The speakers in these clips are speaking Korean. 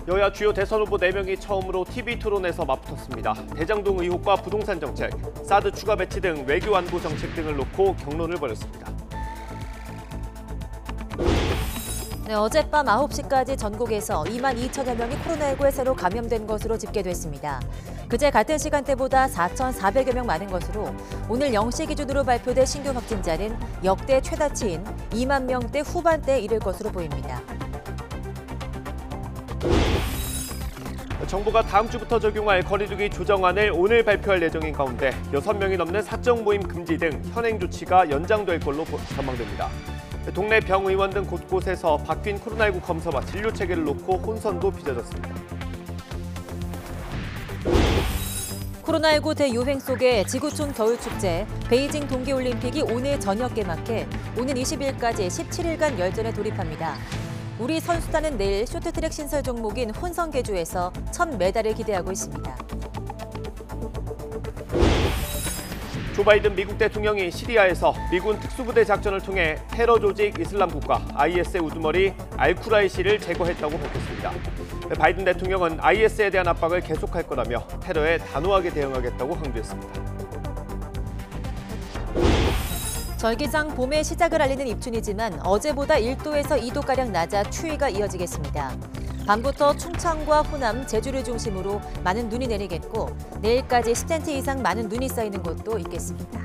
여야 주요 대선 후보 4명이 처음으로 TV 토론에서 맞붙었습니다. 대장동 의혹과 부동산 정책, 사드 추가 배치 등 외교 안보 정책 등을 놓고 격론을 벌였습니다. 네, 어젯밤 9시까지 전국에서 2만 2천여 명이 코로나19에 새로 감염된 것으로 집계됐습니다. 그제 같은 시간대보다 4,400여 명 많은 것으로 오늘 0시 기준으로 발표된 신규 확진자는 역대 최다치인 2만 명대 후반대에 이를 것으로 보입니다. 정부가 다음 주부터 적용할 거리두기 조정안을 오늘 발표할 예정인 가운데 6명이 넘는 사적 모임 금지 등 현행 조치가 연장될 걸로 전망됩니다. 동네 병의원 등 곳곳에서 바뀐 코로나19 검사와 진료 체계를 놓고 혼선도 빚어졌습니다. 코로나19 대유행 속에 지구촌 겨울축제, 베이징 동계올림픽이 오늘 저녁 개막해 오는 20일까지 17일간 열전에 돌입합니다. 우리 선수단은 내일 쇼트트랙 신설 종목인 혼성계주에서 첫 메달을 기대하고 있습니다. 조 바이든 미국 대통령이 시리아에서 미군 특수부대 작전을 통해 테러 조직 이슬람 국가 IS의 우두머리 알쿠라이시를 제거했다고 밝혔습니다. 바이든 대통령은 IS에 대한 압박을 계속할 거라며 테러에 단호하게 대응하겠다고 강조했습니다. 절기상 봄의 시작을 알리는 입춘이지만 어제보다 1도에서 2도가량 낮아 추위가 이어지겠습니다. 밤부터 충청과 호남, 제주를 중심으로 많은 눈이 내리겠고 내일까지 10cm 이상 많은 눈이 쌓이는 곳도 있겠습니다.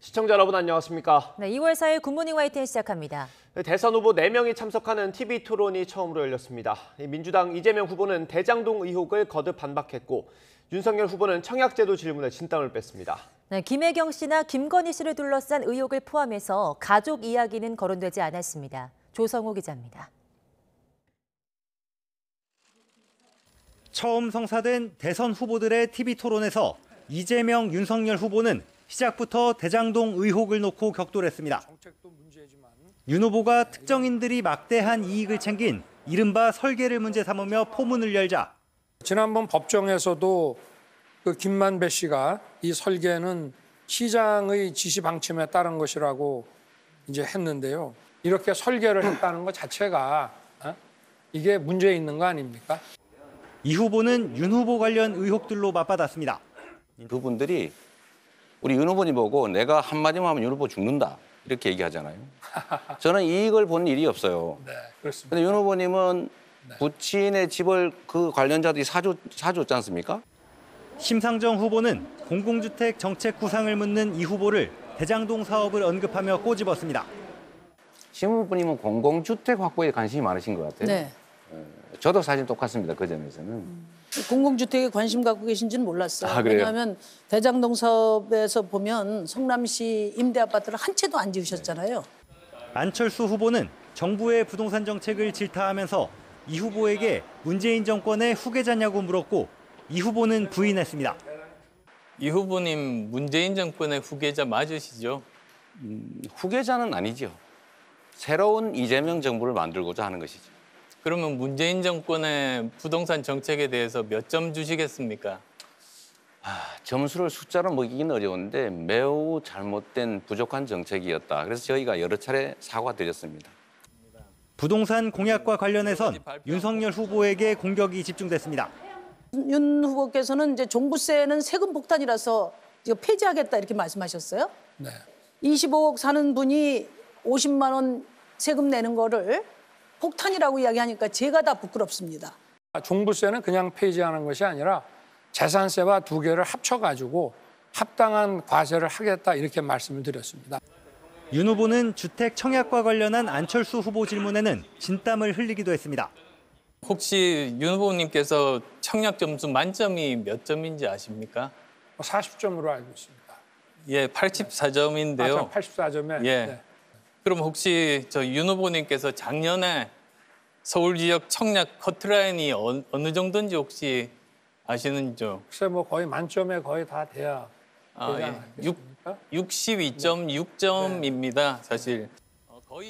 시청자 여러분 안녕하십니까? 네, 2월 4일 굿모닝 YTN 시작합니다. 대선 후보 4명이 참석하는 TV 토론이 처음으로 열렸습니다. 민주당 이재명 후보는 대장동 의혹을 거듭 반박했고 윤석열 후보는 청약제도 질문에 진땀을 뺐습니다. 네, 김혜경 씨나 김건희 씨를 둘러싼 의혹을 포함해서 가족 이야기는 거론되지 않았습니다. 조성호 기자입니다. 처음 성사된 대선 후보들의 TV 토론에서 이재명, 윤석열 후보는 시작부터 대장동 의혹을 놓고 격돌했습니다. 윤 후보가 특정인들이 막대한 이익을 챙긴 이른바 설계를 문제 삼으며 포문을 열자 지난번 법정에서도 그 김만배 씨가 이 설계는 시장의 지시 방침에 따른 것이라고 이제 했는데요. 이렇게 설계를 했다는 것 자체가 이게 문제 있는 거 아닙니까? 이 후보는 윤 후보 관련 의혹들로 맞받았습니다. 그분들이 우리 윤 후보님 보고 내가 한마디만 하면 윤 후보 죽는다 이렇게 얘기하잖아요. 저는 이익을 본 일이 없어요. 네, 그렇습니다. 근데 윤 후보님은 부친의 집을 그 관련자들이 사줬지 않습니까? 심상정 후보는 공공주택 정책 구상을 묻는 이 후보를 대장동 사업을 언급하며 꼬집었습니다. 심 후보님은 공공주택 확보에 관심이 많으신 것 같아요. 네. 저도 사실 똑같습니다. 그 점에서는. 공공주택에 관심 갖고 계신지는 몰랐어요. 아, 그래요? 왜냐하면 대장동 사업에서 보면 성남시 임대아파트를 한 채도 안 지으셨잖아요. 안철수 후보는 정부의 부동산 정책을 질타하면서 이 후보에게 문재인 정권의 후계자냐고 물었고 이 후보는 부인했습니다. 이 후보님 문재인 정권의 후계자 맞으시죠? 후계자는 아니죠. 새로운 이재명 정부를 만들고자 하는 것이죠. 그러면 문재인 정권의 부동산 정책에 대해서 몇 점 주시겠습니까? 점수를 숫자로 먹이기는 어려운데 매우 잘못된 부족한 정책이었다. 그래서 저희가 여러 차례 사과드렸습니다. 부동산 공약과 관련해선 윤석열 후보에게 공격이 집중됐습니다. 윤 후보께서는 이제 종부세는 세금 폭탄이라서 이거 폐지하겠다 이렇게 말씀하셨어요. 네. 25억 사는 분이 50만 원 세금 내는 거를 폭탄이라고 이야기하니까 제가 다 부끄럽습니다. 종부세는 그냥 폐지하는 것이 아니라 재산세와 두 개를 합쳐가지고 합당한 과세를 하겠다 이렇게 말씀을 드렸습니다. 윤 후보는 주택 청약과 관련한 안철수 후보 질문에는 진땀을 흘리기도 했습니다. 혹시 윤 후보님께서 청약 점수 만점이 몇 점인지 아십니까? 40점으로 알고 있습니다. 예, 84점인데요. 84점에. 예. 네. 그럼 혹시 저 윤 후보님께서 작년에 서울 지역 청약 커트라인이 어느 정도인지 혹시 아시는지요? 글쎄 뭐 거의 만점에 거의 다 돼야 되지 않겠습니까? 62.6점입니다, 사실.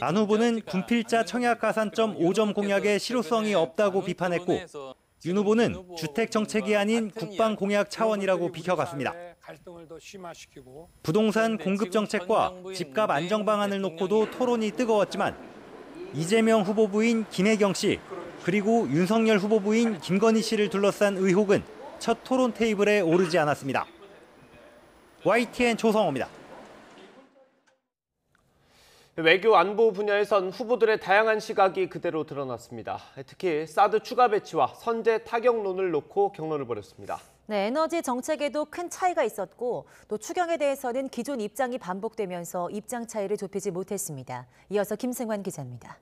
안 후보는 군필자 청약 가산점 5점 공약에 실효성이 없다고 비판했고 윤 후보는 주택 정책이 아닌 국방 공약 차원이라고 비켜갔습니다. 부동산 공급 정책과 집값 안정 방안을 놓고도 토론이 뜨거웠지만 이재명 후보 부인 김혜경 씨, 그리고 윤석열 후보 부인 김건희 씨를 둘러싼 의혹은 첫 토론 테이블에 오르지 않았습니다. YTN 조성호입니다. 외교 안보 분야에선 후보들의 다양한 시각이 그대로 드러났습니다. 특히 사드 추가 배치와 선제 타격론을 놓고 격론을 벌였습니다. 네, 에너지 정책에도 큰 차이가 있었고 또 추경에 대해서는 기존 입장이 반복되면서 입장 차이를 좁히지 못했습니다. 이어서 김승환 기자입니다.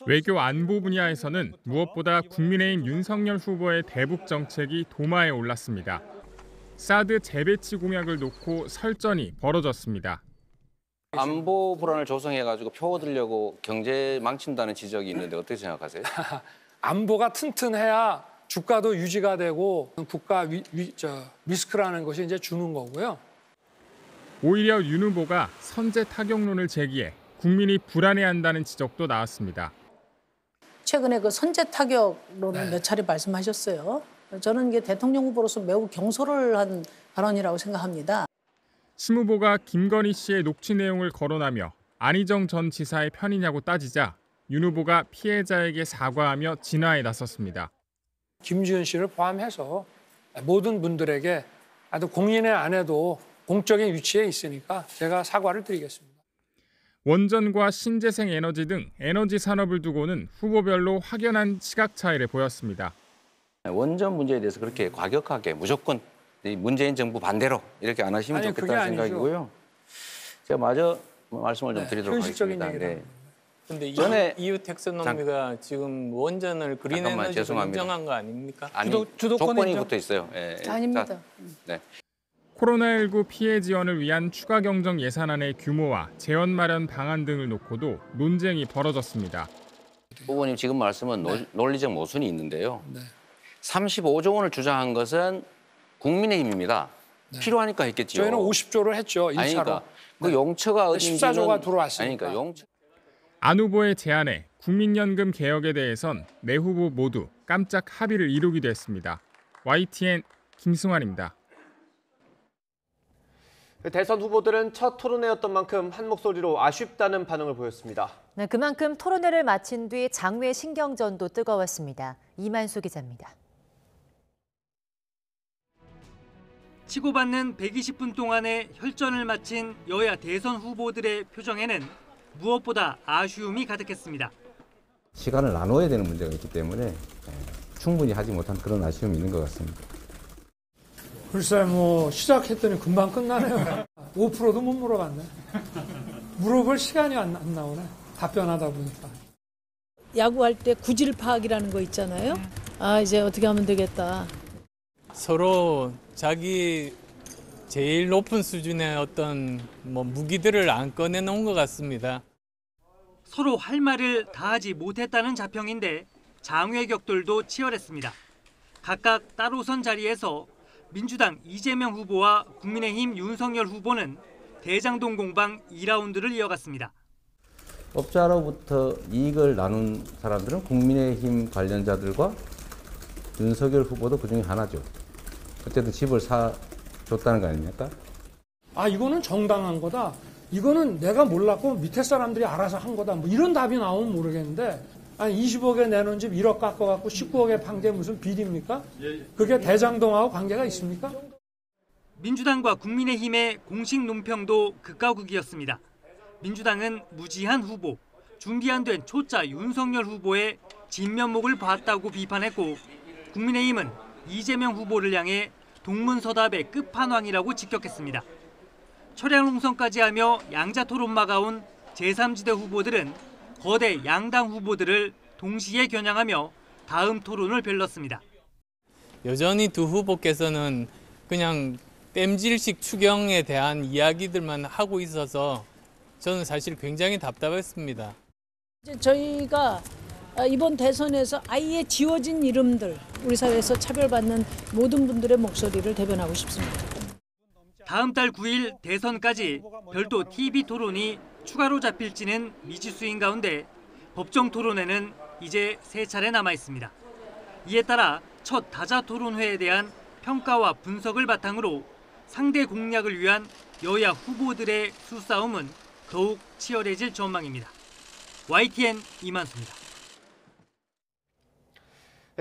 외교 안보 분야에서는 무엇보다 국민의힘 윤석열 후보의 대북 정책이 도마에 올랐습니다. 사드 재배치 공약을 놓고 설전이 벌어졌습니다. 안보 불안을 조성해가지고 표 얻으려고 경제 망친다는 지적이 있는데 어떻게 생각하세요? 안보가 튼튼해야 주가도 유지가 되고 국가 리스크라는 것이 이제 주는 거고요. 오히려 윤 후보가 선제 타격론을 제기해 국민이 불안해한다는 지적도 나왔습니다. 최근에 그 선제 타격론을 몇 차례 말씀하셨어요. 저는 이게 대통령 후보로서 매우 경솔을 한 발언이라고 생각합니다. 심 후보가 김건희 씨의 녹취 내용을 거론하며 안희정 전 지사의 편이냐고 따지자 윤 후보가 피해자에게 사과하며 진화에 나섰습니다. 김지은 씨를 포함해서 모든 분들에게 아주 공인의 안에도 공적인 위치에 있으니까 제가 사과를 드리겠습니다. 원전과 신재생 에너지 등 에너지 산업을 두고는 후보별로 확연한 시각 차이를 보였습니다. 원전 문제에 대해서 그렇게 과격하게 무조건 문재인 정부 반대로 이렇게 안 하시면 좋겠다는 생각이고요. 제가 마저 말씀을 좀 드리도록 하겠습니다. 근데 전에 이유 텍스노미가 지금 원전을 그린 에너지로 인정한 거 아닙니까? 아니, 조건이 붙어 있어요. 예, 예. 아닙니다. 자, 네. 코로나19 피해 지원을 위한 추가 경정 예산안의 규모와 재원 마련 방안 등을 놓고도 논쟁이 벌어졌습니다. 후보님 지금 말씀은 논리적 모순이 있는데요. 35조 원을 주장한 것은 국민의힘입니다. 필요하니까 했겠죠. 저희는 50조를 했죠. 1차로. 아니, 그러니까 그 용처가 어딘지는 14조가 들어왔으니까. 그러니까 용처. 안 후보의 제안에 국민연금 개혁에 대해선 네 후보 모두 깜짝 합의를 이루기도 했습니다. YTN 김승환입니다. 대선 후보들은 첫 토론회였던 만큼 한 목소리로 아쉽다는 반응을 보였습니다. 네, 그만큼 토론회를 마친 뒤 장외 신경전도 뜨거웠습니다. 이만수 기자입니다. 치고받는 120분 동안의 혈전을 마친 여야 대선 후보들의 표정에는 무엇보다 아쉬움이 가득했습니다. 시간을 나눠야 되는 문제가 있기 때문에 충분히 하지 못한 그런 아쉬움이 있는 것 같습니다. 글쎄 시작했더니 금방 끝나네요. 5%도 못 물어봤네. 물어볼 시간이 안 나오네. 답변하다 보니까. 야구할 때 구질 파악이라는 거 있잖아요. 아, 이제 어떻게 하면 되겠다. 서로 자기 제일 높은 수준의 어떤 무기들을 안 꺼내놓은 것 같습니다. 서로 할 말을 다 하지 못했다는 자평인데 장외 격돌도 치열했습니다. 각각 따로 선 자리에서 민주당 이재명 후보와 국민의힘 윤석열 후보는 대장동 공방 2라운드를 이어갔습니다. 업자로부터 이익을 나눈 사람들은 국민의힘 관련자들과 윤석열 후보도 그중에 하나죠. 어쨌든 집을 사줬다는 거 아닙니까? 아, 이거는 정당한 거다. 이거는 내가 몰랐고 밑에 사람들이 알아서 한 거다. 이런 답이 나오면 모르겠는데 아니 20억에 내놓은 집 1억 깎아갖고 19억에 판 게 무슨 비리입니까? 그게 대장동하고 관계가 있습니까? 민주당과 국민의힘의 공식 논평도 극과 극이었습니다. 민주당은 무지한 후보, 준비 안 된 초짜 윤석열 후보의 진면목을 봤다고 비판했고 국민의힘은 이재명 후보를 향해 동문서답의 끝판왕이라고 직격했습니다. 철야 농성까지 하며 양자 토론 막아온 제3지대 후보들은 거대 양당 후보들을 동시에 겨냥하며 다음 토론을 별렀습니다. 여전히 두 후보께서는 그냥 땜질식 추경에 대한 이야기들만 하고 있어서 저는 사실 굉장히 답답했습니다. 저희가 이번 대선에서 아예 지워진 이름들, 우리 사회에서 차별받는 모든 분들의 목소리를 대변하고 싶습니다. 다음 달 9일 대선까지 별도 TV 토론이 추가로 잡힐지는 미지수인 가운데 법정 토론회는 이제 3차례 남아 있습니다. 이에 따라 첫 다자 토론회에 대한 평가와 분석을 바탕으로 상대 공략을 위한 여야 후보들의 수싸움은 더욱 치열해질 전망입니다. YTN 이만수입니다.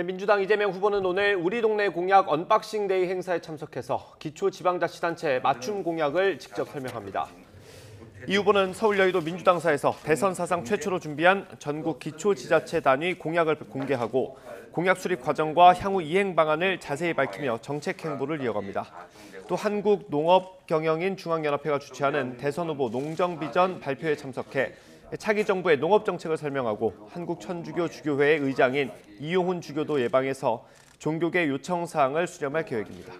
민주당 이재명 후보는 오늘 우리 동네 공약 언박싱 데이 행사에 참석해서 기초지방자치단체 맞춤 공약을 직접 설명합니다. 이 후보는 서울 여의도 민주당사에서 대선 사상 최초로 준비한 전국 기초지자체 단위 공약을 공개하고 공약 수립 과정과 향후 이행 방안을 자세히 밝히며 정책 행보를 이어갑니다. 또 한국농업경영인 중앙연합회가 주최하는 대선 후보 농정비전 발표에 참석해 차기 정부의 농업 정책을 설명하고 한국천주교 주교회의 의장인 이용훈 주교도 예방해서 종교계 요청 사항을 수렴할 계획입니다.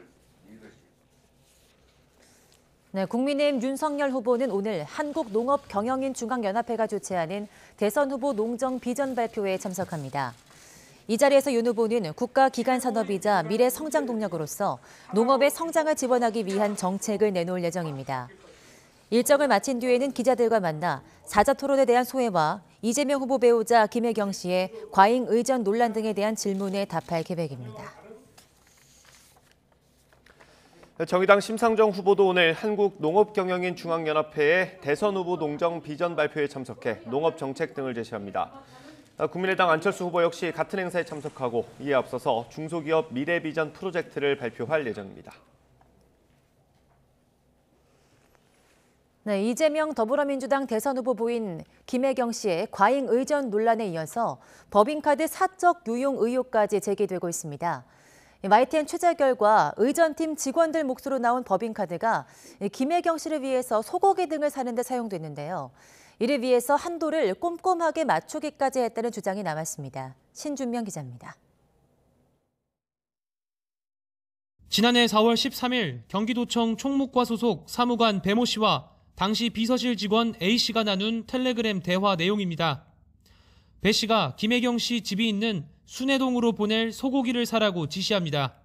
네, 국민의힘 윤석열 후보는 오늘 한국농업경영인 중앙연합회가 주최하는 대선 후보 농정 비전 발표회에 참석합니다. 이 자리에서 윤 후보는 국가기관산업이자 미래 성장 동력으로서 농업의 성장을 지원하기 위한 정책을 내놓을 예정입니다. 일정을 마친 뒤에는 기자들과 만나 사자토론에 대한 소회와 이재명 후보 배우자 김혜경 씨의 과잉 의전 논란 등에 대한 질문에 답할 계획입니다. 정의당 심상정 후보도 오늘 한국농업경영인 중앙연합회의 대선 후보 농정 비전 발표에 참석해 농업 정책 등을 제시합니다. 국민의당 안철수 후보 역시 같은 행사에 참석하고 이에 앞서서 중소기업 미래 비전 프로젝트를 발표할 예정입니다. 네, 이재명 더불어민주당 대선 후보 부인 김혜경 씨의 과잉 의전 논란에 이어서 법인카드 사적 유용 의혹까지 제기되고 있습니다. YTN 취재 결과 의전팀 직원들 몫으로 나온 법인카드가 김혜경 씨를 위해서 소고기 등을 사는 데 사용됐는데요. 이를 위해서 한도를 꼼꼼하게 맞추기까지 했다는 주장이 나왔습니다. 신준명 기자입니다. 지난해 4월 13일 경기도청 총무과 소속 사무관 배모 씨와 당시 비서실 직원 A 씨가 나눈 텔레그램 대화 내용입니다. 배 씨가 김혜경 씨 집이 있는 순회동으로 보낼 소고기를 사라고 지시합니다.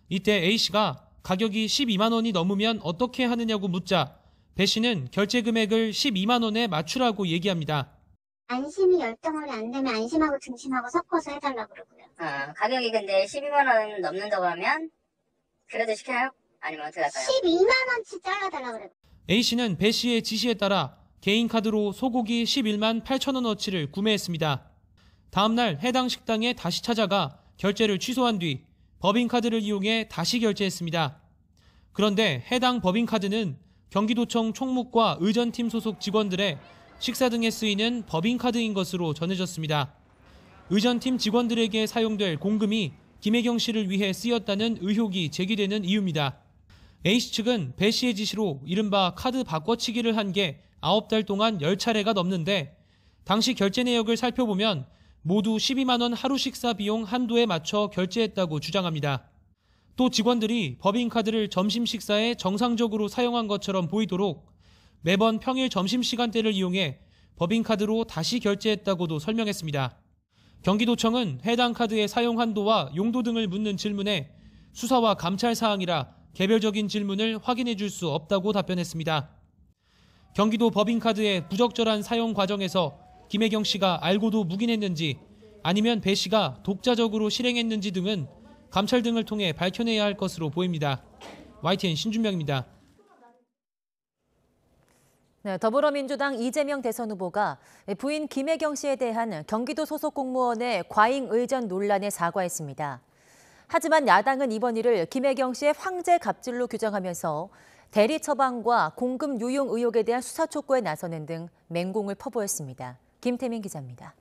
이때 A 씨가 가격이 12만 원이 넘으면 어떻게 하느냐고 묻자 배 씨는 결제 금액을 12만 원에 맞추라고 얘기합니다. 안심이 10덩어리 안 되면 안심하고 등심하고 섞어서 해달라고 그러고요. 가격이 근데 12만 원 넘는다고 하면 그래도 시켜요? 아니면 어떻게 할까요? 12만 원치 잘라달라고 그래요. A 씨는 배 씨의 지시에 따라 개인 카드로 소고기 11만 8천 원어치를 구매했습니다. 다음 날 해당 식당에 다시 찾아가 결제를 취소한 뒤 법인카드를 이용해 다시 결제했습니다. 그런데 해당 법인카드는 경기도청 총무과 의전팀 소속 직원들의 식사 등에 쓰이는 법인카드인 것으로 전해졌습니다. 의전팀 직원들에게 사용될 공금이 김혜경 씨를 위해 쓰였다는 의혹이 제기되는 이유입니다. A씨 측은 배 씨의 지시로 이른바 카드 바꿔치기를 한 게 9달 동안 10차례가 넘는데 당시 결제 내역을 살펴보면 모두 12만 원 하루 식사 비용 한도에 맞춰 결제했다고 주장합니다. 또 직원들이 법인카드를 점심 식사에 정상적으로 사용한 것처럼 보이도록 매번 평일 점심시간대를 이용해 법인카드로 다시 결제했다고도 설명했습니다. 경기도청은 해당 카드의 사용 한도와 용도 등을 묻는 질문에 수사와 감찰 사항이라 개별적인 질문을 확인해 줄 수 없다고 답변했습니다. 경기도 법인카드의 부적절한 사용 과정에서 김혜경 씨가 알고도 묵인했는지 아니면 배 씨가 독자적으로 실행했는지 등은 감찰 등을 통해 밝혀내야 할 것으로 보입니다. YTN 신준명입니다. 네, 더불어민주당 이재명 대선 후보가 부인 김혜경 씨에 대한 경기도 소속 공무원의 과잉 의전 논란에 사과했습니다. 하지만 야당은 이번 일을 김혜경 씨의 황제 갑질로 규정하면서 대리 처방과 공금 유용 의혹에 대한 수사 촉구에 나서는 등 맹공을 퍼부었습니다. 김태민 기자입니다.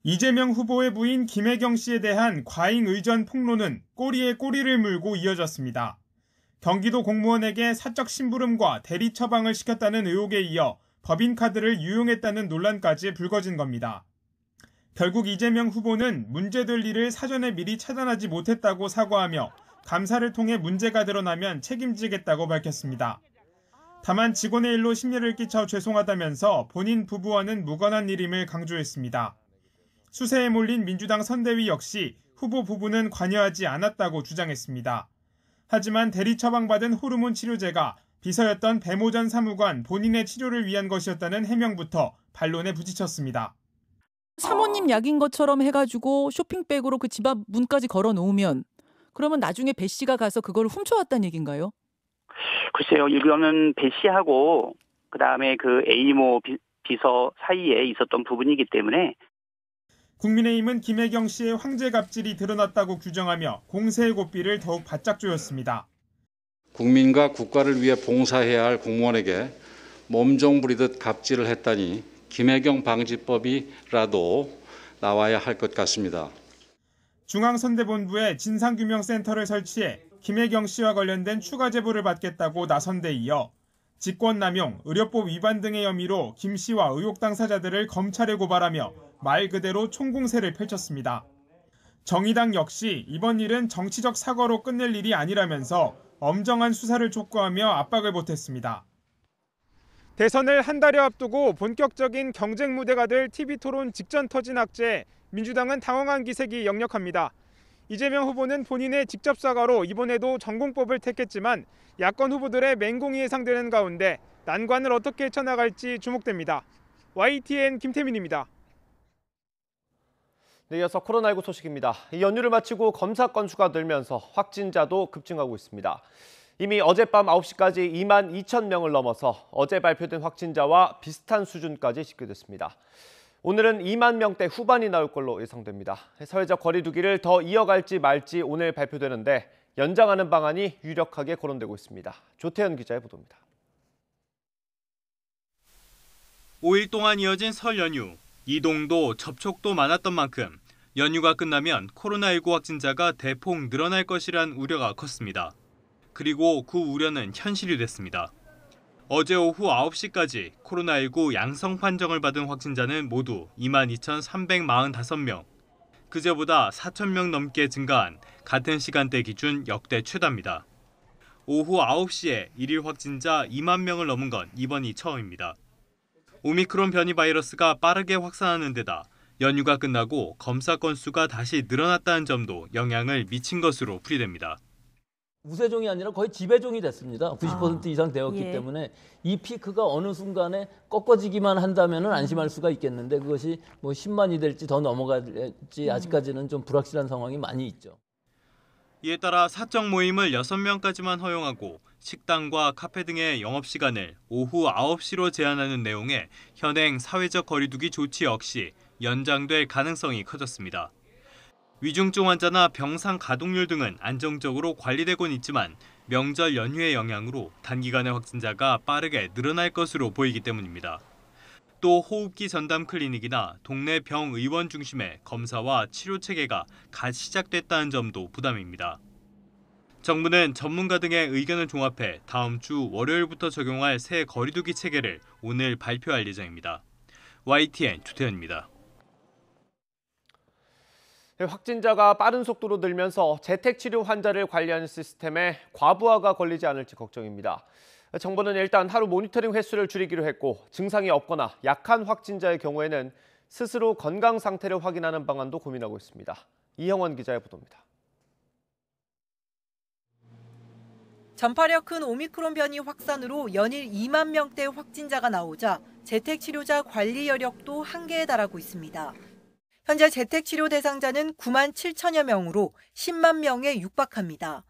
이재명 후보의 부인 김혜경 씨에 대한 과잉 의전 폭로는 꼬리에 꼬리를 물고 이어졌습니다. 경기도 공무원에게 사적 심부름과 대리 처방을 시켰다는 의혹에 이어 법인카드를 유용했다는 논란까지 불거진 겁니다. 결국 이재명 후보는 문제될 일을 사전에 미리 차단하지 못했다고 사과하며 감사를 통해 문제가 드러나면 책임지겠다고 밝혔습니다. 다만 직원의 일로 심려를 끼쳐 죄송하다면서 본인 부부와는 무관한 일임을 강조했습니다. 수세에 몰린 민주당 선대위 역시 후보 부부는 관여하지 않았다고 주장했습니다. 하지만 대리 처방받은 호르몬 치료제가 비서였던 배모 전 사무관 본인의 치료를 위한 것이었다는 해명부터 반론에 부딪혔습니다. 사모님 약인 것처럼 해가지고 쇼핑백으로 그 집 앞 문까지 걸어 놓으면 그러면 나중에 배 씨가 가서 그걸 훔쳐왔다는 얘기인가요? 글쎄요, 이거는 배 씨하고 그다음에 그 A모 비서 사이에 있었던 부분이기 때문에 국민의힘은 김혜경 씨의 황제 갑질이 드러났다고 규정하며 공세의 고삐를 더욱 바짝 조였습니다. 국민과 국가를 위해 봉사해야 할 공무원에게 몸종 부리듯 갑질을 했다니 김혜경 방지법이라도 나와야 할 것 같습니다. 중앙선대본부에 진상규명센터를 설치해 김혜경 씨와 관련된 추가 제보를 받겠다고 나선 데 이어 직권남용, 의료법 위반 등의 혐의로 김 씨와 의혹 당사자들을 검찰에 고발하며 말 그대로 총공세를 펼쳤습니다. 정의당 역시 이번 일은 정치적 사과로 끝낼 일이 아니라면서 엄정한 수사를 촉구하며 압박을 보탰습니다. 대선을 한 달여 앞두고 본격적인 경쟁 무대가 될 TV토론 직전 터진 악재에 민주당은 당황한 기색이 역력합니다. 이재명 후보는 본인의 직접 사과로 이번에도 전공법을 택했지만 야권 후보들의 맹공이 예상되는 가운데 난관을 어떻게 쳐나갈지 주목됩니다. YTN 김태민입니다. 네, 이어서 코로나19 소식입니다. 이 연휴를 마치고 검사 건수가 늘면서 확진자도 급증하고 있습니다. 이미 어젯밤 9시까지 2만 2천 명을 넘어서 어제 발표된 확진자와 비슷한 수준까지 집계됐습니다. 오늘은 2만 명대 후반이 나올 걸로 예상됩니다. 사회적 거리 두기를 더 이어갈지 말지 오늘 발표되는데 연장하는 방안이 유력하게 거론되고 있습니다. 조태현 기자의 보도입니다. 5일 동안 이어진 설 연휴, 이동도 접촉도 많았던 만큼 연휴가 끝나면 코로나19 확진자가 대폭 늘어날 것이란 우려가 컸습니다. 그리고 그 우려는 현실이 됐습니다. 어제 오후 9시까지 코로나19 양성 판정을 받은 확진자는 모두 22,345명. 그제보다 4,000명 넘게 증가한 같은 시간대 기준 역대 최다입니다. 오후 9시에 일일 확진자 2만 명을 넘은 건 이번이 처음입니다. 오미크론 변이 바이러스가 빠르게 확산하는 데다 연휴가 끝나고 검사 건수가 다시 늘어났다는 점도 영향을 미친 것으로 풀이됩니다. 우세종이 아니라 거의 지배종이 됐습니다. 90% 이상 되었기 예. 때문에 이 피크가 어느 순간에 꺾어지기만 한다면 안심할 수가 있겠는데 그것이 뭐 10만이 될지 더 넘어갈지 아직까지는 좀 불확실한 상황이 많이 있죠. 이에 따라 사적 모임을 6명까지만 허용하고 식당과 카페 등의 영업시간을 오후 9시로 제한하는 내용의 현행 사회적 거리두기 조치 역시 연장될 가능성이 커졌습니다. 위중증 환자나 병상 가동률 등은 안정적으로 관리되곤 있지만 명절 연휴의 영향으로 단기간에 확진자가 빠르게 늘어날 것으로 보이기 때문입니다. 또 호흡기 전담 클리닉이나 동네 병의원 중심의 검사와 치료 체계가 갓 시작됐다는 점도 부담입니다. 정부는 전문가 등의 의견을 종합해 다음 주 월요일부터 적용할 새 거리두기 체계를 오늘 발표할 예정입니다. YTN 조태현입니다. 확진자가 빠른 속도로 늘면서 재택치료 환자를 관리하는 시스템에 과부하가 걸리지 않을지 걱정입니다. 정부는 일단 하루 모니터링 횟수를 줄이기로 했고 증상이 없거나 약한 확진자의 경우에는 스스로 건강 상태를 확인하는 방안도 고민하고 있습니다. 이형원 기자의 보도입니다. 전파력 큰 오미크론 변이 확산으로 연일 2만 명대 확진자가 나오자 재택치료자 관리 여력도 한계에 달하고 있습니다. 현재 재택치료 대상자는 9만 7천여 명으로 10만 명에 육박합니다.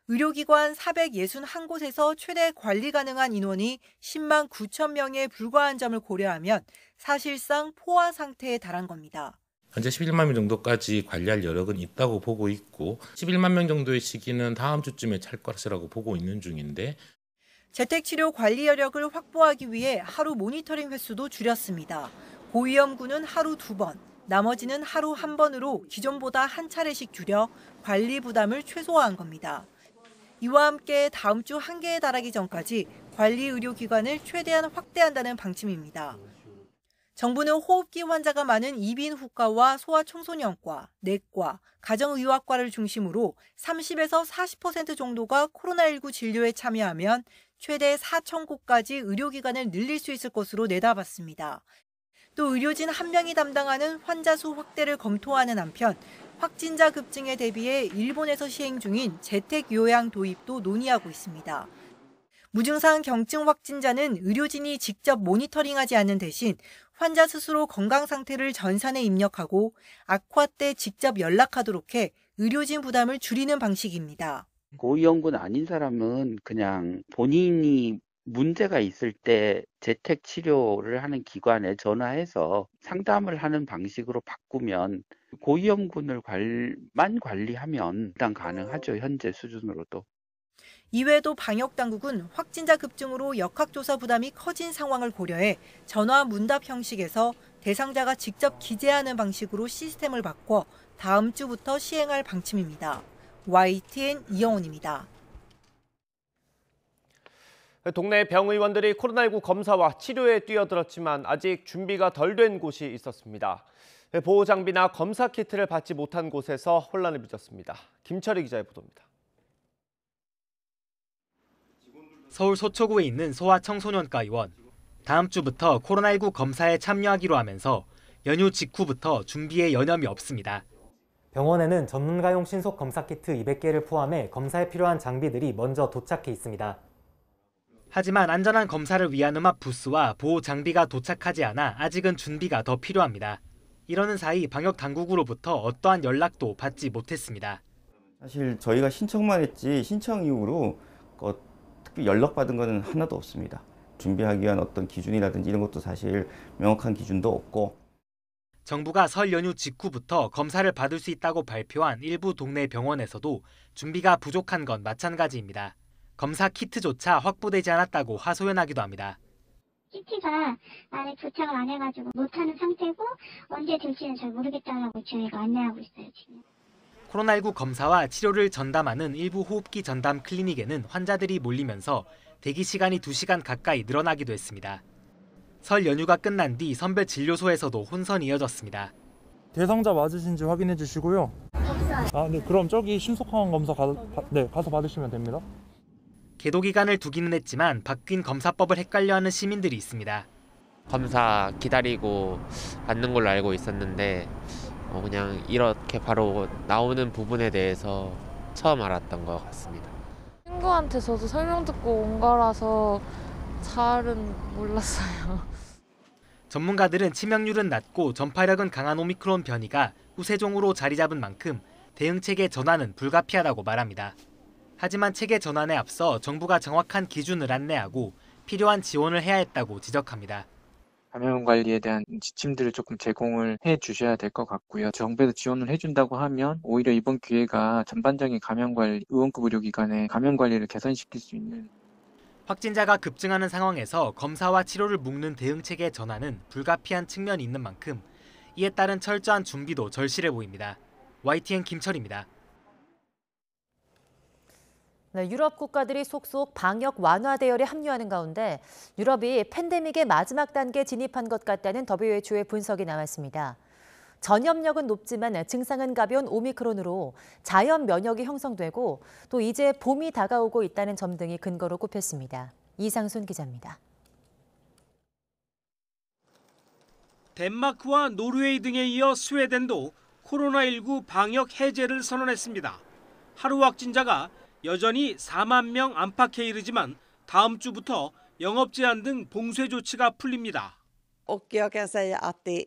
의료기관 461곳에서 최대 관리 가능한 인원이 10만 9천 명에 불과한 점을 고려하면 사실상 포화 상태에 달한 겁니다. 현재 11만 명 정도까지 관리할 여력은 있다고 보고 있고 11만 명 정도의 시기는 다음 주쯤에 찰 것이라고 보고 있는 중인데 재택치료 관리 여력을 확보하기 위해 하루 모니터링 횟수도 줄였습니다. 고위험군은 하루 2번, 나머지는 하루 1번으로 기존보다 한 차례씩 줄여 관리 부담을 최소화한 겁니다. 이와 함께 다음 주 한계에 달하기 전까지 관리 의료기관을 최대한 확대한다는 방침입니다. 정부는 호흡기 환자가 많은 이비인후과와 소아청소년과, 내과, 가정의학과를 중심으로 30에서 40% 정도가 코로나19 진료에 참여하면 최대 4,000곳까지 의료기관을 늘릴 수 있을 것으로 내다봤습니다. 또 의료진 1명이 담당하는 환자 수 확대를 검토하는 한편 확진자 급증에 대비해 일본에서 시행 중인 재택요양 도입도 논의하고 있습니다. 무증상 경증 확진자는 의료진이 직접 모니터링하지 않는 대신 환자 스스로 건강 상태를 전산에 입력하고 악화 때 직접 연락하도록 해 의료진 부담을 줄이는 방식입니다. 고위험군 아닌 사람은 그냥 본인이 문제가 있을 때 재택 치료를 하는 기관에 전화해서 상담을 하는 방식으로 바꾸면 고위험군을 관리하면 일단 가능하죠. 현재 수준으로도. 이외에도 방역당국은 확진자 급증으로 역학조사 부담이 커진 상황을 고려해 전화 문답 형식에서 대상자가 직접 기재하는 방식으로 시스템을 바꿔 다음 주부터 시행할 방침입니다. YTN 이영훈입니다. 동네 병의원들이 코로나19 검사와 치료에 뛰어들었지만 아직 준비가 덜 된 곳이 있었습니다. 보호장비나 검사 키트를 받지 못한 곳에서 혼란을 빚었습니다. 김철희 기자의 보도입니다. 서울 서초구에 있는 소아청소년과 의원. 다음 주부터 코로나19 검사에 참여하기로 하면서 연휴 직후부터 준비에 여념이 없습니다. 병원에는 전문가용 신속 검사 키트 200개를 포함해 검사에 필요한 장비들이 먼저 도착해 있습니다. 하지만 안전한 검사를 위한 음압 부스와 보호 장비가 도착하지 않아 아직은 준비가 더 필요합니다. 이러는 사이 방역 당국으로부터 어떠한 연락도 받지 못했습니다. 사실 저희가 신청만 했지 신청 이후로 특별히 연락받은 것은 하나도 없습니다. 준비하기 위한 어떤 기준이라든지 이런 것도 사실 명확한 기준도 없고. 정부가 설 연휴 직후부터 검사를 받을 수 있다고 발표한 일부 동네 병원에서도 준비가 부족한 건 마찬가지입니다. 검사 키트조차 확보되지 않았다고 하소연하기도 합니다. 키트가 아직 도착을 안 해가지고 못하는 상태고 언제 될지는 잘 모르겠다라고 저희가 안내하고 있어요, 지금. 코로나19 검사와 치료를 전담하는 일부 호흡기 전담 클리닉에는 환자들이 몰리면서 대기 시간이 2시간 가까이 늘어나기도 했습니다. 설 연휴가 끝난 뒤 선별 진료소에서도 혼선이 이어졌습니다. 대상자 맞으신지 확인해 주시고요. 없어요. 네, 그럼 저기 신속항원 검사 가서 받으시면 됩니다. 계도 기간을 두기는 했지만 바뀐 검사법을 헷갈려하는 시민들이 있습니다. 검사 기다리고 받는 걸로 알고 있었는데 그냥 이렇게 바로 나오는 부분에 대해서 처음 알았던 것 같습니다. 친구한테 저도 설명 듣고 온 거라서 잘은 몰랐어요. 전문가들은 치명률은 낮고 전파력은 강한 오미크론 변이가 우세종으로 자리 잡은 만큼 대응 체계 전환은 불가피하다고 말합니다. 하지만 체계 전환에 앞서 정부가 정확한 기준을 안내하고 필요한 지원을 해야 했다고 지적합니다. 감염 관리에 대한 지침들을 조금 제공을 해 주셔야 될 것 같고요. 정부에서 지원을 해준다고 하면 오히려 이번 기회가 전반적인 감염 관리, 의원급 의료기관의 감염 관리를 개선시킬 수 있는. 확진자가 급증하는 상황에서 검사와 치료를 묶는 대응 체계 전환은 불가피한 측면이 있는 만큼 이에 따른 철저한 준비도 절실해 보입니다. YTN 김철입니다. 네, 유럽 국가들이 속속 방역 완화 대열에 합류하는 가운데 유럽이 팬데믹의 마지막 단계에 진입한 것 같다는 WHO의 분석이 나왔습니다. 전염력은 높지만 증상은 가벼운 오미크론으로 자연 면역이 형성되고 또 이제 봄이 다가오고 있다는 점 등이 근거로 꼽혔습니다. 이상순 기자입니다. 덴마크와 노르웨이 등에 이어 스웨덴도 코로나19 방역 해제를 선언했습니다. 하루 확진자가 여전히 4만 명 안팎에 이르지만 다음 주부터 영업 제한 등 봉쇄 조치가 풀립니다. Och jag kan säga att det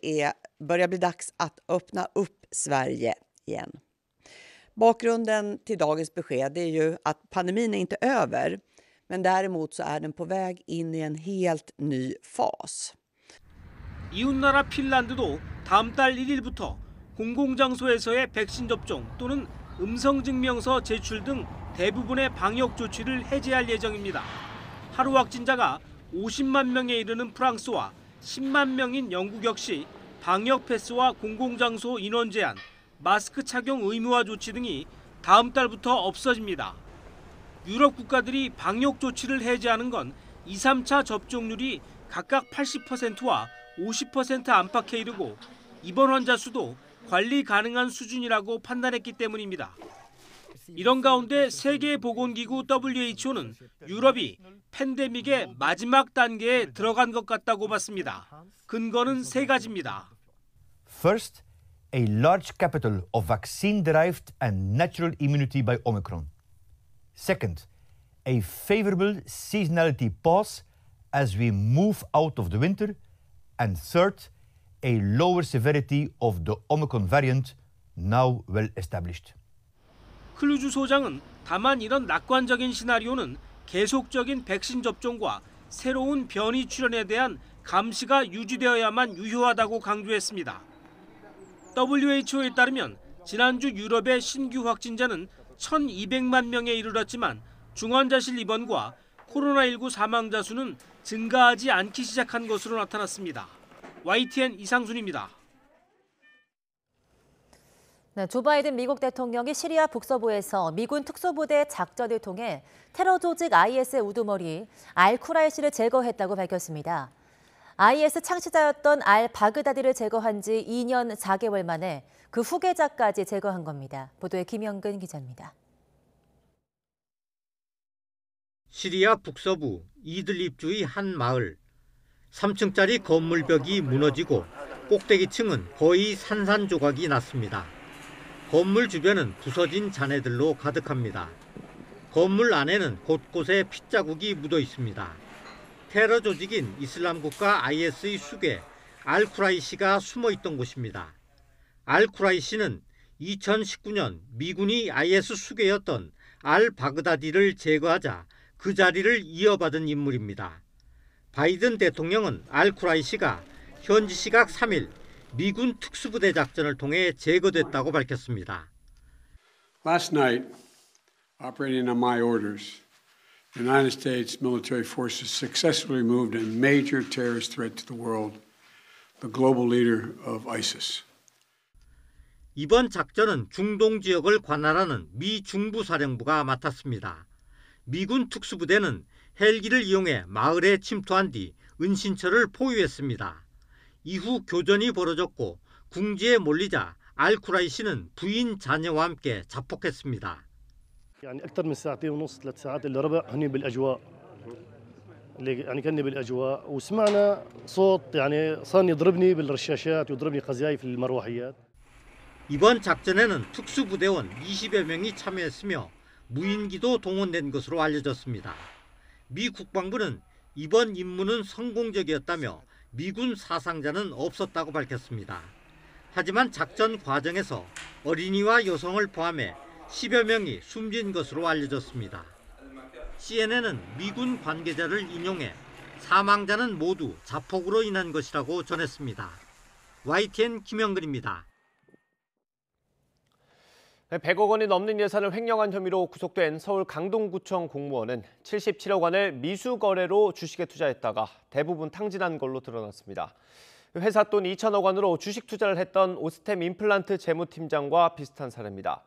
börjar bli dags att öppna upp Sverige igen. Bakgrunden till dagens besked är ju att pandemin är inte över, men däremot så är den på väg in i en helt ny fas. 이웃나라 핀란드도 다음 달 1일부터 공공장소에서의 백신 접종 또는 음성증명서 제출 등 대부분의 방역 조치를 해제할 예정입니다. 하루 확진자가 50만 명에 이르는 프랑스와 10만 명인 영국 역시 방역 패스와 공공장소 인원 제한, 마스크 착용 의무화 조치 등이 다음 달부터 없어집니다. 유럽 국가들이 방역 조치를 해제하는 건 2, 3차 접종률이 각각 80%와 50% 안팎에 이르고 입원 환자 수도 관리 가능한 수준이라고 판단했기 때문입니다. 이런 가운데 세계보건기구 WHO는 유럽이 팬데믹의 마지막 단계에 들어간 것 같다고 봤습니다. 근거는 세 가지입니다. First, a large capital of vaccine-derived and natural immunity by Omicron. Second, a favorable seasonality pause as we move out of the winter. And third, a lower severity of the Omicron variant, now well established. 클루주 소장은 다만 이런 낙관적인 시나리오는 계속적인 백신 접종과 새로운 변이 출현에 대한 감시가 유지되어야만 유효하다고 강조했습니다. WHO에 따르면 지난주 유럽의 신규 확진자는 1,200만 명에 이르렀지만 중환자실 입원과 코로나19 사망자 수는 증가하지 않기 시작한 것으로 나타났습니다. YTN 이상순입니다. 네, 조 바이든 미국 대통령이 시리아 북서부에서 미군 특수부대 작전을 통해 테러 조직 IS의 우두머리 알-쿠라이시를 제거했다고 밝혔습니다. IS 창시자였던 알-바그다디를 제거한 지 2년 4개월 만에 그 후계자까지 제거한 겁니다. 보도에 김영근 기자입니다. 시리아 북서부 이들립주의 한 마을. 3층짜리 건물벽이 무너지고 꼭대기층은 거의 산산조각이 났습니다. 건물 주변은 부서진 잔해들로 가득합니다. 건물 안에는 곳곳에 핏자국이 묻어 있습니다. 테러 조직인 이슬람국가 IS의 수괴 알-쿠라이시가 숨어 있던 곳입니다. 알-쿠라이시는 2019년 미군이 IS 수괴였던 알-바그다디를 제거하자 그 자리를 이어받은 인물입니다. 바이든 대통령은 알-쿠라이시가 현지 시각 3일 미군 특수부대 작전을 통해 제거됐다고 밝혔습니다. Last night, operating on my orders, the United States military forces successfully removed a major terrorist threat to the world, the global leader of ISIS. 이번 작전은 중동 지역을 관할하는 미 중부사령부가 맡았습니다. 미군 특수부대는 헬기를 이용해 마을에 침투한 뒤 은신처를 포위했습니다. 이후 교전이 벌어졌고 궁지에 몰리자 알-쿠라이시는 부인 자녀와 함께 자폭했습니다. يعني أكثر من ساعتين ونص 3 ساعات إلا ربع هني بالأجواء اللي يعني كني بالأجواء وسمعنا صوت يعني صار يضربني بالرشاشات ويضربني قذايف المروحيات. 이번 작전에는 특수부대원 20여 명이 참여했으며 무인기도 동원된 것으로 알려졌습니다. 미 국방부는 이번 임무는 성공적이었다며 미군 사상자는 없었다고 밝혔습니다. 하지만 작전 과정에서 어린이와 여성을 포함해 10여 명이 숨진 것으로 알려졌습니다. CNN은 미군 관계자를 인용해 사망자는 모두 자폭으로 인한 것이라고 전했습니다. YTN 김영근입니다. 100억 원이 넘는 예산을 횡령한 혐의로 구속된 서울 강동구청 공무원은 77억 원을 미수 거래로 주식에 투자했다가 대부분 탕진한 걸로 드러났습니다. 회사 돈 2천억 원으로 주식 투자를 했던 오스템 임플란트 재무팀장과 비슷한 사례입니다.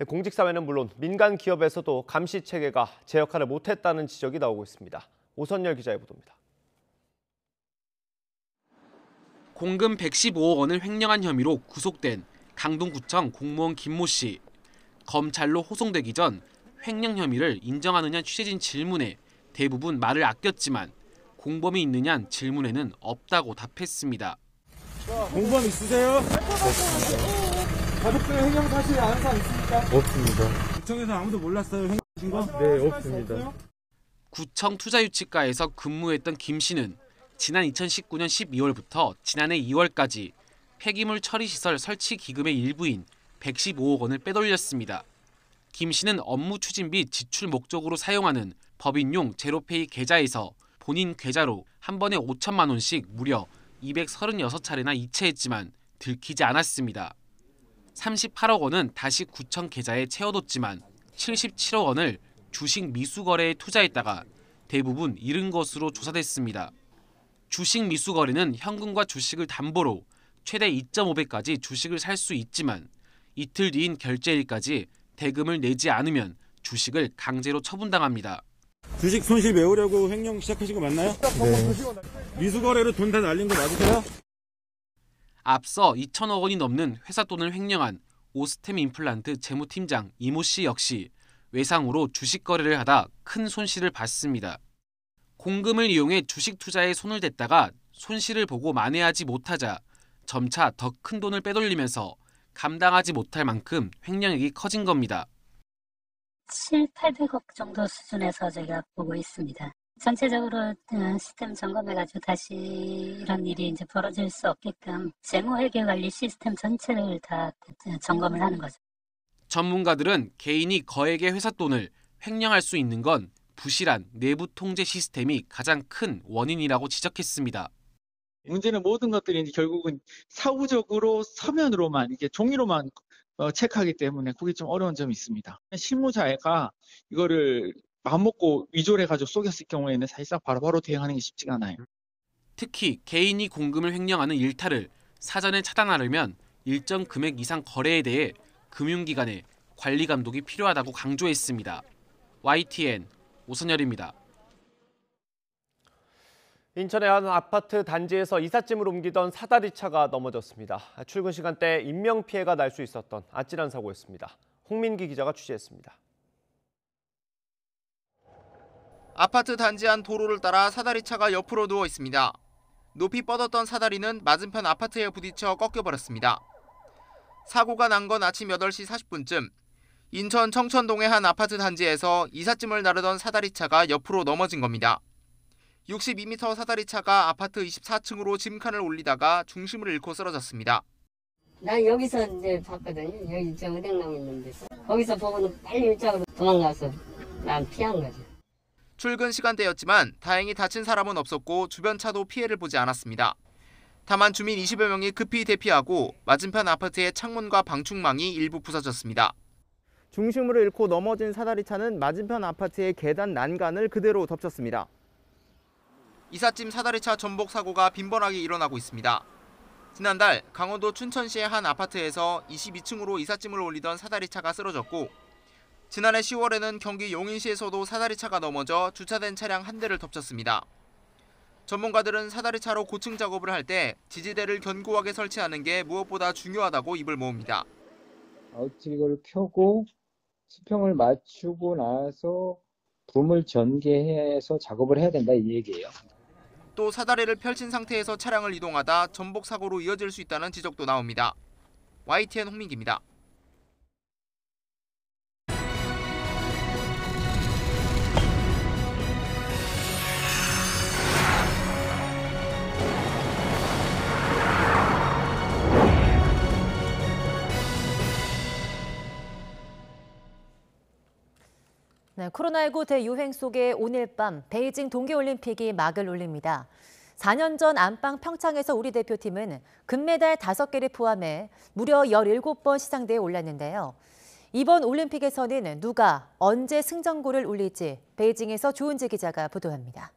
공직사회는 물론 민간 기업에서도 감시 체계가 제 역할을 못했다는 지적이 나오고 있습니다. 오선열 기자의 보도입니다. 공금 115억 원을 횡령한 혐의로 구속된 강동구청 공무원 김모 씨. 검찰로 호송되기 전 횡령 혐의를 인정하느냐 취재진 질문에 대부분 말을 아꼈지만 공범이 있느냐는 질문에는 없다고 답했습니다. 공범 있으세요? 가족들 횡령 사실 아는 사람 있습니까? 없습니다. 구청에서 아무도 몰랐어요, 횡령하신 거? 네, 없습니다. 구청 투자유치과에서 근무했던 김 씨는 지난 2019년 12월부터 지난해 2월까지 폐기물 처리시설 설치 기금의 일부인 115억 원을 빼돌렸습니다. 김 씨는 업무 추진비 지출 목적으로 사용하는 법인용 제로페이 계좌에서 본인 계좌로 한 번에 5천만 원씩 무려 236차례나 이체했지만 들키지 않았습니다. 38억 원은 다시 구청 계좌에 채워뒀지만 77억 원을 주식 미수 거래에 투자했다가 대부분 잃은 것으로 조사됐습니다. 주식 미수 거래는 현금과 주식을 담보로 최대 2.5배까지 주식을 살 수 있지만 이틀 뒤인 결제일까지 대금을 내지 않으면 주식을 강제로 처분당합니다. 주식 손실 메우려고 횡령 시작하신 거 맞나요? 네. 미수거래로 돈 다 날린 거 맞으세요? 앞서 2천억 원이 넘는 회사 돈을 횡령한 오스템 임플란트 재무팀장 이모 씨 역시 외상으로 주식 거래를 하다 큰 손실을 봤습니다. 공금을 이용해 주식 투자에 손을 댔다가 손실을 보고 만회하지 못하자 점차 더 큰 돈을 빼돌리면서 감당하지 못할 만큼 횡령액이 커진 겁니다. 700~800억 정도 수준에서 저희가 보고 있습니다. 전체적으로 시스템 점검해가지고 다시 이런 일이 이제 벌어질 수 없게끔 재무회계 관리 시스템 전체를 다 점검을 하는 거죠. 전문가들은 개인이 거액의 회사 돈을 횡령할 수 있는 건 부실한 내부 통제 시스템이 가장 큰 원인이라고 지적했습니다. 문제는 모든 것들이 이제 결국은 사후적으로 서면으로만 이게 종이로만 체크하기 때문에 그게 좀 어려운 점이 있습니다. 실무자가 이거를 마음먹고 위조를 해가지고 속였을 경우에는 사실상 바로바로 대응하는 게 쉽지가 않아요. 특히 개인이 공금을 횡령하는 일탈을 사전에 차단하려면 일정 금액 이상 거래에 대해 금융기관의 관리 감독이 필요하다고 강조했습니다. YTN 오선열입니다. 인천의 한 아파트 단지에서 이삿짐을 옮기던 사다리차가 넘어졌습니다. 출근 시간대 인명피해가 날 수 있었던 아찔한 사고였습니다. 홍민기 기자가 취재했습니다. 아파트 단지 안 도로를 따라 사다리차가 옆으로 누워 있습니다. 높이 뻗었던 사다리는 맞은편 아파트에 부딪혀 꺾여버렸습니다. 사고가 난 건 아침 8시 40분쯤 인천 청천동의 한 아파트 단지에서 이삿짐을 나르던 사다리차가 옆으로 넘어진 겁니다. 62m 사다리차가 아파트 24층으로 짐칸을 올리다가 중심을 잃고 쓰러졌습니다. 나 여기서 이제 봤거든요. 여기 저 은행나무 있는 데서. 거기서 보고는 빨리 일자로 도망가서 난 피한 거지. 출근 시간대였지만 다행히 다친 사람은 없었고 주변 차도 피해를 보지 않았습니다. 다만 주민 20여 명이 급히 대피하고 맞은편 아파트의 창문과 방충망이 일부 부서졌습니다. 중심을 잃고 넘어진 사다리차는 맞은편 아파트의 계단 난간을 그대로 덮쳤습니다. 이삿짐 사다리차 전복 사고가 빈번하게 일어나고 있습니다. 지난달 강원도 춘천시의 한 아파트에서 22층으로 이삿짐을 올리던 사다리차가 쓰러졌고 지난해 10월에는 경기 용인시에서도 사다리차가 넘어져 주차된 차량 한 대를 덮쳤습니다. 전문가들은 사다리차로 고층 작업을 할 때 지지대를 견고하게 설치하는 게 무엇보다 중요하다고 입을 모읍니다. 아웃트리거를 켜고 수평을 맞추고 나서 붐을 전개해서 작업을 해야 된다 이 얘기예요. 또 사다리를 펼친 상태에서 차량을 이동하다 전복 사고로 이어질 수 있다는 지적도 나옵니다. YTN 홍민기입니다. 네, 코로나19 대유행 속에 오늘 밤 베이징 동계올림픽이 막을 올립니다. 4년 전 안방 평창에서 우리 대표팀은 금메달 5개를 포함해 무려 17번 시상대에 올랐는데요. 이번 올림픽에서는 누가 언제 승전고를 울릴지 베이징에서 조은지 기자가 보도합니다.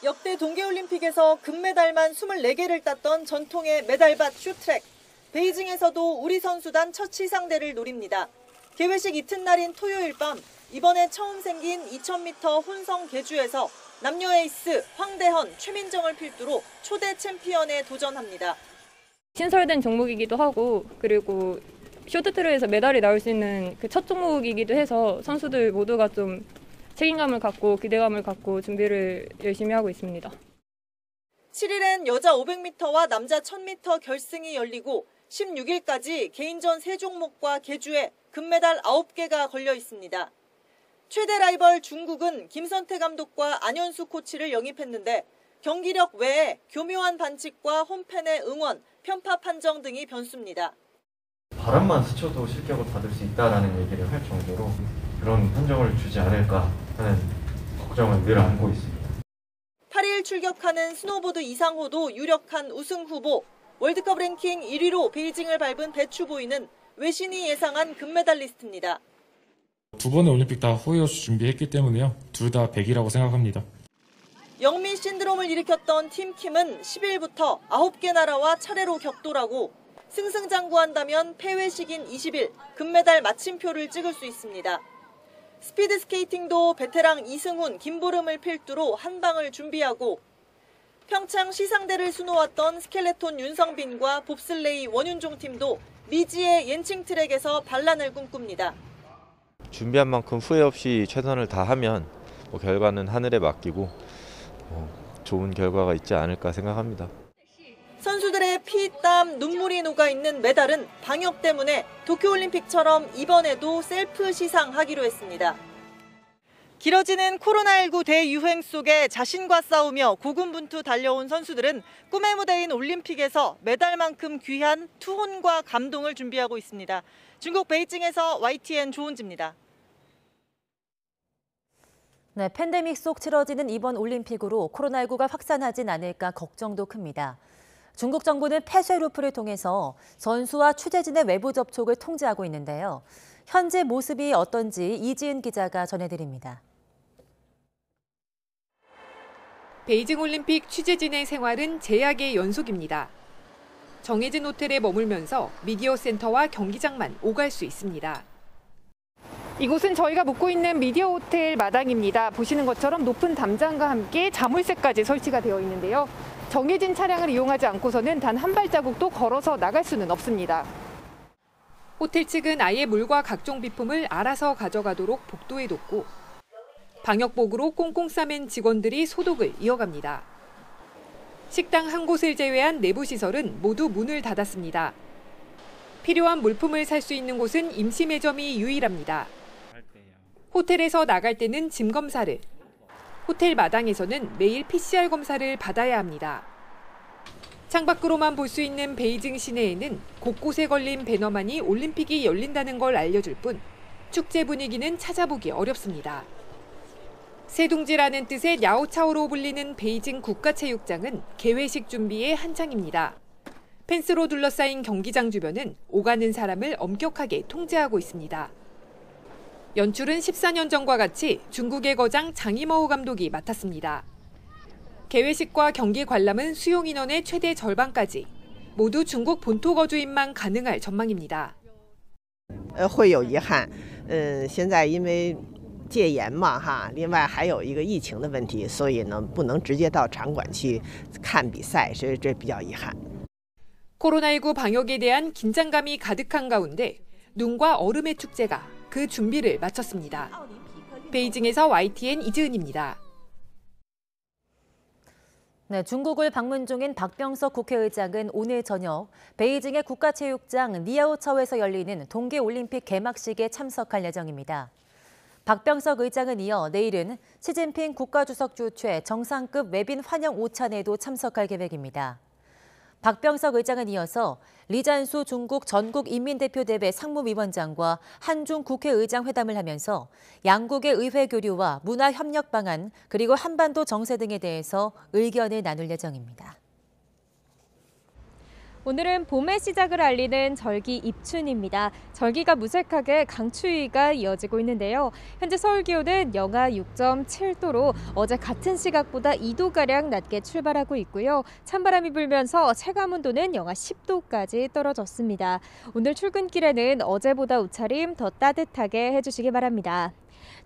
역대 동계올림픽에서 금메달만 24개를 땄던 전통의 메달밭 쇼트랙. 베이징에서도 우리 선수단 첫 시상대를 노립니다. 개회식 이튿날인 토요일 밤 이번에 처음 생긴 2000m 혼성 계주에서 남녀 에이스 황대헌, 최민정을 필두로 초대 챔피언에 도전합니다. 신설된 종목이기도 하고 그리고 쇼트트랙에서 메달이 나올 수 있는 그 첫 종목이기도 해서 선수들 모두가 좀 책임감을 갖고 기대감을 갖고 준비를 열심히 하고 있습니다. 7일엔 여자 500m와 남자 1000m 결승이 열리고 16일까지 개인전 3종목과 계주에 금메달 9개가 걸려 있습니다. 최대 라이벌 중국은 김선태 감독과 안현수 코치를 영입했는데 경기력 외에 교묘한 반칙과 홈팬의 응원, 편파 판정 등이 변수입니다. 바람만 스쳐도 실격을 받을 수 있다라는 얘기를 할 정도로 그런 판정을 주지 않을까 하는 걱정을 늘 안고 있습니다. 8일 출격하는 스노보드 이상호도 유력한 우승 후보. 월드컵 랭킹 1위로 베이징을 밟은 배추보이는 외신이 예상한 금메달리스트입니다. 두 번의 올림픽 다 호이호수 준비했기 때문에요. 둘 다 100이라고 생각합니다. 영미 신드롬을 일으켰던 팀킴은 10일부터 9개 나라와 차례로 격돌하고 승승장구한다면 폐회식인 20일 금메달 마침표를 찍을 수 있습니다. 스피드 스케이팅도 베테랑 이승훈, 김보름을 필두로 한 방을 준비하고 평창 시상대를 수놓았던 스켈레톤 윤성빈과 봅슬레이 원윤종 팀도 리지의 옌칭 트랙에서 반란을 꿈꿉니다. 준비한 만큼 후회 없이 최선을 다하면 결과는 하늘에 맡기고 좋은 결과가 있지 않을까 생각합니다. 선수들의 피, 땀, 눈물이 녹아있는 메달은 방역 때문에 도쿄올림픽처럼 이번에도 셀프 시상하기로 했습니다. 길어지는 코로나19 대유행 속에 자신과 싸우며 고군분투 달려온 선수들은 꿈의 무대인 올림픽에서 메달만큼 귀한 투혼과 감동을 준비하고 있습니다. 중국 베이징에서 YTN 조은지입니다. 네, 팬데믹 속 치러지는 이번 올림픽으로 코로나19가 확산하진 않을까 걱정도 큽니다. 중국 정부는 폐쇄 루프를 통해서 선수와 취재진의 외부 접촉을 통제하고 있는데요. 현재 모습이 어떤지 이지은 기자가 전해드립니다. 베이징 올림픽 취재진의 생활은 제약의 연속입니다. 정해진 호텔에 머물면서 미디어 센터와 경기장만 오갈 수 있습니다. 이곳은 저희가 묵고 있는 미디어 호텔 마당입니다. 보시는 것처럼 높은 담장과 함께 자물쇠까지 설치가 되어 있는데요. 정해진 차량을 이용하지 않고서는 단 한 발자국도 걸어서 나갈 수는 없습니다. 호텔 측은 아예 물과 각종 비품을 알아서 가져가도록 복도해뒀고 방역복으로 꽁꽁 싸맨 직원들이 소독을 이어갑니다. 식당 한 곳을 제외한 내부 시설은 모두 문을 닫았습니다. 필요한 물품을 살 수 있는 곳은 임시 매점이 유일합니다. 호텔에서 나갈 때는 짐 검사를, 호텔 마당에서는 매일 PCR 검사를 받아야 합니다. 창밖으로만 볼 수 있는 베이징 시내에는 곳곳에 걸린 배너만이 올림픽이 열린다는 걸 알려줄 뿐 축제 분위기는 찾아보기 어렵습니다. 새둥지라는 뜻의 야오차오로 불리는 베이징 국가체육장은 개회식 준비에 한창입니다. 펜스로 둘러싸인 경기장 주변은 오가는 사람을 엄격하게 통제하고 있습니다. 연출은 14년 전과 같이 중국의 거장 장이머우 감독이 맡았습니다. 개회식과 경기 관람은 수용 인원의 최대 절반까지 모두 중국 본토 거주인만 가능할 전망입니다. 会有遗憾，现在因为戒严嘛哈，另外还有一个疫情的问题，所以呢不能直接到场馆去看比赛，所以这比较遗憾。 코로나19 방역에 대한 긴장감이 가득한 가운데 눈과 얼음의 축제가 그 준비를 마쳤습니다. 베이징에서 YTN 이지은입니다. 네, 중국을 방문 중인 박병석 국회의장은 오늘 저녁 베이징의 국가체육장 니아오차오에서 열리는 동계올림픽 개막식에 참석할 예정입니다. 박병석 의장은 이어 내일은 시진핑 국가주석 주최 정상급 외빈 환영 오찬에도 참석할 계획입니다. 박병석 의장은 이어서 리잔수 중국 전국인민대표대회 상무위원장과 한중 국회의장 회담을 하면서 양국의 의회 교류와 문화 협력 방안 그리고 한반도 정세 등에 대해서 의견을 나눌 예정입니다. 오늘은 봄의 시작을 알리는 절기 입춘입니다. 절기가 무색하게 강추위가 이어지고 있는데요. 현재 서울 기온은 영하 6.7도로 어제 같은 시각보다 2도가량 낮게 출발하고 있고요. 찬바람이 불면서 체감 온도는 영하 10도까지 떨어졌습니다. 오늘 출근길에는 어제보다 옷차림 더 따뜻하게 해주시기 바랍니다.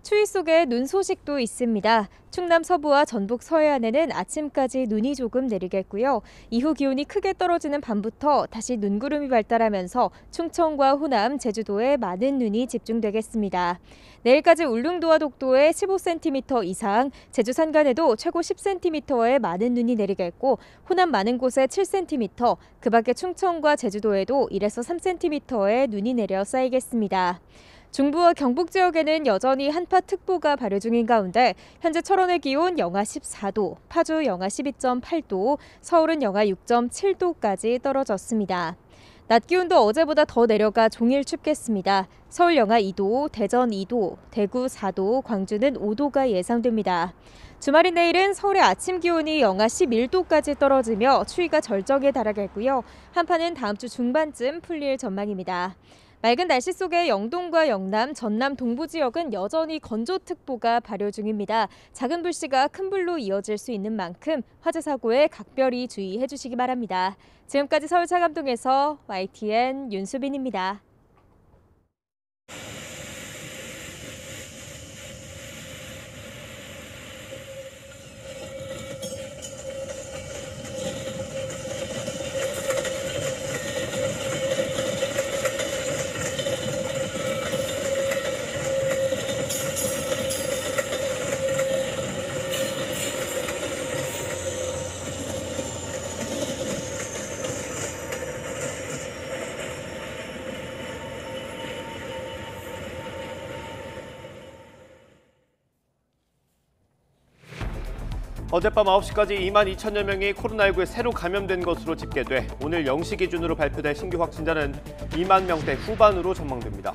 추위 속에 눈 소식도 있습니다. 충남 서부와 전북 서해안에는 아침까지 눈이 조금 내리겠고요. 이후 기온이 크게 떨어지는 밤부터 다시 눈구름이 발달하면서 충청과 호남, 제주도에 많은 눈이 집중되겠습니다. 내일까지 울릉도와 독도에 15cm 이상, 제주 산간에도 최고 10cm의 많은 눈이 내리겠고 호남 많은 곳에 7cm, 그 밖에 충청과 제주도에도 1에서 3cm의 눈이 내려 쌓이겠습니다. 중부와 경북 지역에는 여전히 한파특보가 발효 중인 가운데 현재 철원의 기온 영하 14도, 파주 영하 12.8도, 서울은 영하 6.7도까지 떨어졌습니다. 낮 기온도 어제보다 더 내려가 종일 춥겠습니다. 서울 영하 2도, 대전 2도, 대구 4도, 광주는 5도가 예상됩니다. 주말인 내일은 서울의 아침 기온이 영하 11도까지 떨어지며 추위가 절정에 달하겠고요. 한파는 다음 주 중반쯤 풀릴 전망입니다. 맑은 날씨 속에 영동과 영남, 전남 동부 지역은 여전히 건조특보가 발효 중입니다. 작은 불씨가 큰 불로 이어질 수 있는 만큼 화재 사고에 각별히 주의해 주시기 바랍니다. 지금까지 서울 차감동에서 YTN 윤수빈입니다. 어젯밤 9시까지 2만 2천여 명이 코로나19에 새로 감염된 것으로 집계돼 오늘 0시 기준으로 발표될 신규 확진자는 2만 명대 후반으로 전망됩니다.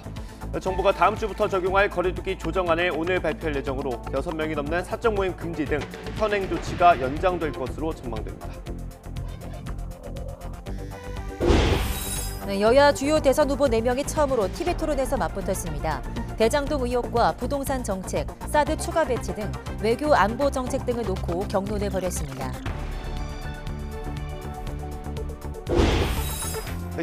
정부가 다음 주부터 적용할 거리두기 조정안을 오늘 발표할 예정으로 6명이 넘는 사적 모임 금지 등 현행 조치가 연장될 것으로 전망됩니다. 네, 여야 주요 대선 후보 4명이 처음으로 TV 토론에서 맞붙었습니다. 대장동 의혹과 부동산 정책, 사드 추가 배치 등 외교 안보 정책 등을 놓고 격론을 벌였습니다.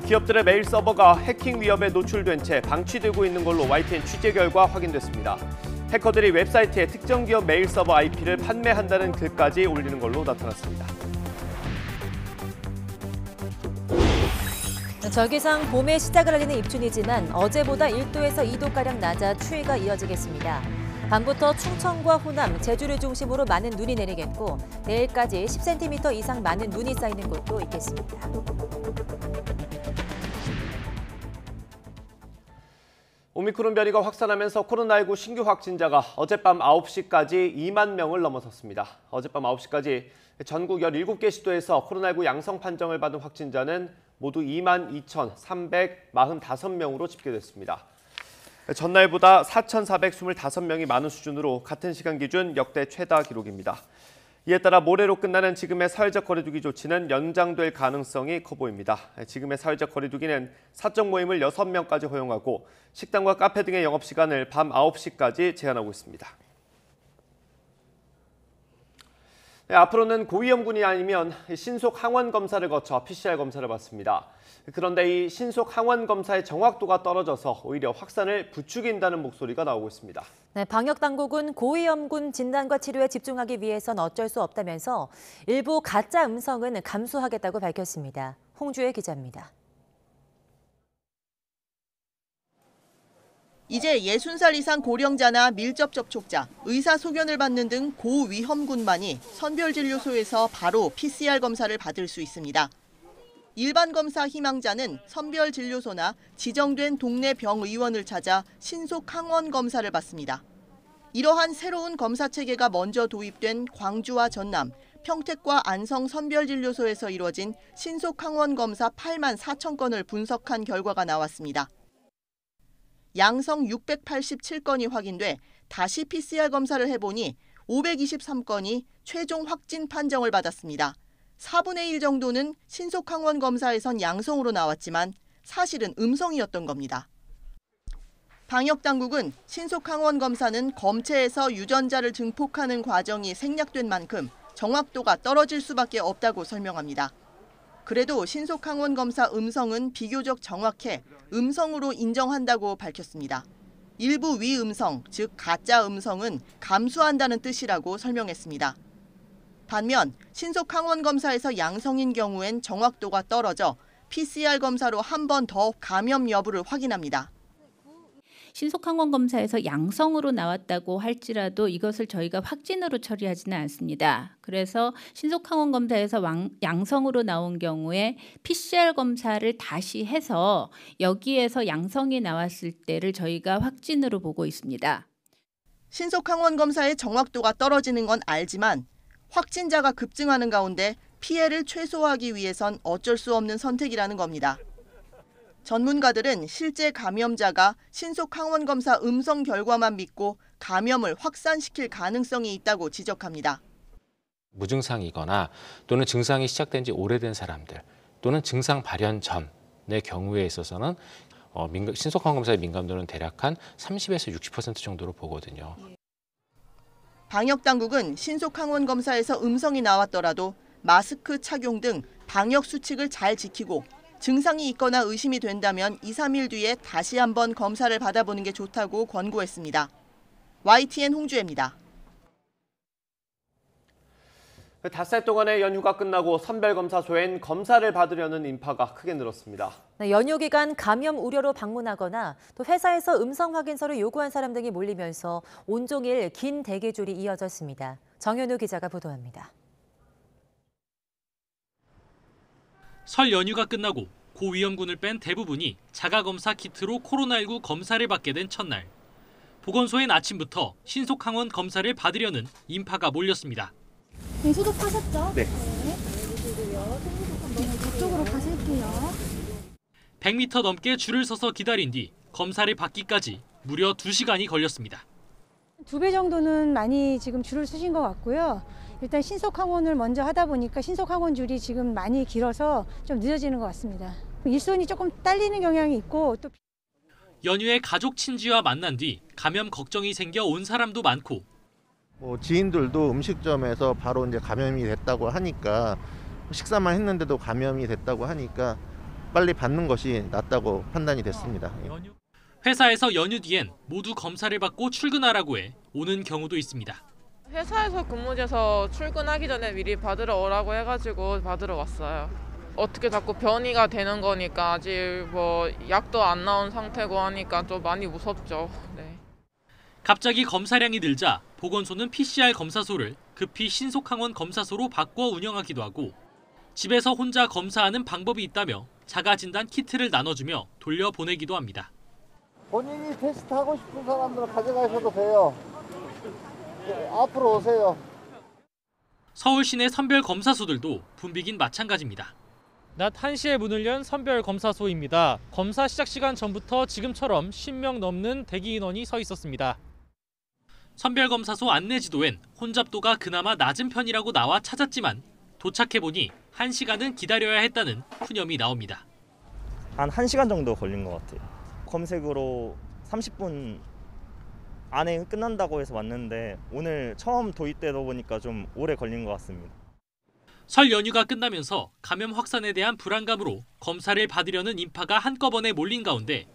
기업들의 메일 서버가 해킹 위협에 노출된 채 방치되고 있는 걸로 YTN 취재 결과 확인됐습니다. 해커들이 웹사이트에 특정 기업 메일 서버 IP를 판매한다는 글까지 올리는 걸로 나타났습니다. 절기상 봄의 시작을 알리는 입춘이지만 어제보다 1도에서 2도가량 낮아 추위가 이어지겠습니다. 밤부터 충청과 호남, 제주를 중심으로 많은 눈이 내리겠고 내일까지 10cm 이상 많은 눈이 쌓이는 곳도 있겠습니다. 오미크론 변이가 확산하면서 코로나19 신규 확진자가 어젯밤 9시까지 2만 명을 넘어섰습니다. 어젯밤 9시까지 전국 17개 시도에서 코로나19 양성 판정을 받은 확진자는 모두 2만 2,345명으로 집계됐습니다. 전날보다 4,425명이 많은 수준으로 같은 시간 기준 역대 최다 기록입니다. 이에 따라 모레로 끝나는 지금의 사회적 거리두기 조치는 연장될 가능성이 커 보입니다. 지금의 사회적 거리두기는 사적 모임을 6명까지 허용하고 식당과 카페 등의 영업시간을 밤 9시까지 제한하고 있습니다. 앞으로는 고위험군이 아니면 신속 항원 검사를 거쳐 PCR 검사를 받습니다. 그런데 이 신속 항원 검사의 정확도가 떨어져서 오히려 확산을 부추긴다는 목소리가 나오고 있습니다. 네, 방역 당국은 고위험군 진단과 치료에 집중하기 위해선 어쩔 수 없다면서 일부 가짜 음성은 감수하겠다고 밝혔습니다. 홍주혜 기자입니다. 이제 60살 이상 고령자나 밀접 접촉자, 의사 소견을 받는 등 고위험군만이 선별진료소에서 바로 PCR 검사를 받을 수 있습니다. 일반 검사 희망자는 선별진료소나 지정된 동네 병의원을 찾아 신속 항원 검사를 받습니다. 이러한 새로운 검사 체계가 먼저 도입된 광주와 전남, 평택과 안성 선별진료소에서 이루어진 신속 항원 검사 8만 4천 건을 분석한 결과가 나왔습니다. 양성 687건이 확인돼 다시 PCR 검사를 해보니 523건이 최종 확진 판정을 받았습니다. 4분의 1 정도는 신속 항원 검사에선 양성으로 나왔지만 사실은 음성이었던 겁니다. 방역 당국은 신속 항원 검사는 검체에서 유전자를 증폭하는 과정이 생략된 만큼 정확도가 떨어질 수밖에 없다고 설명합니다. 그래도 신속 항원 검사 음성은 비교적 정확해 음성으로 인정한다고 밝혔습니다. 일부 위음성, 즉 가짜 음성은 감수한다는 뜻이라고 설명했습니다. 반면 신속 항원 검사에서 양성인 경우엔 정확도가 떨어져 PCR 검사로 한 번 더 감염 여부를 확인합니다. 신속 항원 검사에서 양성으로 나왔다고 할지라도 이것을 저희가 확진으로 처리하지는 않습니다. 그래서 신속 항원 검사에서 양성으로 나온 경우에 PCR 검사를 다시 해서 여기에서 양성이 나왔을 때를 저희가 확진으로 보고 있습니다. 신속 항원 검사의 정확도가 떨어지는 건 알지만 확진자가 급증하는 가운데 피해를 최소화하기 위해선 어쩔 수 없는 선택이라는 겁니다. 전문가들은 실제 감염자가 신속 항원 검사 음성 결과만 믿고 감염을 확산시킬 가능성이 있다고 지적합니다. 무증상이거나 또는 증상이 시작된 지 오래된 사람들 또는 증상 발현 전의 경우에 있어서는 신속 항원 검사의 민감도는 대략 한 30에서 60% 정도로 보거든요. 방역 당국은 신속 항원 검사에서 음성이 나왔더라도 마스크 착용 등 방역 수칙을 잘 지키고 증상이 있거나 의심이 된다면 2, 3일 뒤에 다시 한번 검사를 받아보는 게 좋다고 권고했습니다. YTN 홍주혜입니다. 닷새 동안의 연휴가 끝나고 선별검사소엔 검사를 받으려는 인파가 크게 늘었습니다. 네, 연휴 기간 감염 우려로 방문하거나 또 회사에서 음성 확인서를 요구한 사람 등이 몰리면서 온종일 긴 대기줄이 이어졌습니다. 정현우 기자가 보도합니다. 설 연휴가 끝나고 고위험군을 뺀 대부분이 자가검사 키트로 코로나19 검사를 받게 된 첫날. 보건소엔 아침부터 신속 항원 검사를 받으려는 인파가 몰렸습니다. 네, 소독하셨죠? 네. 저쪽으로 가실게요. 100m 넘게 줄을 서서 기다린 뒤 검사를 받기까지 무려 2시간이 걸렸습니다. 2배 정도는 많이 지금 줄을 서신 것 같고요. 일단 신속항원을 먼저 하다 보니까 신속항원 줄이 지금 많이 길어서 좀 늦어지는 것 같습니다. 일손이 조금 딸리는 경향이 있고 또 연휴에 가족 친지와 만난 뒤 감염 걱정이 생겨 온 사람도 많고 지인들도 음식점에서 바로 이제 감염이 됐다고 하니까 식사만 했는데도 감염이 됐다고 하니까 빨리 받는 것이 낫다고 판단이 됐습니다. 회사에서 연휴 뒤엔 모두 검사를 받고 출근하라고 해 오는 경우도 있습니다. 회사에서 근무제에서 출근하기 전에 미리 받으러 오라고 해가지고 받으러 왔어요. 어떻게 자꾸 변이가 되는 거니까 아직 약도 안 나온 상태고 하니까 좀 많이 무섭죠. 네. 갑자기 검사량이 늘자 보건소는 PCR 검사소를 급히 신속항원 검사소로 바꿔 운영하기도 하고 집에서 혼자 검사하는 방법이 있다며 자가진단 키트를 나눠주며 돌려보내기도 합니다. 본인이 테스트하고 싶은 사람들은 가져가셔도 돼요. 앞으로 오세요. 서울 시내 선별 검사소들도 붐비긴 마찬가지입니다. 낮 1시에 문을 연 선별 검사소입니다. 검사 시작 시간 전부터 지금처럼 10명 넘는 대기 인원이 서 있었습니다. 선별 검사소 안내지도엔 혼잡도가 그나마 낮은 편이라고 나와 찾았지만 도착해보니 1시간은 기다려야 했다는 푸념이 나옵니다. 한 1시간 정도 걸린 것 같아요. 검색으로 30분 안에 끝난다고 해서 왔는데 오늘 처음 도입되다 보니까 좀 오래 걸린 것 같습니다. 설 연휴가 끝나면서 감염 확산에 대한 불안감으로 검사를 받으려는 인파가 한꺼번에 몰린 가운데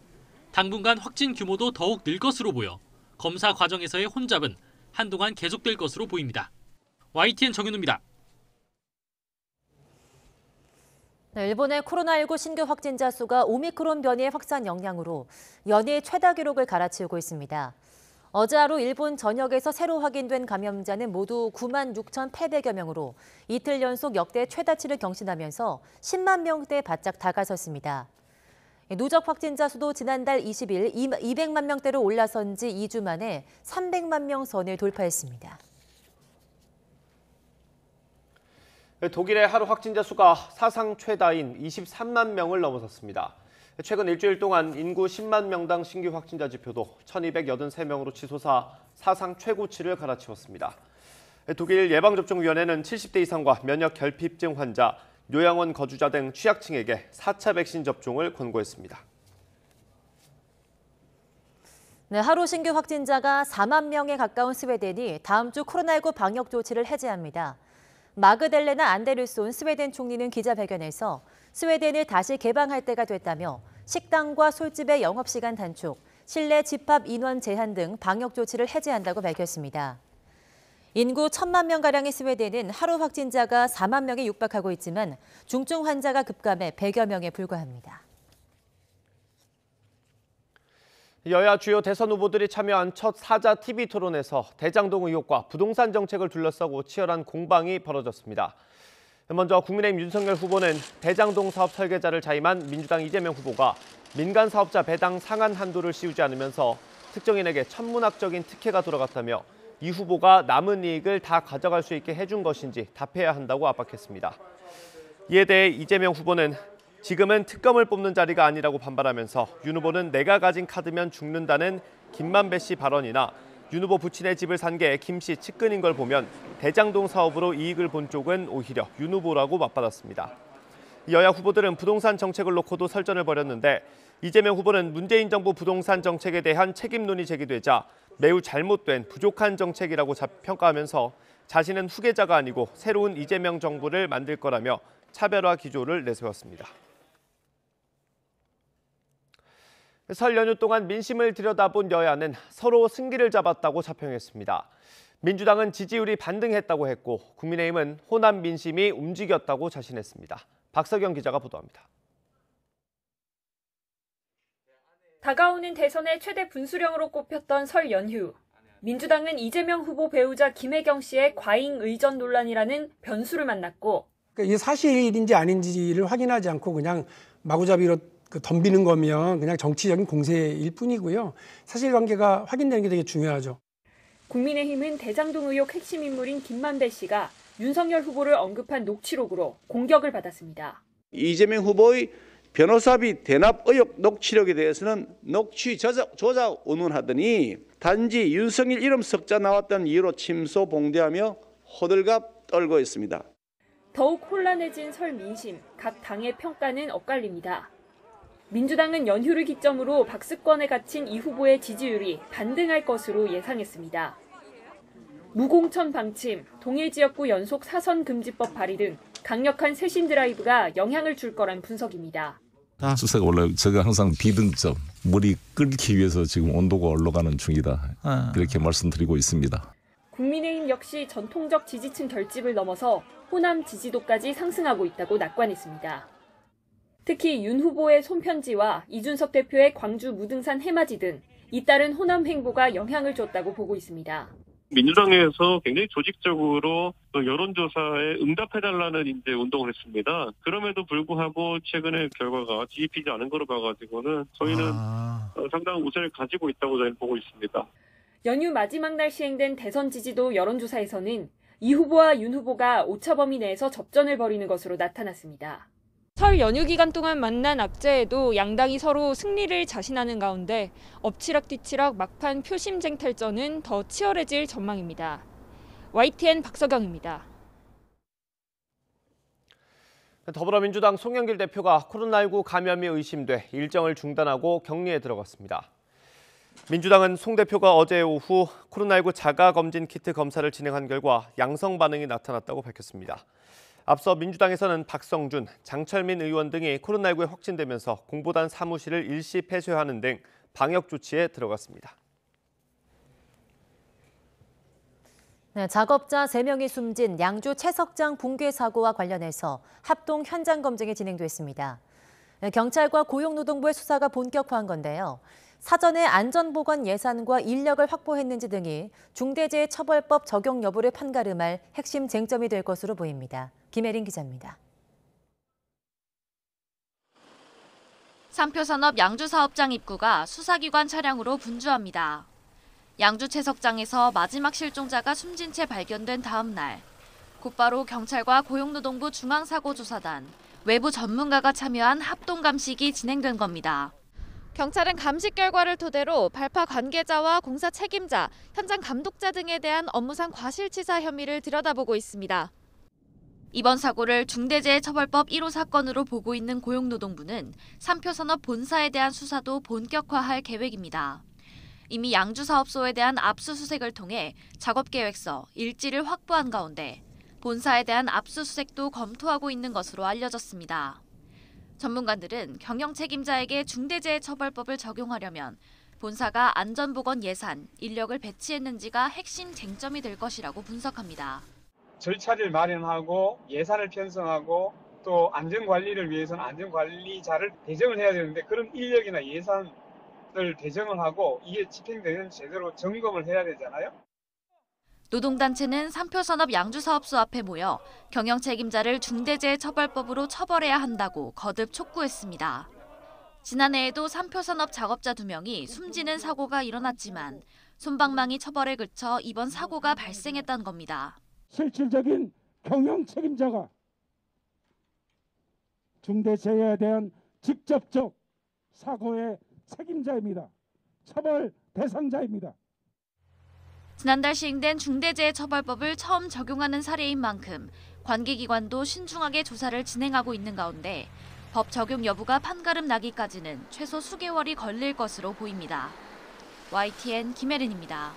당분간 확진 규모도 더욱 늘 것으로 보여 검사 과정에서의 혼잡은 한동안 계속될 것으로 보입니다. YTN 정윤우입니다. 네, 일본의 코로나19 신규 확진자 수가 오미크론 변이의 확산 영향으로 연일 최다 기록을 갈아치우고 있습니다. 어제 하루 일본 전역에서 새로 확인된 감염자는 모두 96,800여 명으로 이틀 연속 역대 최다치를 경신하면서 10만 명대에 바짝 다가섰습니다. 누적 확진자 수도 지난달 20일 200만 명대로 올라선 지 2주 만에 300만 명 선을 돌파했습니다. 독일의 하루 확진자 수가 사상 최다인 23만 명을 넘어섰습니다. 최근 일주일 동안 인구 10만 명당 신규 확진자 지표도 1,283명으로 치솟아 사상 최고치를 갈아치웠습니다. 독일 예방접종위원회는 70대 이상과 면역 결핍증 환자, 요양원 거주자 등 취약층에게 4차 백신 접종을 권고했습니다. 네, 하루 신규 확진자가 4만 명에 가까운 스웨덴이 다음 주 코로나19 방역 조치를 해제합니다. 마그델레나 안데르손 스웨덴 총리는 기자회견에서 스웨덴을 다시 개방할 때가 됐다며 식당과 술집의 영업시간 단축, 실내 집합 인원 제한 등 방역 조치를 해제한다고 밝혔습니다. 인구 1,000만 명가량의 스웨덴은 하루 확진자가 4만 명에 육박하고 있지만 중증 환자가 급감해 100여 명에 불과합니다. 여야 주요 대선 후보들이 참여한 첫 사자 TV 토론에서 대장동 의혹과 부동산 정책을 둘러싸고 치열한 공방이 벌어졌습니다. 먼저 국민의힘 윤석열 후보는 대장동 사업 설계자를 자임한 민주당 이재명 후보가 민간 사업자 배당 상한 한도를 씌우지 않으면서 특정인에게 천문학적인 특혜가 돌아갔다며 이 후보가 남은 이익을 다 가져갈 수 있게 해준 것인지 답해야 한다고 압박했습니다. 이에 대해 이재명 후보는 지금은 특검을 뽑는 자리가 아니라고 반발하면서 윤 후보는 내가 가진 카드면 죽는다는 김만배 씨 발언이나 윤 후보 부친의 집을 산 게 김 씨 측근인 걸 보면 대장동 사업으로 이익을 본 쪽은 오히려 윤 후보라고 맞받았습니다. 여야 후보들은 부동산 정책을 놓고도 설전을 벌였는데 이재명 후보는 문재인 정부 부동산 정책에 대한 책임론이 제기되자 매우 잘못된 부족한 정책이라고 평가하면서 자신은 후계자가 아니고 새로운 이재명 정부를 만들 거라며 차별화 기조를 내세웠습니다. 설 연휴 동안 민심을 들여다본 여야는 서로 승기를 잡았다고 자평했습니다. 민주당은 지지율이 반등했다고 했고 국민의힘은 호남 민심이 움직였다고 자신했습니다. 박석영 기자가 보도합니다. 다가오는 대선의 최대 분수령으로 꼽혔던 설 연휴. 민주당은 이재명 후보 배우자 김혜경 씨의 과잉 의전 논란이라는 변수를 만났고 이게 사실인지 아닌지를 확인하지 않고 그냥 마구잡이로 덤비는 거면 그냥 정치적인 공세일 뿐이고요. 사실관계가 확인되는 게 되게 중요하죠. 국민의힘은 대장동 의혹 핵심 인물인 김만배 씨가 윤석열 후보를 언급한 녹취록으로 공격을 받았습니다. 이재명 후보의 변호사비 대납 의혹 녹취록에 대해서는 녹취 조작 운운하더니 단지 윤석열 이름 석자 나왔다는 이유로 침소 봉대하며 호들갑 떨고 있습니다. 더욱 혼란해진 설 민심, 각 당의 평가는 엇갈립니다. 민주당은 연휴를 기점으로 박스권에 갇힌 이 후보의 지지율이 반등할 것으로 예상했습니다. 무공천 방침, 동일 지역구 연속 4선 금지법 발의 등 강력한 쇄신 드라이브가 영향을 줄 거란 분석입니다. 수세가 올라 제가 항상 비등점, 물이 끓기 위해서 지금 온도가 올라가는 중이다. 이렇게 말씀드리고 있습니다. 국민의힘 역시 전통적 지지층 결집을 넘어서 호남 지지도까지 상승하고 있다고 낙관했습니다. 특히 윤 후보의 손편지와 이준석 대표의 광주 무등산 해맞이 등 잇따른 호남 행보가 영향을 줬다고 보고 있습니다. 민주당에서 굉장히 조직적으로 여론조사에 응답해달라는 이제 운동을 했습니다. 그럼에도 불구하고 최근의 결과가 뒤집히지 않은 거로 봐가지고는 저희는 상당한 우세를 가지고 있다고 저희는 보고 있습니다. 연휴 마지막 날 시행된 대선 지지도 여론조사에서는 이 후보와 윤 후보가 오차 범위 내에서 접전을 벌이는 것으로 나타났습니다. 설 연휴 기간 동안 만난 악재에도 양당이 서로 승리를 자신하는 가운데 엎치락뒤치락 막판 표심쟁탈전은 더 치열해질 전망입니다. YTN 박서경입니다. 더불어민주당 송영길 대표가 코로나19 감염이 의심돼 일정을 중단하고 격리에 들어갔습니다. 민주당은 송 대표가 어제 오후 코로나19 자가검진 키트 검사를 진행한 결과 양성 반응이 나타났다고 밝혔습니다. 앞서 민주당에서는 박성준, 장철민 의원 등이 코로나19에 확진되면서 공보단 사무실을 일시 폐쇄하는 등 방역 조치에 들어갔습니다. 네, 작업자 3명이 숨진 양주 채석장 붕괴 사고와 관련해서 합동 현장 검증이 진행됐습니다. 네, 경찰과 고용노동부의 수사가 본격화한 건데요. 사전에 안전보건 예산과 인력을 확보했는지 등이 중대재해처벌법 적용 여부를 판가름할 핵심 쟁점이 될 것으로 보입니다. 김혜린 기자입니다. 삼표산업 양주사업장 입구가 수사기관 차량으로 분주합니다. 양주 채석장에서 마지막 실종자가 숨진 채 발견된 다음 날, 곧바로 경찰과 고용노동부 중앙사고조사단, 외부 전문가가 참여한 합동감식이 진행된 겁니다. 경찰은 감식 결과를 토대로 발파 관계자와 공사 책임자, 현장 감독자 등에 대한 업무상 과실치사 혐의를 들여다보고 있습니다. 이번 사고를 중대재해처벌법 1호 사건으로 보고 있는 고용노동부는 삼표산업 본사에 대한 수사도 본격화할 계획입니다. 이미 양주사업소에 대한 압수수색을 통해 작업계획서, 일지를 확보한 가운데 본사에 대한 압수수색도 검토하고 있는 것으로 알려졌습니다. 전문가들은 경영 책임자에게 중대재해처벌법을 적용하려면 본사가 안전보건 예산, 인력을 배치했는지가 핵심 쟁점이 될 것이라고 분석합니다. 절차를 마련하고 예산을 편성하고 또 안전관리를 위해서는 안전관리자를 배정을 해야 되는데 그런 인력이나 예산을 배정을 하고 이게 집행되는지 제대로 점검을 해야 되잖아요. 노동단체는 삼표산업 양주사업소 앞에 모여 경영 책임자를 중대재해처벌법으로 처벌해야 한다고 거듭 촉구했습니다. 지난해에도 삼표산업 작업자 2명이 숨지는 사고가 일어났지만 솜방망이 처벌에 그쳐 이번 사고가 발생했다는 겁니다. 실질적인 경영 책임자가 중대재해에 대한 직접적 사고의 책임자입니다. 처벌 대상자입니다. 지난달 시행된 중대재해처벌법을 처음 적용하는 사례인 만큼 관계기관도 신중하게 조사를 진행하고 있는 가운데 법 적용 여부가 판가름 나기까지는 최소 수개월이 걸릴 것으로 보입니다. YTN 김혜린입니다.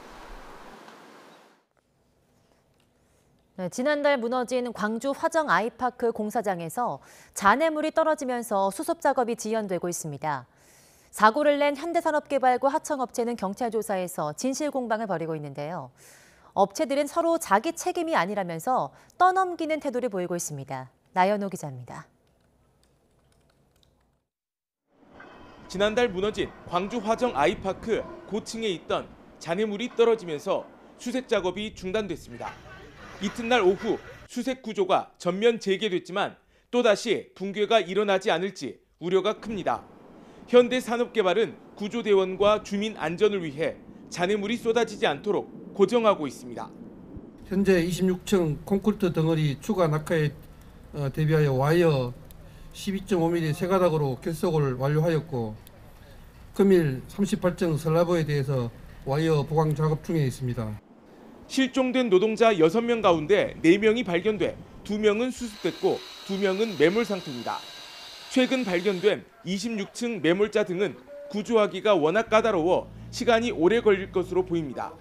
네, 지난달 무너진 광주 화정 아이파크 공사장에서 잔해물이 떨어지면서 수습 작업이 지연되고 있습니다. 사고를 낸 현대산업개발과 하청업체는 경찰 조사에서 진실 공방을 벌이고 있는데요. 업체들은 서로 자기 책임이 아니라면서 떠넘기는 태도를 보이고 있습니다. 나연호 기자입니다. 지난달 무너진 광주 화정 아이파크 고층에 있던 잔해물이 떨어지면서 수색 작업이 중단됐습니다. 이튿날 오후 수색 구조가 전면 재개됐지만 또다시 붕괴가 일어나지 않을지 우려가 큽니다. 현대산업개발은 구조대원과 주민 안전을 위해 잔해물이 쏟아지지 않도록 고정하고 있습니다. 현재 26층 콘크리트 덩어리 추가 낙하에 대비하여 와이어 12.5mm 세 가닥으로 결석을 완료하였고 금일 38층 슬라브에 대해서 와이어 보강 작업 중에 있습니다. 실종된 노동자 6명 가운데 4명이 발견돼 2명은 수습됐고 2명은 매몰 상태입니다. 최근 발견된 26층 매몰자 등은 구조하기가 워낙 까다로워 시간이 오래 걸릴 것으로 보입니다.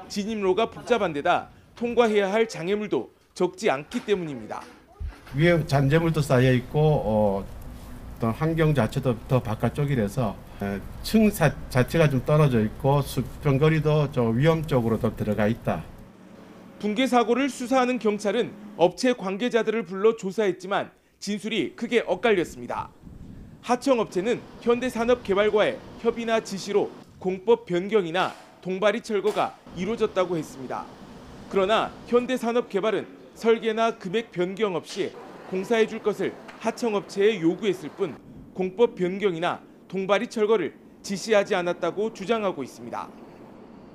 진입로가 복잡한 데다 통과해야 할 장애물도 적지 않기 때문입니다. 위에 잔재물도 쌓여 있고 어떤 환경 자체도 더 바깥쪽이라서 층 자체가 좀 떨어져 있고 수평거리도 좀 위험적으로 더 들어가 있다. 붕괴 사고를 수사하는 경찰은 업체 관계자들을 불러 조사했지만 진술이 크게 엇갈렸습니다. 하청업체는 현대산업개발과의 협의나 지시로 공법 변경이나 동바리 철거가 이루어졌다고 했습니다. 그러나 현대산업개발은 설계나 금액 변경 없이 공사해 줄 것을 하청업체에 요구했을 뿐 공법 변경이나 동바리 철거를 지시하지 않았다고 주장하고 있습니다.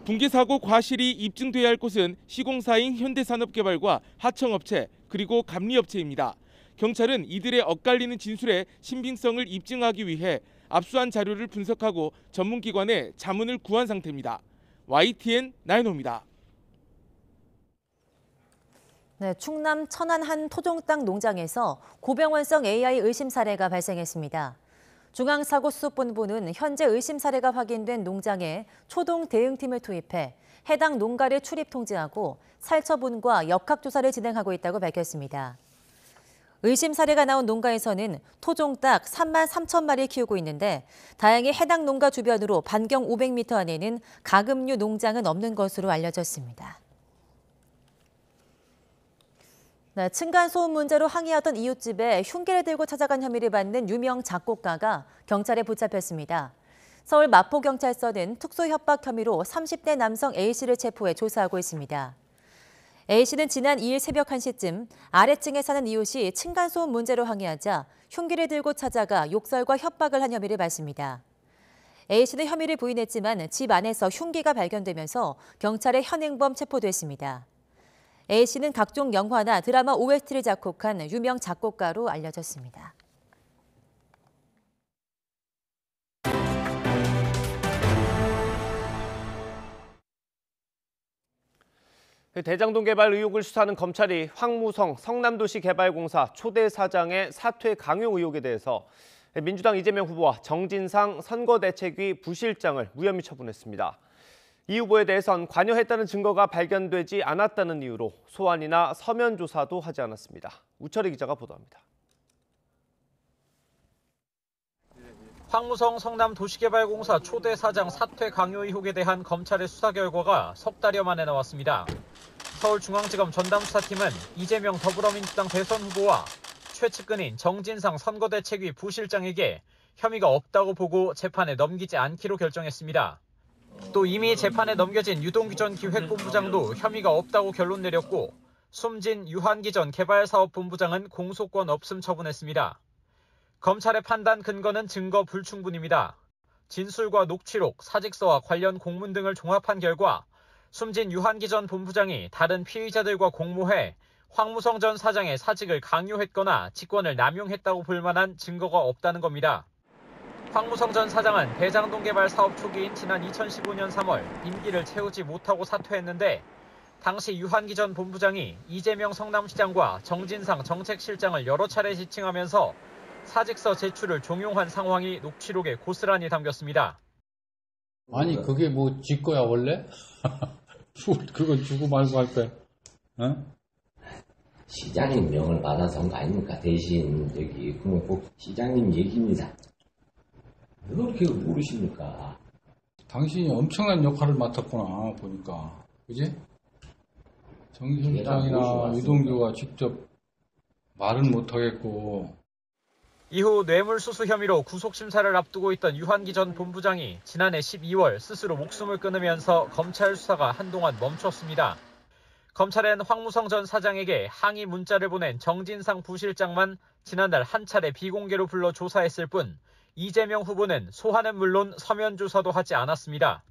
붕괴 사고 과실이 입증돼야 할 곳은 시공사인 현대산업개발과 하청업체 그리고 감리업체입니다. 경찰은 이들의 엇갈리는 진술의 신빙성을 입증하기 위해 압수한 자료를 분석하고 전문기관에 자문을 구한 상태입니다. YTN 나인호입니다. 네, 충남 천안 한 토종 땅 농장에서 고병원성 AI 의심 사례가 발생했습니다. 중앙사고수습본부는 현재 의심 사례가 확인된 농장에 초동 대응팀을 투입해 해당 농가를 출입 통제하고 살처분과 역학조사를 진행하고 있다고 밝혔습니다. 의심 사례가 나온 농가에서는 토종닭 3만 3천 마리 키우고 있는데 다행히 해당 농가 주변으로 반경 500m 안에는 가금류 농장은 없는 것으로 알려졌습니다. 네, 층간소음 문제로 항의하던 이웃집에 흉기를 들고 찾아간 혐의를 받는 유명 작곡가가 경찰에 붙잡혔습니다. 서울 마포경찰서는 특수협박 혐의로 30대 남성 A씨를 체포해 조사하고 있습니다. A씨는 지난 2일 새벽 1시쯤 아래층에 사는 이웃이 층간소음 문제로 항의하자 흉기를 들고 찾아가 욕설과 협박을 한 혐의를 받습니다. A씨는 혐의를 부인했지만 집 안에서 흉기가 발견되면서 경찰에 현행범 체포됐습니다. A씨는 각종 영화나 드라마 OST를 작곡한 유명 작곡가로 알려졌습니다. 대장동 개발 의혹을 수사하는 검찰이 황무성 성남도시개발공사 초대 사장의 사퇴 강요 의혹에 대해서 민주당 이재명 후보와 정진상 선거대책위 부실장을 무혐의 처분했습니다. 이 후보에 대해선 관여했다는 증거가 발견되지 않았다는 이유로 소환이나 서면 조사도 하지 않았습니다. 우철희 기자가 보도합니다. 황무성 성남도시개발공사 초대 사장 사퇴 강요 의혹에 대한 검찰의 수사 결과가 석 달여 만에 나왔습니다. 서울중앙지검 전담수사팀은 이재명 더불어민주당 대선 후보와 최측근인 정진상 선거대책위 부실장에게 혐의가 없다고 보고 재판에 넘기지 않기로 결정했습니다. 또 이미 재판에 넘겨진 유동규 전 기획본부장도 혐의가 없다고 결론 내렸고 숨진 유한기 전 개발사업본부장은 공소권 없음 처분했습니다. 검찰의 판단 근거는 증거 불충분입니다. 진술과 녹취록, 사직서와 관련 공문 등을 종합한 결과 숨진 유한기 전 본부장이 다른 피의자들과 공모해 황무성 전 사장의 사직을 강요했거나 직권을 남용했다고 볼 만한 증거가 없다는 겁니다. 황무성 전 사장은 대장동 개발 사업 초기인 지난 2015년 3월 임기를 채우지 못하고 사퇴했는데 당시 유한기 전 본부장이 이재명 성남시장과 정진상 정책실장을 여러 차례 지칭하면서 사직서 제출을 종용한 상황이 녹취록에 고스란히 담겼습니다. 아니 그게 뭐 지 거야 원래? 그건 주고 말고 할 거야. 어? 시장님 명을 받아서 온 거 아닙니까? 대신 여기 꼭 시장님 얘기입니다. 왜 그렇게 모르십니까? 당신이 엄청난 역할을 맡았구나 보니까. 그지? 정 실장이나 유동규가 직접 말은 못하겠고. 이후 뇌물수수 혐의로 구속심사를 앞두고 있던 유한기 전 본부장이 지난해 12월 스스로 목숨을 끊으면서 검찰 수사가 한동안 멈췄습니다. 검찰은 황무성 전 사장에게 항의 문자를 보낸 정진상 부실장만 지난달 한 차례 비공개로 불러 조사했을 뿐 이재명 후보는 소환은 물론 서면 조사도 하지 않았습니다.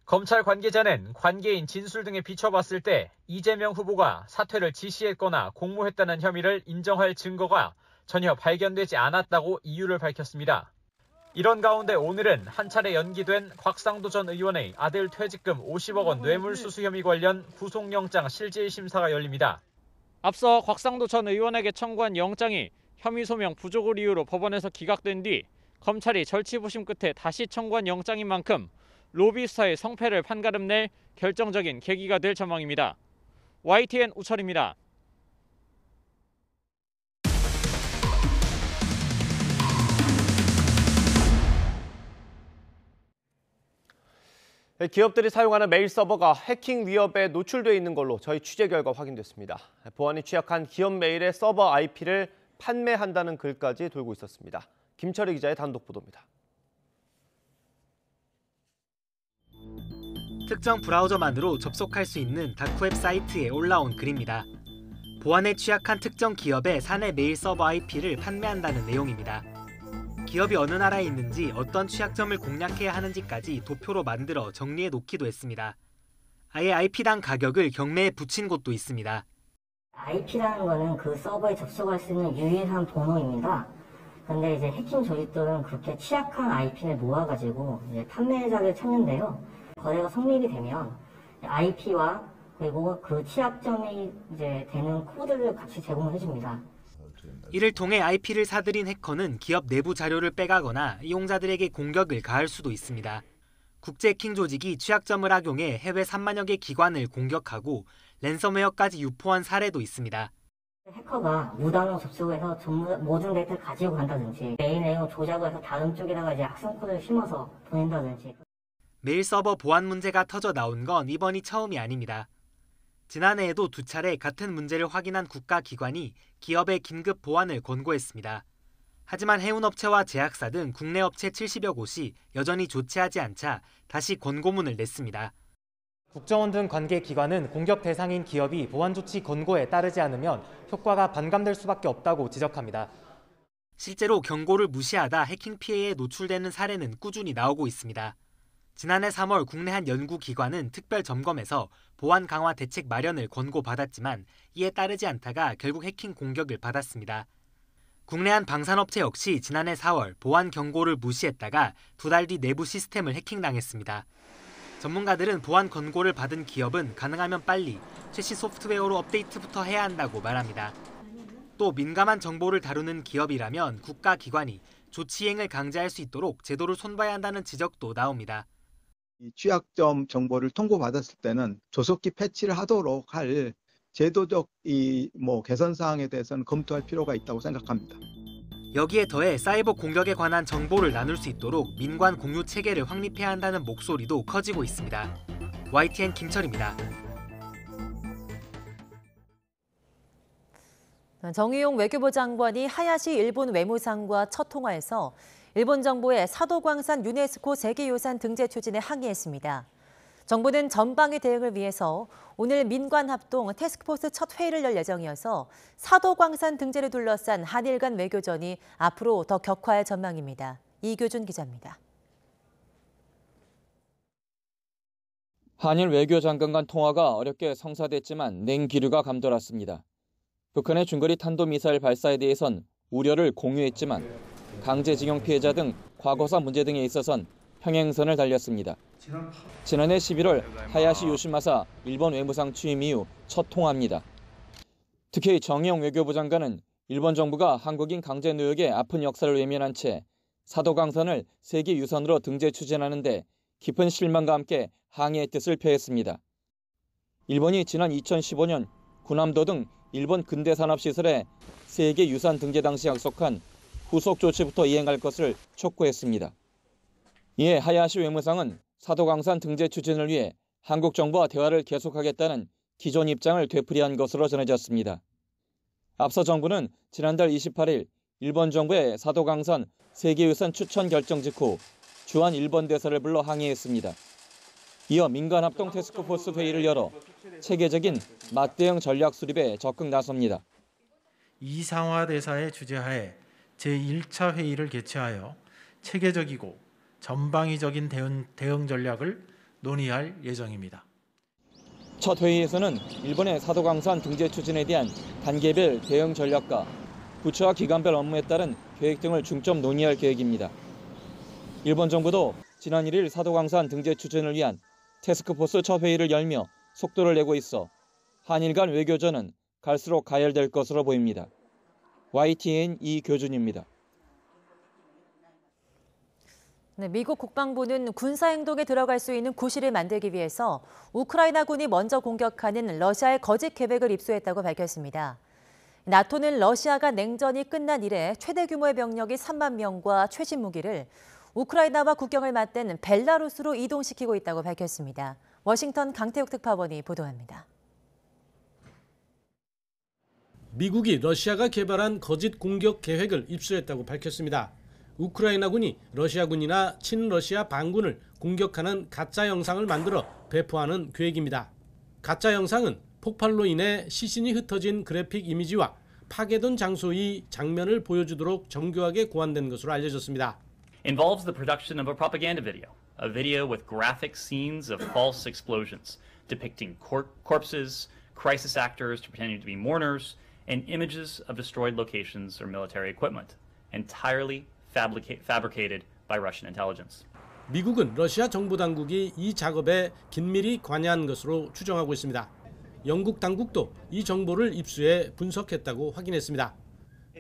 검찰 관계자는 관계인 진술 등에 비춰봤을 때 이재명 후보가 사퇴를 지시했거나 공모했다는 혐의를 인정할 증거가 전혀 발견되지 않았다고 이유를 밝혔습니다. 이런 가운데 오늘은 한 차례 연기된 곽상도 전 의원의 아들 퇴직금 50억 원 뇌물수수 혐의 관련 구속영장 실질 심사가 열립니다. 앞서 곽상도 전 의원에게 청구한 영장이 혐의 소명 부족을 이유로 법원에서 기각된 뒤 검찰이 절치부심 끝에 다시 청구한 영장인 만큼 로비스타의 성패를 판가름낼 결정적인 계기가 될 전망입니다. YTN 우철입니다. 기업들이 사용하는 메일 서버가 해킹 위협에 노출돼 있는 걸로 저희 취재 결과 확인됐습니다. 보안이 취약한 기업 메일의 서버 IP를 판매한다는 글까지 돌고 있었습니다. 김철희 기자의 단독 보도입니다. 특정 브라우저만으로 접속할 수 있는 다크웹 사이트에 올라온 글입니다. 보안에 취약한 특정 기업의 사내 메일 서버 IP를 판매한다는 내용입니다. 기업이 어느 나라에 있는지 어떤 취약점을 공략해야 하는지까지 도표로 만들어 정리해 놓기도 했습니다. 아예 IP당 가격을 경매에 붙인 곳도 있습니다. IP라는 거는 그 서버에 접속할 수 있는 유일한 번호입니다. 근데 이제 해킹 조직들은 그렇게 취약한 IP를 모아가지고 이제 판매자를 찾는데요. 거래가 성립이 되면 IP와 그리고 그 취약점이 이제 되는 코드를 같이 제공해 줍니다. 이를 통해 IP를 사들인 해커는 기업 내부 자료를 빼가거나 이용자들에게 공격을 가할 수도 있습니다. 국제 해킹 조직이 취약점을 악용해 해외 3만여 개 기관을 공격하고 랜섬웨어까지 유포한 사례도 있습니다. 해커가 무단으로 접속해서 모든 데이터를 가지고 간다든지 메일 내용 조작을 해서 다른 쪽에다가 이제 악성 코드를 심어서 보낸다든지. 메일 서버 보안 문제가 터져 나온 건 이번이 처음이 아닙니다. 지난해에도 2차례 같은 문제를 확인한 국가기관이 기업의 긴급 보안을 권고했습니다. 하지만 해운업체와 제약사 등 국내 업체 70여 곳이 여전히 조치하지 않자 다시 권고문을 냈습니다. 국정원 등 관계기관은 공격 대상인 기업이 보안 조치 권고에 따르지 않으면 효과가 반감될 수밖에 없다고 지적합니다. 실제로 경고를 무시하다 해킹 피해에 노출되는 사례는 꾸준히 나오고 있습니다. 지난해 3월 국내 한 연구기관은 특별 점검에서 보안 강화 대책 마련을 권고받았지만 이에 따르지 않다가 결국 해킹 공격을 받았습니다. 국내 한 방산업체 역시 지난해 4월 보안 경고를 무시했다가 2달 뒤 내부 시스템을 해킹당했습니다. 전문가들은 보안 권고를 받은 기업은 가능하면 빨리 최신 소프트웨어로 업데이트부터 해야 한다고 말합니다. 또 민감한 정보를 다루는 기업이라면 국가기관이 조치행을 강제할 수 있도록 제도를 손봐야 한다는 지적도 나옵니다. 취약점 정보를 통보받았을 때는 조속히 패치를 하도록 할 제도적 개선 사항에 대해서는 검토할 필요가 있다고 생각합니다. 여기에 더해 사이버 공격에 관한 정보를 나눌 수 있도록 민관 공유 체계를 확립해야 한다는 목소리도 커지고 있습니다. YTN 김철입니다. 정의용 외교부 장관이 하야시 일본 외무상과 첫 통화에서 일본 정부의 사도광산 유네스코 세계유산 등재 추진에 항의했습니다. 정부는 전방위 대응을 위해서 오늘 민관합동 태스크포스 첫 회의를 열 예정이어서 사도광산 등재를 둘러싼 한일 간 외교전이 앞으로 더 격화할 전망입니다. 이교준 기자입니다. 한일 외교장관 간 통화가 어렵게 성사됐지만 냉기류가 감돌았습니다. 북한의 중거리 탄도미사일 발사에 대해선 우려를 공유했지만 강제징용 피해자 등 과거사 문제 등에 있어선 평행선을 달렸습니다. 지난해 11월 하야시 요시마사 일본 외무상 취임 이후 첫 통화입니다. 특히 정의용 외교부 장관은 일본 정부가 한국인 강제 노역의 아픈 역사를 외면한 채 사도광산을 세계유산으로 등재 추진하는데 깊은 실망과 함께 항의의 뜻을 표했습니다. 일본이 지난 2015년 군함도 등 일본 근대산업시설에 세계유산 등재 당시 약속한 후속 조치부터 이행할 것을 촉구했습니다. 이에 하야시 외무상은 사도광산 등재 추진을 위해 한국 정부와 대화를 계속하겠다는 기존 입장을 되풀이한 것으로 전해졌습니다. 앞서 정부는 지난달 28일 일본 정부의 사도광산 세계유산 추천 결정 직후 주한 일본 대사를 불러 항의했습니다. 이어 민간합동 태스크포스 회의를 열어 체계적인 맞대응 전략 수립에 적극 나섭니다. 이상화 대사의 주재하에 제1차 회의를 개최하여 체계적이고 전방위적인 대응 전략을 논의할 예정입니다. 첫 회의에서는 일본의 사도강산 등재 추진에 대한 단계별 대응 전략과 부처와 기관별 업무에 따른 계획 등을 중점 논의할 계획입니다. 일본 정부도 지난 1일 사도강산 등재 추진을 위한 태스크포스 첫 회의를 열며 속도를 내고 있어 한일 간 외교전은 갈수록 가열될 것으로 보입니다. YTN 이교준입니다. 네, 미국 국방부는 군사행동에 들어갈 수 있는 구실을 만들기 위해서 우크라이나군이 먼저 공격하는 러시아의 거짓 계획을 입수했다고 밝혔습니다. 나토는 러시아가 냉전이 끝난 이래 최대 규모의 병력이 3만 명과 최신 무기를 우크라이나와 국경을 맞댄 벨라루스로 이동시키고 있다고 밝혔습니다. 워싱턴 강태욱 특파원이 보도합니다. 미국이 러시아가 개발한 거짓 공격 계획을 입수했다고 밝혔습니다. 우크라이나군이 러시아군이나 친러시아 반군을 공격하는 가짜 영상을 만들어 배포하는 계획입니다. 가짜 영상은 폭발로 인해 시신이 흩어진 그래픽 이미지와 파괴된 장소의 장면을 보여주도록 정교하게 고안된 것으로 알려졌습니다. Involves the production of a propaganda video, a video with graphic scenes of false explosions, depicting corpses, crisis actors pretending to be mourners, and images of destroyed locations or military equipment, entirely fabricated by Russian intelligence. 미국은 러시아 정부 당국이 이 작업에 긴밀히 관여한 것으로 추정하고 있습니다. 영국 당국도 이 정보를 입수해 분석했다고 확인했습니다.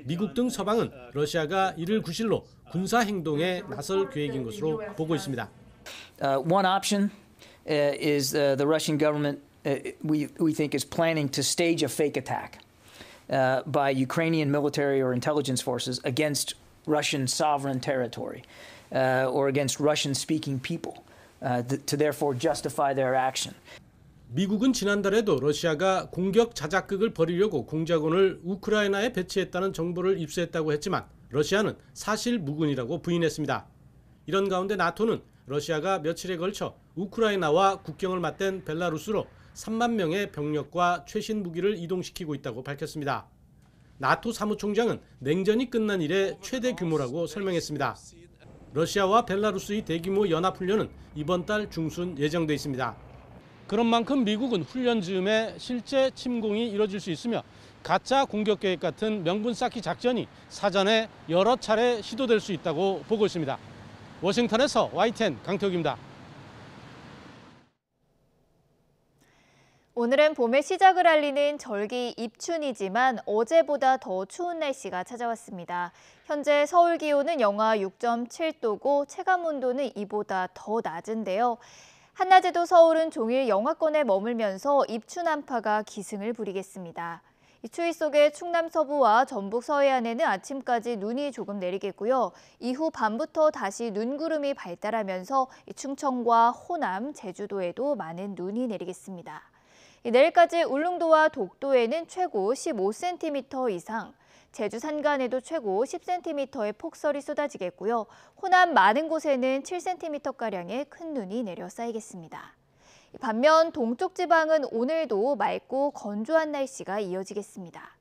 미국 등 서방은 러시아가 이를 구실로 군사 행동에 나설 계획인 것으로 보고 있습니다. One option is the Russian government we think is planning to stage a fake attack by Ukrainian military or intelligence forces against Russian sovereign territory or against Russian-speaking people to therefore justify their action. 미국은 지난달에도 러시아가 공격 자작극을 벌이려고 공작원을 우크라이나에 배치했다는 정보를 입수했다고 했지만 러시아는 사실 무근이라고 부인했습니다. 이런 가운데 나토는 러시아가 며칠에 걸쳐 우크라이나와 국경을 맞댄 벨라루스로 3만 명의 병력과 최신 무기를 이동시키고 있다고 밝혔습니다. 나토 사무총장은 냉전이 끝난 이래 최대 규모라고 설명했습니다. 러시아와 벨라루스의 대규모 연합훈련은 이번 달 중순 예정돼 있습니다. 그런 만큼 미국은 훈련 즈음에 실제 침공이 이뤄질 수 있으며 가짜 공격 계획 같은 명분 쌓기 작전이 사전에 여러 차례 시도될 수 있다고 보고 있습니다. 워싱턴에서 YTN 강태욱입니다. 오늘은 봄의 시작을 알리는 절기 입춘이지만 어제보다 더 추운 날씨가 찾아왔습니다. 현재 서울 기온은 영하 6.7도고 체감온도는 이보다 더 낮은데요. 한낮에도 서울은 종일 영하권에 머물면서 입춘 한파가 기승을 부리겠습니다. 이 추위 속에 충남 서부와 전북 서해안에는 아침까지 눈이 조금 내리겠고요. 이후 밤부터 다시 눈구름이 발달하면서 충청과 호남, 제주도에도 많은 눈이 내리겠습니다. 내일까지 울릉도와 독도에는 최고 15cm 이상, 제주 산간에도 최고 10cm의 폭설이 쏟아지겠고요. 호남 많은 곳에는 7cm가량의 큰 눈이 내려 쌓이겠습니다. 반면 동쪽 지방은 오늘도 맑고 건조한 날씨가 이어지겠습니다.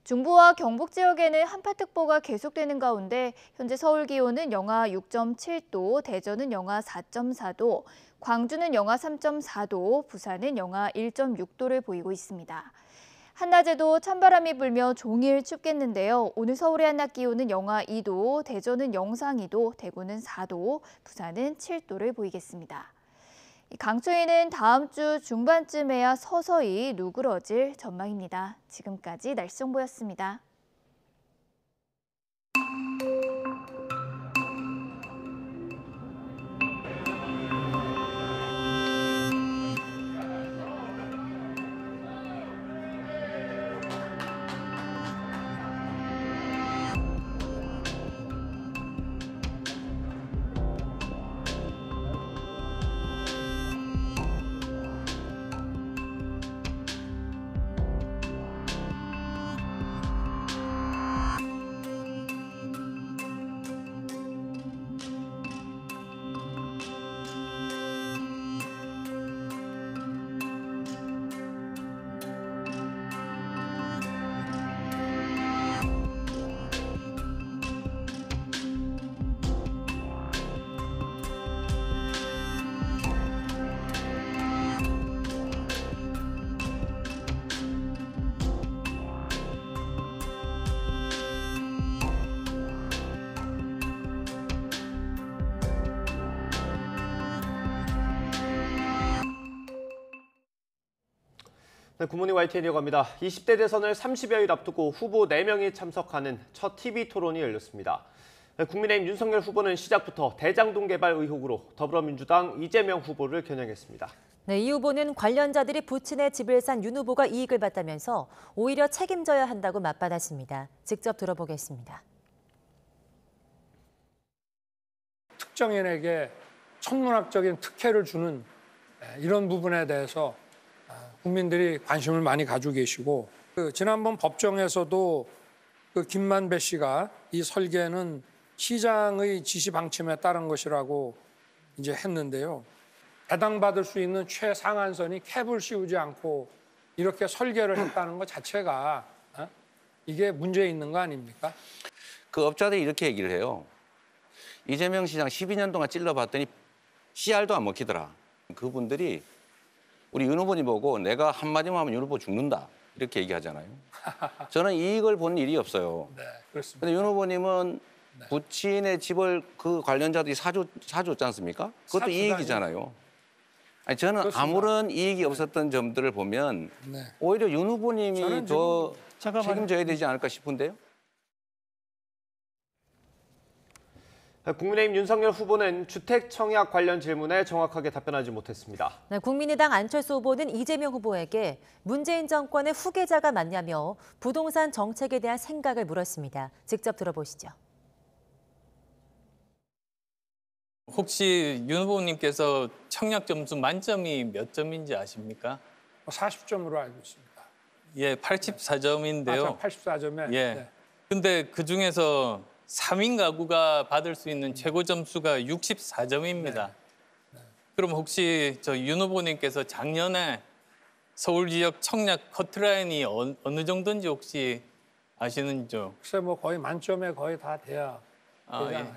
중부와 경북 지역에는 한파특보가 계속되는 가운데 현재 서울 기온은 영하 6.7도, 대전은 영하 4.4도, 광주는 영하 3.4도, 부산은 영하 1.6도를 보이고 있습니다. 한낮에도 찬바람이 불며 종일 춥겠는데요. 오늘 서울의 한낮 기온은 영하 2도, 대전은 영상 2도, 대구는 4도, 부산은 7도를 보이겠습니다. 강추위는 다음 주 중반쯤에야 서서히 누그러질 전망입니다. 지금까지 날씨 정보였습니다. 네, 굿모닝 YTN 이어갑니다. 20대 대선을 30여일 앞두고 후보 4명이 참석하는 첫 TV 토론이 열렸습니다. 네, 국민의힘 윤석열 후보는 시작부터 대장동 개발 의혹으로 더불어민주당 이재명 후보를 겨냥했습니다. 네, 이 후보는 관련자들이 부친의 집을 산 윤 후보가 이익을 봤다면서 오히려 책임져야 한다고 맞받았습니다. 직접 들어보겠습니다. 특정인에게 천문학적인 특혜를 주는 이런 부분에 대해서 국민들이 관심을 많이 가지고 계시고, 지난번 법정에서도 김만배 씨가 이 설계는 시장의 지시 방침에 따른 것이라고 이제 했는데요. 배당받을 수 있는 최상한선이 캡을 씌우지 않고 이렇게 설계를 했다는 것 자체가 이게 문제 있는 거 아닙니까? 그 업자들이 이렇게 얘기를 해요. 이재명 시장 12년 동안 찔러봤더니 CR도 안 먹히더라. 그분들이 우리 윤 후보님 보고 내가 한마디만 하면 윤 후보 죽는다 이렇게 얘기하잖아요. 저는 이익을 본 일이 없어요. 네, 그렇습니다. 근데 윤 후보님은 부친의 집을 그 관련자들이 사줬지 않습니까? 그것도 이익이잖아요. 아니, 저는 그렇습니다. 아무런 이익이 없었던 점들을 보면 오히려 윤 후보님이 더 책임져야 되지 않을까 싶은데요. 국민의힘 윤석열 후보는 주택 청약 관련 질문에 정확하게 답변하지 못했습니다. 네, 국민의당 안철수 후보는 이재명 후보에게 문재인 정권의 후계자가 맞냐며 부동산 정책에 대한 생각을 물었습니다. 직접 들어보시죠. 혹시 윤 후보님께서 청약 점수 만점이 몇 점인지 아십니까? 40점으로 알고 있습니다. 예, 84점인데요. 84점에. 예. 네. 근데 그중에서 3인 가구가 받을 수 있는 최고 점수가 64점입니다. 그럼 혹시 저 윤 후보님께서 작년에 서울 지역 청약 커트라인이 어느 정도인지 혹시 아시는지요? 글쎄 뭐 거의 만점에 거의 다 돼야. 예.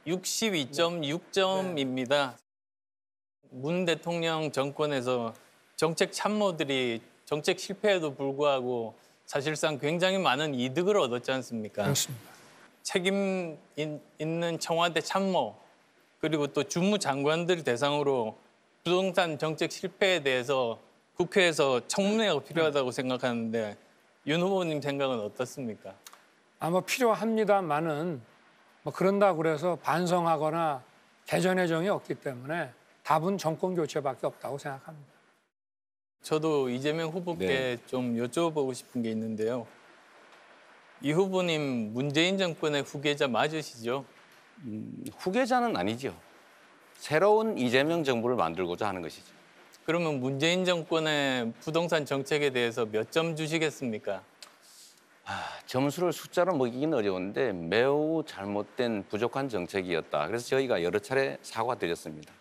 62.6점입니다. 문 대통령 정권에서 정책 참모들이 정책 실패에도 불구하고 사실상 굉장히 많은 이득을 얻었지 않습니까? 그렇습니다. 책임 있는 청와대 참모 그리고 또 주무장관들 대상으로 부동산 정책 실패에 대해서 국회에서 청문회가 필요하다고 생각하는데 윤 후보님 생각은 어떻습니까? 아마 필요합니다만은 뭐 그런다고 그래서 반성하거나 개전의 정이 없기 때문에 답은 정권 교체밖에 없다고 생각합니다. 저도 이재명 후보께 좀 여쭤보고 싶은 게 있는데요. 이 후보님 문재인 정권의 후계자 맞으시죠? 후계자는 아니죠. 새로운 이재명 정부를 만들고자 하는 것이죠. 그러면 문재인 정권의 부동산 정책에 대해서 몇 점 주시겠습니까? 점수를 숫자로 먹이기는 어려운데 매우 잘못된 부족한 정책이었다. 그래서 저희가 여러 차례 사과드렸습니다.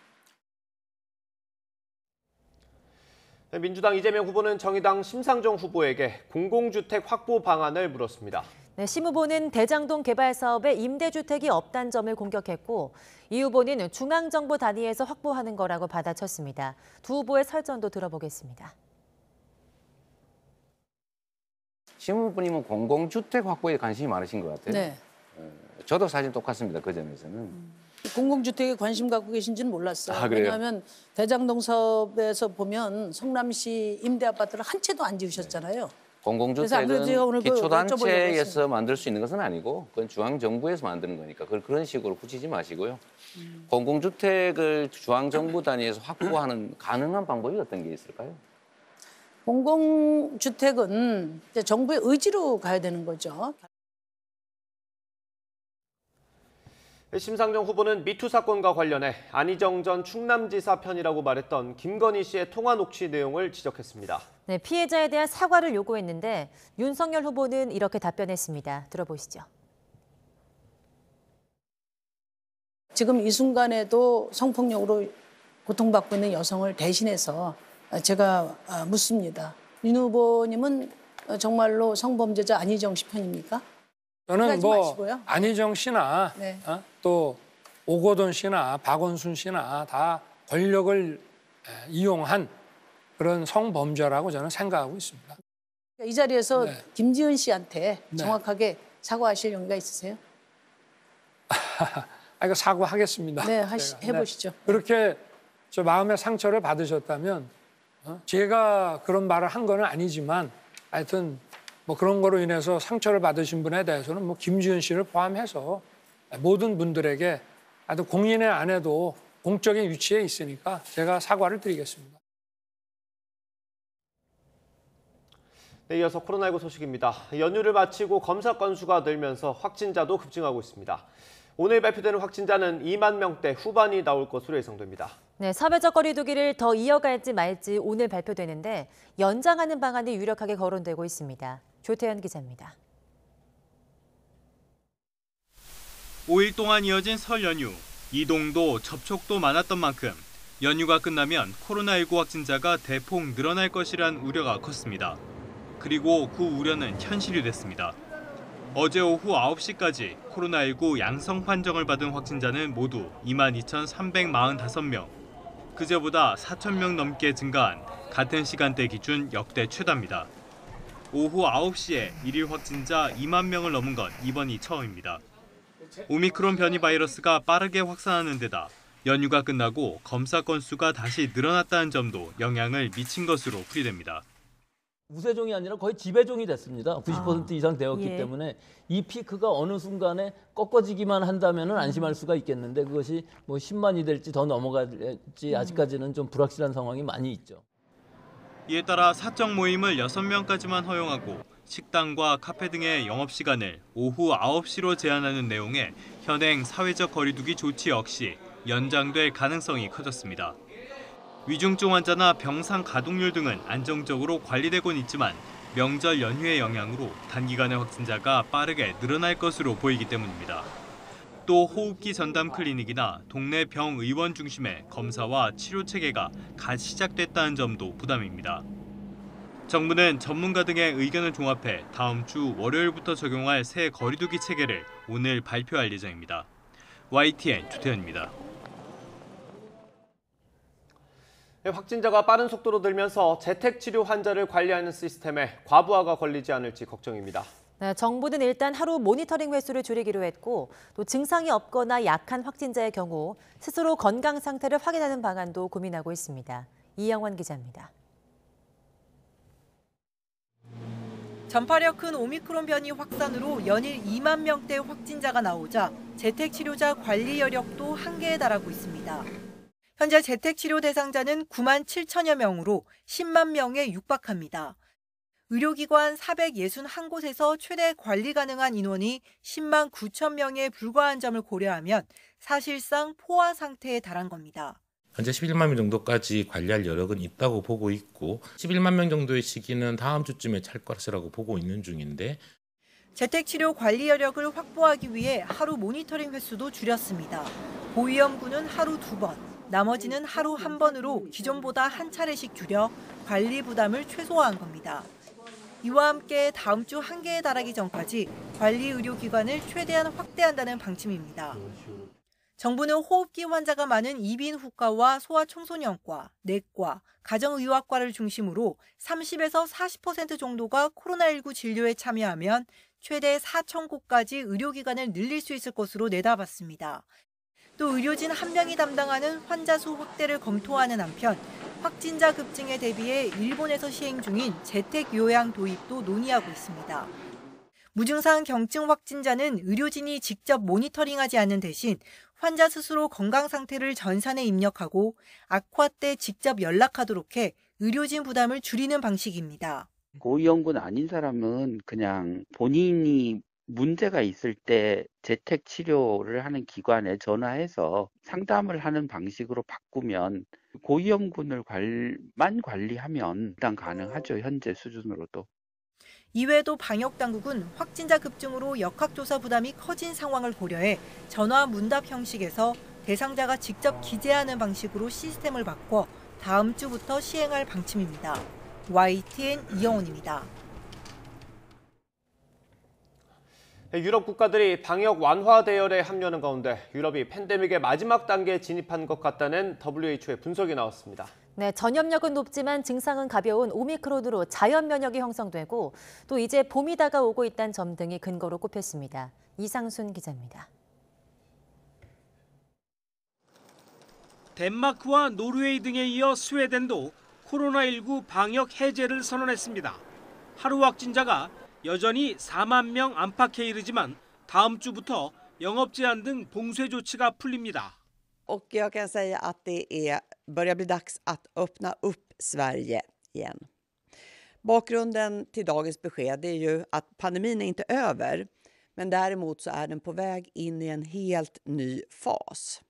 민주당 이재명 후보는 정의당 심상정 후보에게 공공주택 확보 방안을 물었습니다. 네, 심 후보는 대장동 개발 사업에 임대주택이 없다는 점을 공격했고 이 후보는 중앙정부 단위에서 확보하는 거라고 받아쳤습니다. 두 후보의 설전도 들어보겠습니다. 심 후보님은 공공주택 확보에 관심이 많으신 것 같아요. 네. 저도 사실 똑같습니다. 그 점에서는. 공공주택에 관심 갖고 계신지는 몰랐어요. 아, 그래요? 왜냐하면 대장동 사업에서 보면 성남시 임대아파트를 한 채도 안 지으셨잖아요. 공공주택은 기초단체에서 만들 수 있는 것은 아니고 그건 중앙정부에서 만드는 거니까 그런 식으로 붙이지 마시고요. 공공주택을 중앙정부 단위에서 확보하는 가능한 방법이 어떤 게 있을까요? 공공주택은 이제 정부의 의지로 가야 되는 거죠. 심상정 후보는 미투 사건과 관련해 안희정 전 충남지사 편이라고 말했던 김건희 씨의 통화 녹취 내용을 지적했습니다. 네, 피해자에 대한 사과를 요구했는데 윤석열 후보는 이렇게 답변했습니다. 들어보시죠. 지금 이 순간에도 성폭력으로 고통받고 있는 여성을 대신해서 제가 묻습니다. 윤 후보님은 정말로 성범죄자 안희정 씨 편입니까? 저는 뭐 마시고요. 안희정 씨나 네. 또 오거돈 씨나 박원순 씨나 다 권력을 이용한 그런 성범죄라고 저는 생각하고 있습니다. 이 자리에서 김지은 씨한테 네. 정확하게 사과하실 용의가 있으세요? 이거 사과하겠습니다. 네, 해보시죠. 그렇게 저 마음의 상처를 받으셨다면 제가 그런 말을 한 건 아니지만 하여튼 뭐 그런 거로 인해서 상처를 받으신 분에 대해서는 뭐 김지은 씨를 포함해서 모든 분들에게 하여튼 공인의 안에도 공적인 위치에 있으니까 제가 사과를 드리겠습니다. 네, 이어서 코로나19 소식입니다. 연휴를 마치고 검사 건수가 늘면서 확진자도 급증하고 있습니다. 오늘 발표되는 확진자는 2만 명대 후반이 나올 것으로 예상됩니다. 네, 사회적 거리 두기를 더 이어갈지 말지 오늘 발표되는데 연장하는 방안이 유력하게 거론되고 있습니다. 조태현 기자입니다. 5일 동안 이어진 설 연휴, 이동도 접촉도 많았던 만큼 연휴가 끝나면 코로나19 확진자가 대폭 늘어날 것이란 우려가 컸습니다. 그리고 그 우려는 현실이 됐습니다. 어제 오후 9시까지 코로나19 양성 판정을 받은 확진자는 모두 22,345명. 그제보다 4,000명 넘게 증가한 같은 시간대 기준 역대 최다입니다. 오후 9시에 일일 확진자 2만 명을 넘은 건 이번이 처음입니다. 오미크론 변이 바이러스가 빠르게 확산하는 데다 연휴가 끝나고 검사 건수가 다시 늘어났다는 점도 영향을 미친 것으로 풀이됩니다. 우세종이 아니라 거의 지배종이 됐습니다. 90% 이상 되었기 때문에 이 피크가 어느 순간에 꺾어지기만 한다면 안심할 수가 있겠는데 그것이 뭐 10만이 될지 더 넘어갈지 아직까지는 좀 불확실한 상황이 많이 있죠. 이에 따라 사적 모임을 6명까지만 허용하고 식당과 카페 등의 영업시간을 오후 9시로 제한하는 내용의 현행 사회적 거리두기 조치 역시 연장될 가능성이 커졌습니다. 위중증 환자나 병상 가동률 등은 안정적으로 관리되곤 있지만 명절 연휴의 영향으로 단기간에 확진자가 빠르게 늘어날 것으로 보이기 때문입니다. 또 호흡기 전담 클리닉이나 동네 병의원 중심의 검사와 치료 체계가 갓 시작됐다는 점도 부담입니다. 정부는 전문가 등의 의견을 종합해 다음 주 월요일부터 적용할 새 거리두기 체계를 오늘 발표할 예정입니다. YTN 조태현입니다. 확진자가 빠른 속도로 늘면서 재택치료 환자를 관리하는 시스템에 과부하가 걸리지 않을지 걱정입니다. 네, 정부는 일단 하루 모니터링 횟수를 줄이기로 했고 또 증상이 없거나 약한 확진자의 경우 스스로 건강 상태를 확인하는 방안도 고민하고 있습니다. 이영원 기자입니다. 전파력 큰 오미크론 변이 확산으로 연일 2만 명대 확진자가 나오자 재택치료자 관리 여력도 한계에 달하고 있습니다. 현재 재택치료 대상자는 9만 7천여 명으로 10만 명에 육박합니다. 의료기관 461곳에서 최대 관리 가능한 인원이 10만 9천 명에 불과한 점을 고려하면 사실상 포화 상태에 달한 겁니다. 현재 11만 명 정도까지 관리할 여력은 있다고 보고 있고 11만 명 정도의 시기는 다음 주쯤에 찰 것이라고 보고 있는 중인데 재택치료 관리 여력을 확보하기 위해 하루 모니터링 횟수도 줄였습니다. 고위험군은 하루 2번, 나머지는 하루 1번으로 기존보다 한 차례씩 줄여 관리 부담을 최소화한 겁니다. 이와 함께 다음 주 한계에 달하기 전까지 관리 의료기관을 최대한 확대한다는 방침입니다. 정부는 호흡기 환자가 많은 이비인후과와 소아청소년과, 내과, 가정의학과를 중심으로 30에서 40% 정도가 코로나19 진료에 참여하면 최대 4,000곳까지 의료기관을 늘릴 수 있을 것으로 내다봤습니다. 또 의료진 1명이 담당하는 환자 수 확대를 검토하는 한편 확진자 급증에 대비해 일본에서 시행 중인 재택요양 도입도 논의하고 있습니다. 무증상 경증 확진자는 의료진이 직접 모니터링하지 않는 대신 환자 스스로 건강 상태를 전산에 입력하고 악화 때 직접 연락하도록 해 의료진 부담을 줄이는 방식입니다. 고위험군 아닌 사람은 그냥 본인이 문제가 있을 때 재택 치료를 하는 기관에 전화해서 상담을 하는 방식으로 바꾸면 고위험군만 관리하면 일단 가능하죠. 현재 수준으로도. 이외에도 방역당국은 확진자 급증으로 역학조사 부담이 커진 상황을 고려해 전화 문답 형식에서 대상자가 직접 기재하는 방식으로 시스템을 바꿔 다음 주부터 시행할 방침입니다. YTN 이영훈입니다. 유럽 국가들이 방역 완화 대열에 합류하는 가운데 유럽이 팬데믹의 마지막 단계에 진입한 것 같다는 WHO의 분석이 나왔습니다. 네, 전염력은 높지만 증상은 가벼운 오미크론으로 자연 면역이 형성되고 또 이제 봄이 다가오고 있다는 점 등이 근거로 꼽혔습니다. 이상순 기자입니다. 덴마크와 노르웨이 등에 이어 스웨덴도 코로나19 방역 해제를 선언했습니다. 하루 확진자가 여전히 4만 명 안팎에 이르지만 다음 주부터 영업 제한 등 봉쇄 조치가 풀립니다. Och jag kan säga att det börjar bli dags att öppna upp Sverige igen. Bakgrunden till dagens besked är ju att pandemin är inte över, men däremot så är den på väg in i en helt ny fas.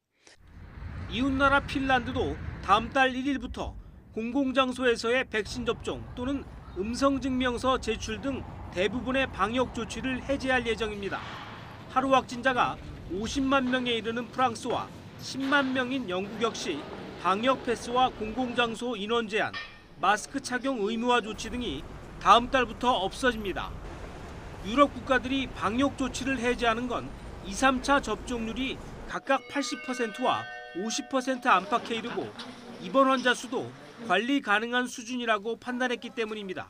이웃나라 핀란드도 다음 달 1일부터 공공장소에서의 백신 접종 또는 음성증명서 제출 등 대부분의 방역 조치를 해제할 예정입니다. 하루 확진자가 50만 명에 이르는 프랑스와 10만 명인 영국 역시 방역 패스와 공공장소 인원 제한, 마스크 착용 의무화 조치 등이 다음 달부터 없어집니다. 유럽 국가들이 방역 조치를 해제하는 건 2, 3차 접종률이 각각 80%와 50% 안팎에 이르고 입원 환자 수도 관리 가능한 수준이라고 판단했기 때문입니다.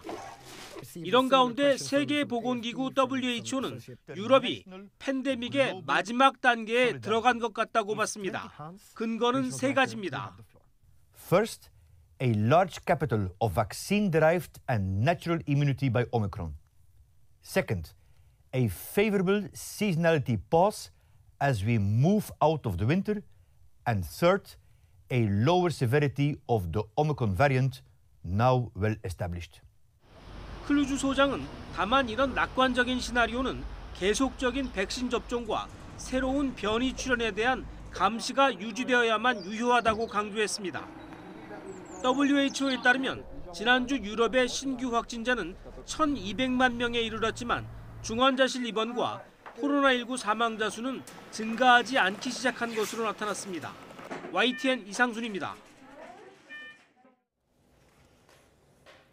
이런 가운데 세계보건기구 WHO는 유럽이 팬데믹의 마지막 단계에 들어간 것 같다고 봤습니다. 근거는 세 가지입니다. First, a large capital of vaccine-derived and natural immunity by Omicron. Second, a favorable seasonality pause as we move out of the winter. And third, a lower severity of the Omicron variant, now well established. 클루주 소장은 다만 이런 낙관적인 시나리오는 계속적인 백신 접종과 새로운 변이 출현에 대한 감시가 유지되어야만 유효하다고 강조했습니다. WHO에 따르면 지난주 유럽의 신규 확진자는 1,200만 명에 이르렀지만 중환자실 입원과 코로나19 사망자 수는 증가하지 않기 시작한 것으로 나타났습니다. YTN 이상순입니다.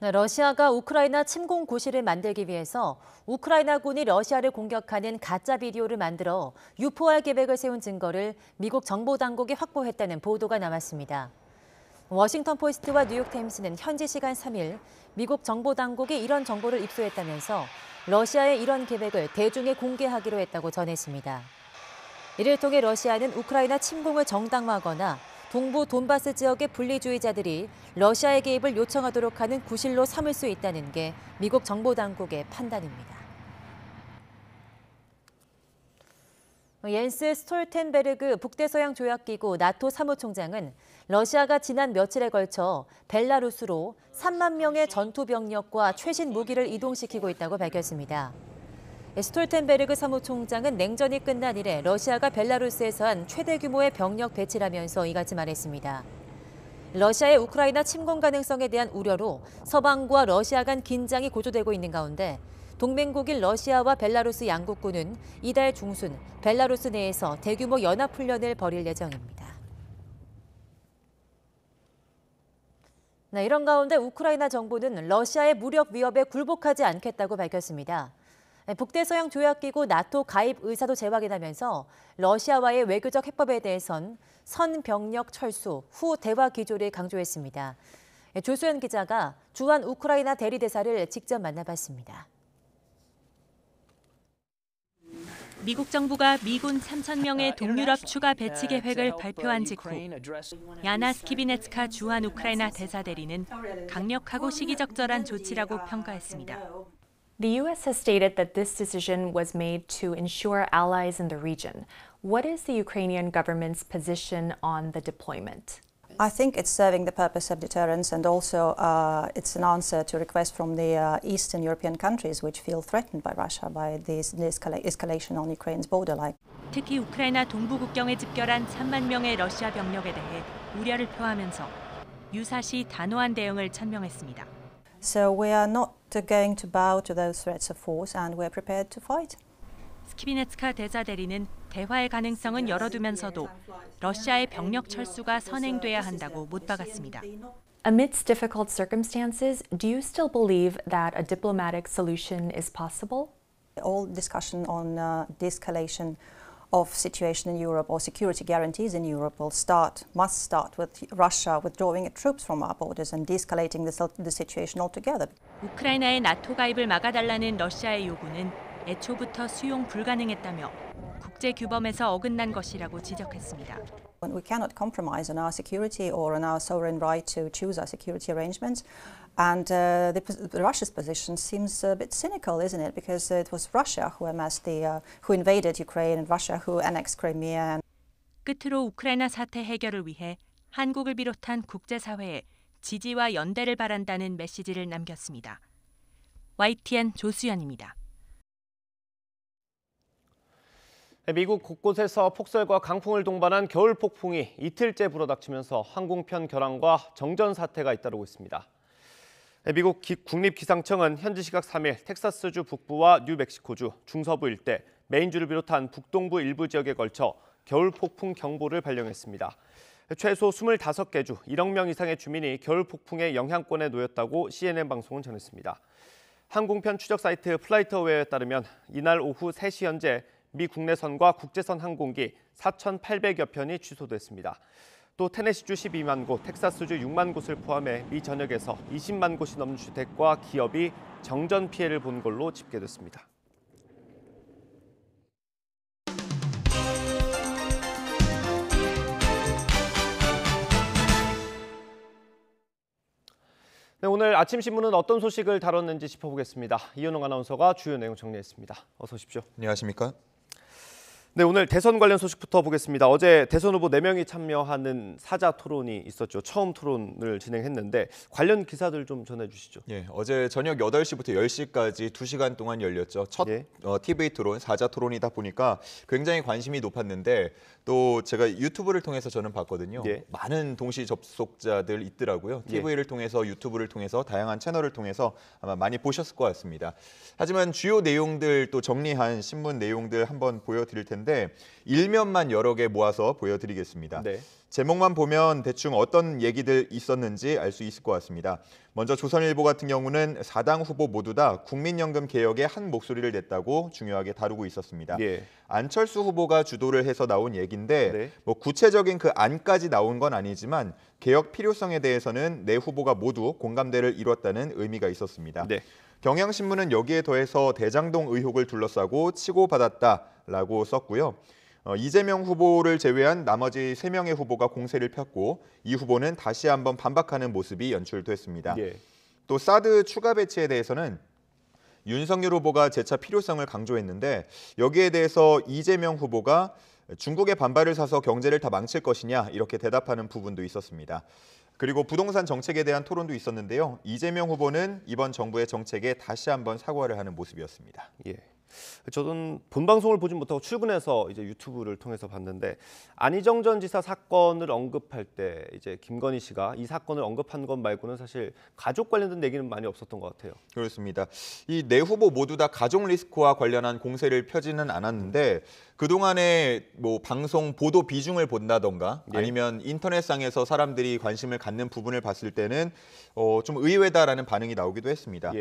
네, 러시아가 우크라이나 침공 고시를 만들기 위해서 우크라이나군이 러시아를 공격하는 가짜 비디오를 만들어 유포할 계획을 세운 증거를 미국 정보당국이 확보했다는 보도가 나왔습니다. 워싱턴 포스트와 뉴욕타임스는 현지 시간 3일 미국 정보당국이 이런 정보를 입수했다면서 러시아의 이런 계획을 대중에 공개하기로 했다고 전했습니다. 이를 통해 러시아는 우크라이나 침공을 정당화하거나 동부 돈바스 지역의 분리주의자들이 러시아의 개입을 요청하도록 하는 구실로 삼을 수 있다는 게 미국 정보당국의 판단입니다. 옌스 스톨텐베르그 북대서양 조약기구 나토 사무총장은 러시아가 지난 며칠에 걸쳐 벨라루스로 3만 명의 전투 병력과 최신 무기를 이동시키고 있다고 밝혔습니다. 스톨텐베르그 사무총장은 냉전이 끝난 이래 러시아가 벨라루스에서 한 최대 규모의 병력 배치라면서 이같이 말했습니다. 러시아의 우크라이나 침공 가능성에 대한 우려로 서방과 러시아 간 긴장이 고조되고 있는 가운데 동맹국인 러시아와 벨라루스 양국군은 이달 중순 벨라루스 내에서 대규모 연합훈련을 벌일 예정입니다. 네, 이런 가운데 우크라이나 정부는 러시아의 무력 위협에 굴복하지 않겠다고 밝혔습니다. 북대서양 조약기구 나토 가입 의사도 재확인하면서 러시아와의 외교적 해법에 대해선 선 병력 철수 후 대화 기조를 강조했습니다. 조수연 기자가 주한 우크라이나 대리대사를 직접 만나봤습니다. 미국 정부가 미군 3,000명의 동유럽 추가 배치 계획을 발표한 직후 야나 스키비네츠카 주한 우크라이나 대사 대리는 강력하고 시기적절한 조치라고 평가했습니다. The U.S. has stated that this decision was made to ensure allies in the region. What is the Ukrainian government's position on the deployment? I think it's serving the purpose of deterrence, and also it's an answer to requests from the Eastern European countries which feel threatened by Russia by this escalation on Ukraine's borderline. 특히 우크라이나 동부 국경에 집결한 3만 명의 러시아 병력에 대해 우려를 표하면서 유사시 단호한 대응을 천명했습니다. So we are not going to bow to those threats of force, and we are prepared to fight. 스키비네츠카 대사 대리는 대화의 가능성은 열어두면서도 러시아의 병력 철수가 선행돼야 한다고 못 박았습니다. Amidst difficult circumstances, do you still believe that a diplomatic solution is possible? All discussion on de-escalation of situation in Europe or security guarantees in Europe must start with Russia withdrawing its troops from our borders and de-escalating the situation altogether. 우크라이나의 나토 가입을 막아달라는 러시아의 요구는 애초부터 수용 불가능했다며 국제 규범에서 어긋난 것이라고 지적했습니다. We cannot compromise on our security or on our sovereign right to choose our security arrangements. And Russia's position seems a bit cynical, isn't it? Because it was Russia who who invaded Ukraine and Russia who annexed Crimea. 끝으로 우크라이나 사태 해결을 위해 한국을 비롯한 국제사회에 지지와 연대를 바란다는 메시지를 남겼습니다. YTN 조수연입니다. 미국 곳곳에서 폭설과 강풍을 동반한 겨울 폭풍이 이틀째 불어닥치면서 항공편 결항과 정전 사태가 잇따르고 있습니다. 미국 국립기상청은 현지 시각 3일 텍사스주 북부와 뉴멕시코주, 중서부 일대, 메인주를 비롯한 북동부 일부 지역에 걸쳐 겨울 폭풍 경보를 발령했습니다. 최소 25개 주 1억 명 이상의 주민이 겨울 폭풍의 영향권에 놓였다고 CNN 방송은 전했습니다. 항공편 추적 사이트 플라이트어웨어에 따르면 이날 오후 3시 현재 미 국내선과 국제선 항공기 4,800여 편이 취소됐습니다. 또 테네시주 12만 곳, 텍사스주 6만 곳을 포함해 미 전역에서 20만 곳이 넘는 주택과 기업이 정전 피해를 본 걸로 집계됐습니다. 네, 오늘 아침 신문은 어떤 소식을 다뤘는지 짚어보겠습니다. 이현웅 아나운서가 주요 내용 정리했습니다. 어서 오십시오. 안녕하십니까? 네, 오늘 대선 관련 소식부터 보겠습니다. 어제 대선 후보 4명이 참여하는 사자 토론이 있었죠. 처음 토론을 진행했는데 관련 기사들 좀 전해주시죠. 예, 어제 저녁 8시부터 10시까지 2시간 동안 열렸죠. 첫 TV 토론, 사자 토론이다 보니까 굉장히 관심이 높았는데 또 제가 유튜브를 통해서 저는 봤거든요. 많은 동시 접속자들 있더라고요. TV를 통해서, 유튜브를 통해서, 다양한 채널을 통해서 아마 많이 보셨을 것 같습니다. 하지만 주요 내용들 또 정리한 신문 내용들 한번 보여드릴 텐데 일면만 여러 개 모아서 보여드리겠습니다. 제목만 보면 대충 어떤 얘기들 있었는지 알 수 있을 것 같습니다. 먼저 조선일보 같은 경우는 4당 후보 모두 다 국민연금 개혁에 한 목소리를 냈다고 중요하게 다루고 있었습니다. 안철수 후보가 주도를 해서 나온 얘기인데 뭐 구체적인 그 안까지 나온 건 아니지만 개혁 필요성에 대해서는 네 후보가 모두 공감대를 이뤘다는 의미가 있었습니다. 경향신문은 여기에 더해서 대장동 의혹을 둘러싸고 치고받았다라고 썼고요. 이재명 후보를 제외한 나머지 3명의 후보가 공세를 폈고 이 후보는 다시 한번 반박하는 모습이 연출됐습니다. 또 사드 추가 배치에 대해서는 윤석열 후보가 재차 필요성을 강조했는데 여기에 대해서 이재명 후보가 중국의 반발을 사서 경제를 다 망칠 것이냐 이렇게 대답하는 부분도 있었습니다. 그리고 부동산 정책에 대한 토론도 있었는데요. 이재명 후보는 이번 정부의 정책에 다시 한번 사과를 하는 모습이었습니다. 저는 본 방송을 보진 못하고 출근해서 이제 유튜브를 통해서 봤는데 안희정 전 지사 사건을 언급할 때 이제 김건희 씨가 이 사건을 언급한 것 말고는 사실 가족 관련된 얘기는 많이 없었던 것 같아요. 그렇습니다. 이 네 후보 모두 다 가족 리스크와 관련한 공세를 펴지는 않았는데 그동안에 뭐 방송 보도 비중을 본다던가 아니면 인터넷상에서 사람들이 관심을 갖는 부분을 봤을 때는 좀 의외다라는 반응이 나오기도 했습니다.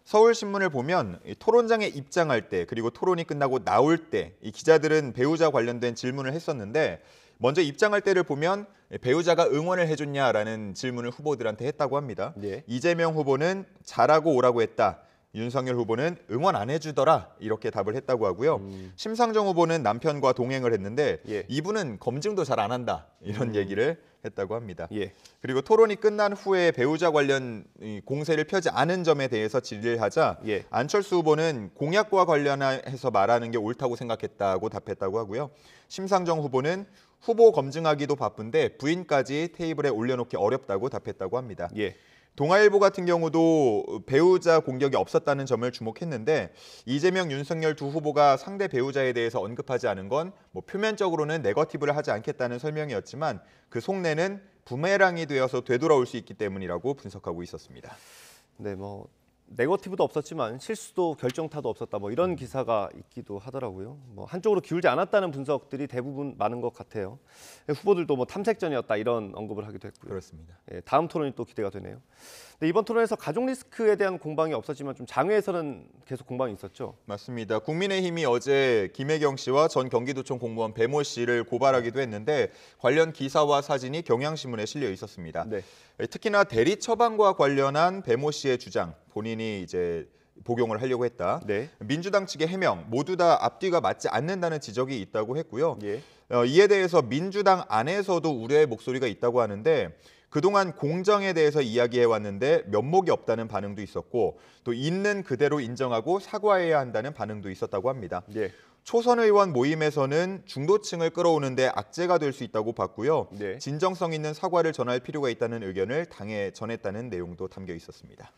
서울신문을 보면 토론장에 입장할 때 그리고 토론이 끝나고 나올 때 이 기자들은 배우자 관련된 질문을 했었는데 먼저 입장할 때를 보면 배우자가 응원을 해줬냐라는 질문을 후보들한테 했다고 합니다. 이재명 후보는 잘하고 오라고 했다. 윤석열 후보는 응원 안 해주더라 이렇게 답을 했다고 하고요. 심상정 후보는 남편과 동행을 했는데 이분은 검증도 잘 안 한다 이런 얘기를 했다고 합니다. 그리고 토론이 끝난 후에 배우자 관련 공세를 펴지 않은 점에 대해서 질의를 하자 안철수 후보는 공약과 관련해서 말하는 게 옳다고 생각했다고 답했다고 하고요. 심상정 후보는 후보 검증하기도 바쁜데 부인까지 테이블에 올려놓기 어렵다고 답했다고 합니다. 동아일보 같은 경우도 배우자 공격이 없었다는 점을 주목했는데 이재명, 윤석열 두 후보가 상대 배우자에 대해서 언급하지 않은 건 뭐 표면적으로는 네거티브를 하지 않겠다는 설명이었지만 그 속내는 부메랑이 되어서 되돌아올 수 있기 때문이라고 분석하고 있었습니다. 네, 뭐 네거티브도 없었지만 실수도 결정타도 없었다 뭐 이런 기사가 있기도 하더라고요. 뭐 한쪽으로 기울지 않았다는 분석들이 대부분 많은 것 같아요. 후보들도 뭐 탐색전이었다 이런 언급을 하기도 했고요. 그렇습니다. 다음 토론이 또 기대가 되네요. 네, 이번 토론에서 가족 리스크에 대한 공방이 없었지만 좀 장외에서는 계속 공방이 있었죠. 맞습니다. 국민의힘이 어제 김혜경 씨와 전 경기도청 공무원 배모 씨를 고발하기도 했는데 관련 기사와 사진이 경향신문에 실려 있었습니다. 특히나 대리 처방과 관련한 배모 씨의 주장, 본인이 이제 복용을 하려고 했다. 민주당 측의 해명 모두 다 앞뒤가 맞지 않는다는 지적이 있다고 했고요. 이에 대해서 민주당 안에서도 우려의 목소리가 있다고 하는데 그동안 공정에 대해서 이야기해왔는데 면목이 없다는 반응도 있었고 또 있는 그대로 인정하고 사과해야 한다는 반응도 있었다고 합니다. 예. 초선 의원 모임에서는 중도층을 끌어오는데 악재가 될 수 있다고 봤고요. 진정성 있는 사과를 전할 필요가 있다는 의견을 당에 전했다는 내용도 담겨 있었습니다.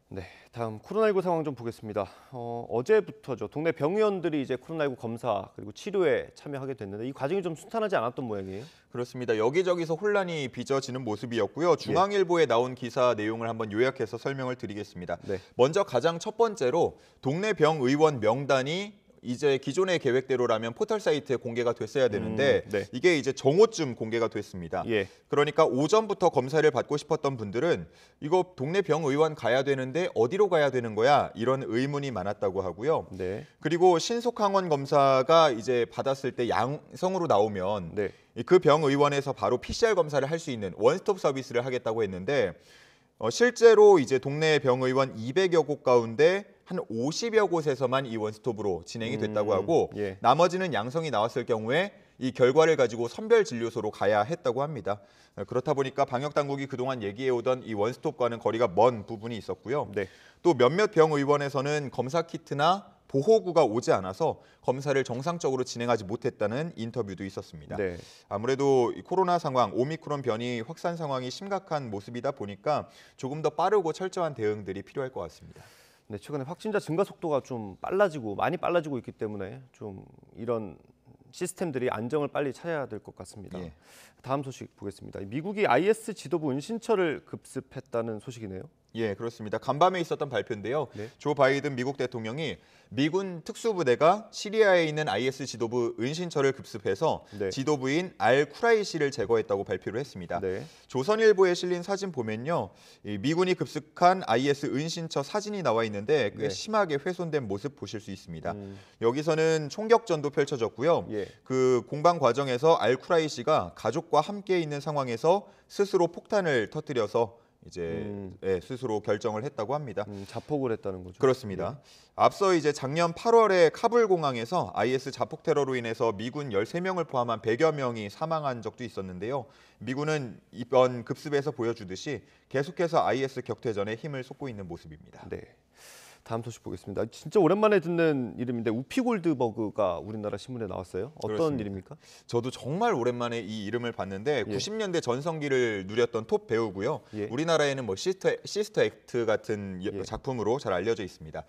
네, 다음 코로나19 상황 좀 보겠습니다. 어제부터죠. 동네 병의원들이 이제 코로나19 검사 그리고 치료에 참여하게 됐는데 이 과정이 좀 순탄하지 않았던 모양이에요. 그렇습니다. 여기저기서 혼란이 빚어지는 모습이었고요. 중앙일보에 나온 기사 내용을 한번 요약해서 설명을 드리겠습니다. 먼저 가장 첫 번째로 동네 병의원 명단이 이제 기존의 계획대로라면 포털 사이트에 공개가 됐어야 되는데 이게 이제 정오쯤 공개가 됐습니다. 그러니까 오전부터 검사를 받고 싶었던 분들은 이거 동네 병의원 가야 되는데 어디로 가야 되는 거야? 이런 의문이 많았다고 하고요. 그리고 신속항원 검사가 이제 받았을 때 양성으로 나오면 그 병의원에서 바로 PCR 검사를 할 수 있는 원스톱 서비스를 하겠다고 했는데 실제로 이제 동네 병의원 200여 곳 가운데 한 50여 곳에서만 이 원스톱으로 진행이 됐다고 하고 나머지는 양성이 나왔을 경우에 이 결과를 가지고 선별진료소로 가야 했다고 합니다. 그렇다 보니까 방역당국이 그동안 얘기해오던 이 원스톱과는 거리가 먼 부분이 있었고요. 또 몇몇 병의원에서는 검사 키트나 보호구가 오지 않아서 검사를 정상적으로 진행하지 못했다는 인터뷰도 있었습니다. 아무래도 코로나 상황, 오미크론 변이 확산 상황이 심각한 모습이다 보니까 조금 더 빠르고 철저한 대응들이 필요할 것 같습니다. 네, 최근에 확진자 증가 속도가 좀 많이 빨라지고 있기 때문에 좀 이런 시스템들이 안정을 빨리 찾아야 될 것 같습니다. 다음 소식 보겠습니다. 미국이 IS 지도부 은신처를 급습했다는 소식이네요. 예, 그렇습니다. 간밤에 있었던 발표인데요. 조 바이든 미국 대통령이 미군 특수부대가 시리아에 있는 IS 지도부 은신처를 급습해서 지도부인 알-쿠라이시를 제거했다고 발표를 했습니다. 조선일보에 실린 사진 보면요. 이 미군이 급습한 IS 은신처 사진이 나와 있는데 꽤 심하게 훼손된 모습 보실 수 있습니다. 여기서는 총격전도 펼쳐졌고요. 그 공방 과정에서 알-쿠라이시가 가족과 함께 있는 상황에서 스스로 폭탄을 터뜨려서 이제 스스로 결정을 했다고 합니다. 자폭을 했다는 거죠. 그렇습니다. 앞서 이제 작년 8월에 카불 공항에서 IS 자폭 테러로 인해서 미군 13명을 포함한 100여 명이 사망한 적도 있었는데요. 미군은 이번 급습에서 보여주듯이 계속해서 IS 격퇴전에 힘을 쏟고 있는 모습입니다. 다음 소식 보겠습니다. 진짜 오랜만에 듣는 이름인데 우피 골드버그가 우리나라 신문에 나왔어요. 어떤 그렇습니다. 일입니까? 저도 정말 오랜만에 이 이름을 봤는데 90년대 전성기를 누렸던 톱 배우고요. 우리나라에는 뭐 시스터 액트 같은 작품으로 잘 알려져 있습니다.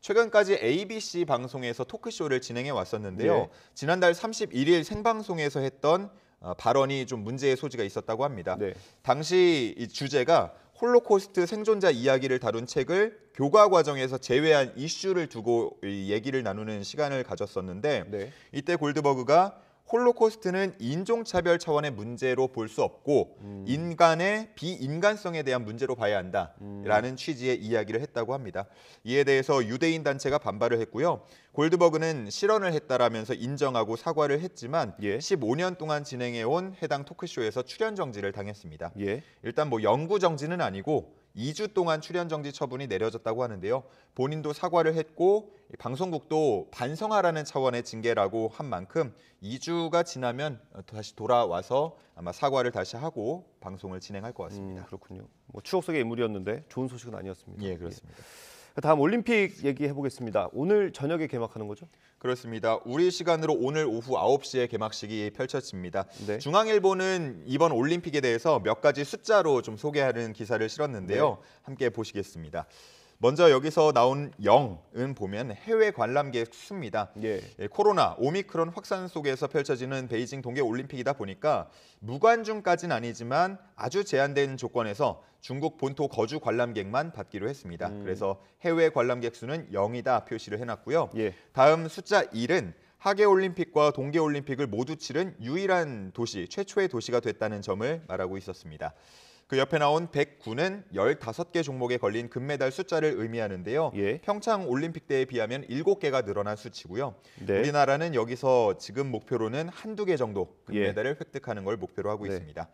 최근까지 ABC 방송에서 토크쇼를 진행해 왔었는데요. 지난달 31일 생방송에서 했던 발언이 좀 문제의 소지가 있었다고 합니다. 당시 이 주제가 홀로코스트 생존자 이야기를 다룬 책을 교과 과정에서 제외한 이슈를 두고 얘기를 나누는 시간을 가졌었는데 이때 골드버그가 홀로코스트는 인종차별 차원의 문제로 볼 수 없고 인간의 비인간성에 대한 문제로 봐야 한다라는 취지의 이야기를 했다고 합니다. 이에 대해서 유대인 단체가 반발을 했고요. 골드버그는 실언을 했다라면서 인정하고 사과를 했지만 15년 동안 진행해온 해당 토크쇼에서 출연 정지를 당했습니다. 일단 뭐 영구 정지는 아니고 2주 동안 출연 정지 처분이 내려졌다고 하는데요. 본인도 사과를 했고 방송국도 반성하라는 차원의 징계라고 한 만큼 2주가 지나면 다시 돌아와서 아마 사과를 다시 하고 방송을 진행할 것 같습니다. 그렇군요. 뭐 추억 속의 인물이었는데 좋은 소식은 아니었습니다. 예, 그렇습니다. 다음 올림픽 얘기해 보겠습니다. 오늘 저녁에 개막하는 거죠? 그렇습니다. 우리 시간으로 오늘 오후 9시에 개막식이 펼쳐집니다. 중앙일보는 이번 올림픽에 대해서 몇 가지 숫자로 좀 소개하는 기사를 실었는데요. 함께 보시겠습니다. 먼저 여기서 나온 0은 보면 해외 관람객 수입니다. 코로나, 오미크론 확산 속에서 펼쳐지는 베이징 동계올림픽이다 보니까 무관중까지는 아니지만 아주 제한된 조건에서 중국 본토 거주 관람객만 받기로 했습니다. 그래서 해외 관람객 수는 0이다 표시를 해놨고요. 다음 숫자 1은 하계올림픽과 동계올림픽을 모두 치른 유일한 도시, 최초의 도시가 됐다는 점을 말하고 있었습니다. 그 옆에 나온 109는 15개 종목에 걸린 금메달 숫자를 의미하는데요. 평창 올림픽 때에 비하면 7개가 늘어난 수치고요. 우리나라는 여기서 지금 목표로는 한두 개 정도 금메달을 획득하는 걸 목표로 하고 있습니다.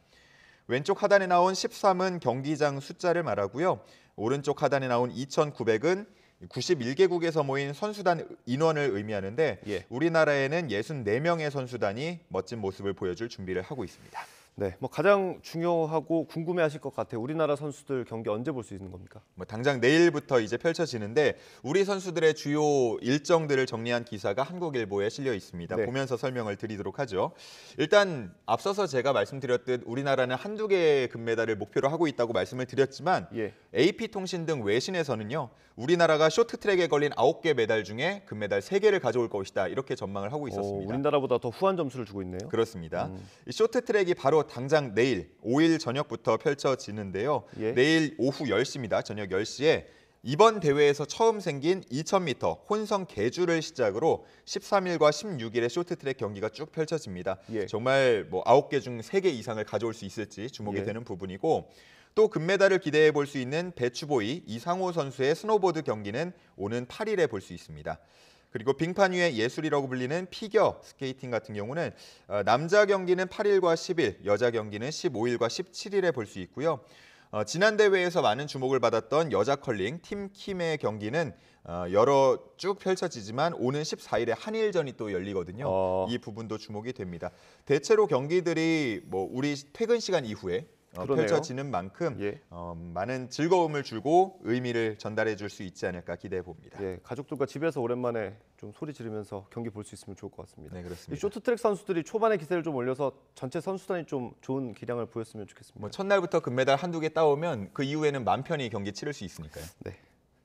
왼쪽 하단에 나온 13은 경기장 숫자를 말하고요. 오른쪽 하단에 나온 2,900은 91개국에서 모인 선수단 인원을 의미하는데 우리나라에는 64명의 선수단이 멋진 모습을 보여줄 준비를 하고 있습니다. 네, 뭐 가장 중요하고 궁금해하실 것 같아요. 우리나라 선수들 경기 언제 볼 수 있는 겁니까? 뭐 당장 내일부터 이제 펼쳐지는데 우리 선수들의 주요 일정들을 정리한 기사가 한국일보에 실려 있습니다. 네. 보면서 설명을 드리도록 하죠. 일단 앞서서 제가 말씀드렸듯 우리나라는 한두 개의 금메달을 목표로 하고 있다고 말씀을 드렸지만 AP통신 등 외신에서는요. 우리나라가 쇼트트랙에 걸린 9개 메달 중에 금메달 3개를 가져올 것이다. 이렇게 전망을 하고 있었습니다. 우리나라보다 더 후한 점수를 주고 있네요. 그렇습니다. 이 쇼트트랙이 바로 당장 내일 5일 저녁부터 펼쳐지는데요. 내일 오후 10시입니다. 저녁 10시에 이번 대회에서 처음 생긴 2000m 혼성 계주를 시작으로 13일과 16일의 쇼트트랙 경기가 쭉 펼쳐집니다. 정말 뭐 9개 중 3개 이상을 가져올 수 있을지 주목이 되는 부분이고 또 금메달을 기대해 볼 수 있는 배추보이 이상호 선수의 스노보드 경기는 오는 8일에 볼 수 있습니다. 그리고 빙판 위의 예술이라고 불리는 피겨 스케이팅 같은 경우는 남자 경기는 8일과 10일, 여자 경기는 15일과 17일에 볼 수 있고요. 지난 대회에서 많은 주목을 받았던 여자 컬링 팀 킴의 경기는 여러 쭉 펼쳐지지만 오는 14일에 한일전이 또 열리거든요. 이 부분도 주목이 됩니다. 대체로 경기들이 뭐 우리 퇴근 시간 이후에 펼쳐지는 만큼 많은 즐거움을 주고 의미를 전달해 줄 수 있지 않을까 기대해 봅니다. 가족들과 집에서 오랜만에 좀 소리 지르면서 경기 볼 수 있으면 좋을 것 같습니다. 네, 그렇습니다. 이 쇼트트랙 선수들이 초반에 기세를 좀 올려서 전체 선수단이 좀 좋은 기량을 보였으면 좋겠습니다. 뭐 첫날부터 금메달 한두 개 따오면 그 이후에는 맘 편히 경기 치를 수 있으니까요. 네,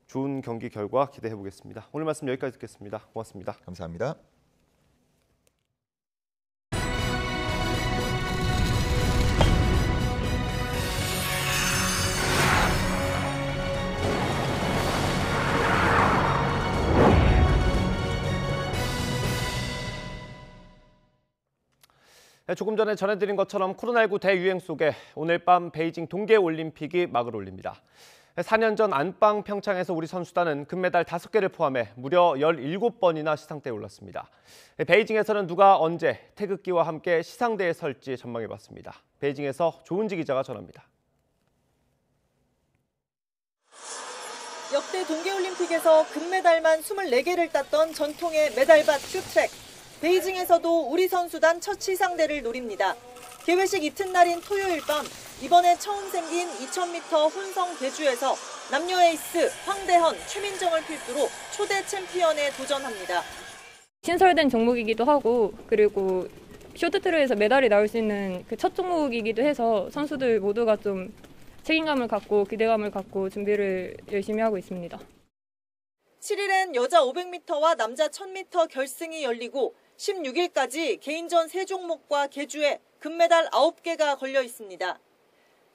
좋은 경기 결과 기대해 보겠습니다. 오늘 말씀 여기까지 듣겠습니다. 고맙습니다. 감사합니다. 조금 전에 전해드린 것처럼 코로나19 대유행 속에 오늘 밤 베이징 동계올림픽이 막을 올립니다. 4년 전 안방 평창에서 우리 선수단은 금메달 5개를 포함해 무려 17번이나 시상대에 올랐습니다. 베이징에서는 누가 언제 태극기와 함께 시상대에 설지 전망해봤습니다. 베이징에서 조은지 기자가 전합니다. 역대 동계올림픽에서 금메달만 24개를 땄던 전통의 메달밭 쇼트트랙. 베이징에서도 우리 선수단 첫 시상대를 노립니다. 개회식 이튿날인 토요일 밤, 이번에 처음 생긴 2000m 혼성 계주에서 남녀 에이스 황대헌, 최민정을 필두로 초대 챔피언에 도전합니다. 신설된 종목이기도 하고 그리고 쇼트트랙에서 메달이 나올 수 있는 그 첫 종목이기도 해서 선수들 모두가 좀 책임감을 갖고 기대감을 갖고 준비를 열심히 하고 있습니다. 7일엔 여자 500m와 남자 1000m 결승이 열리고 16일까지 개인전 3종목과 계주에 금메달 9개가 걸려 있습니다.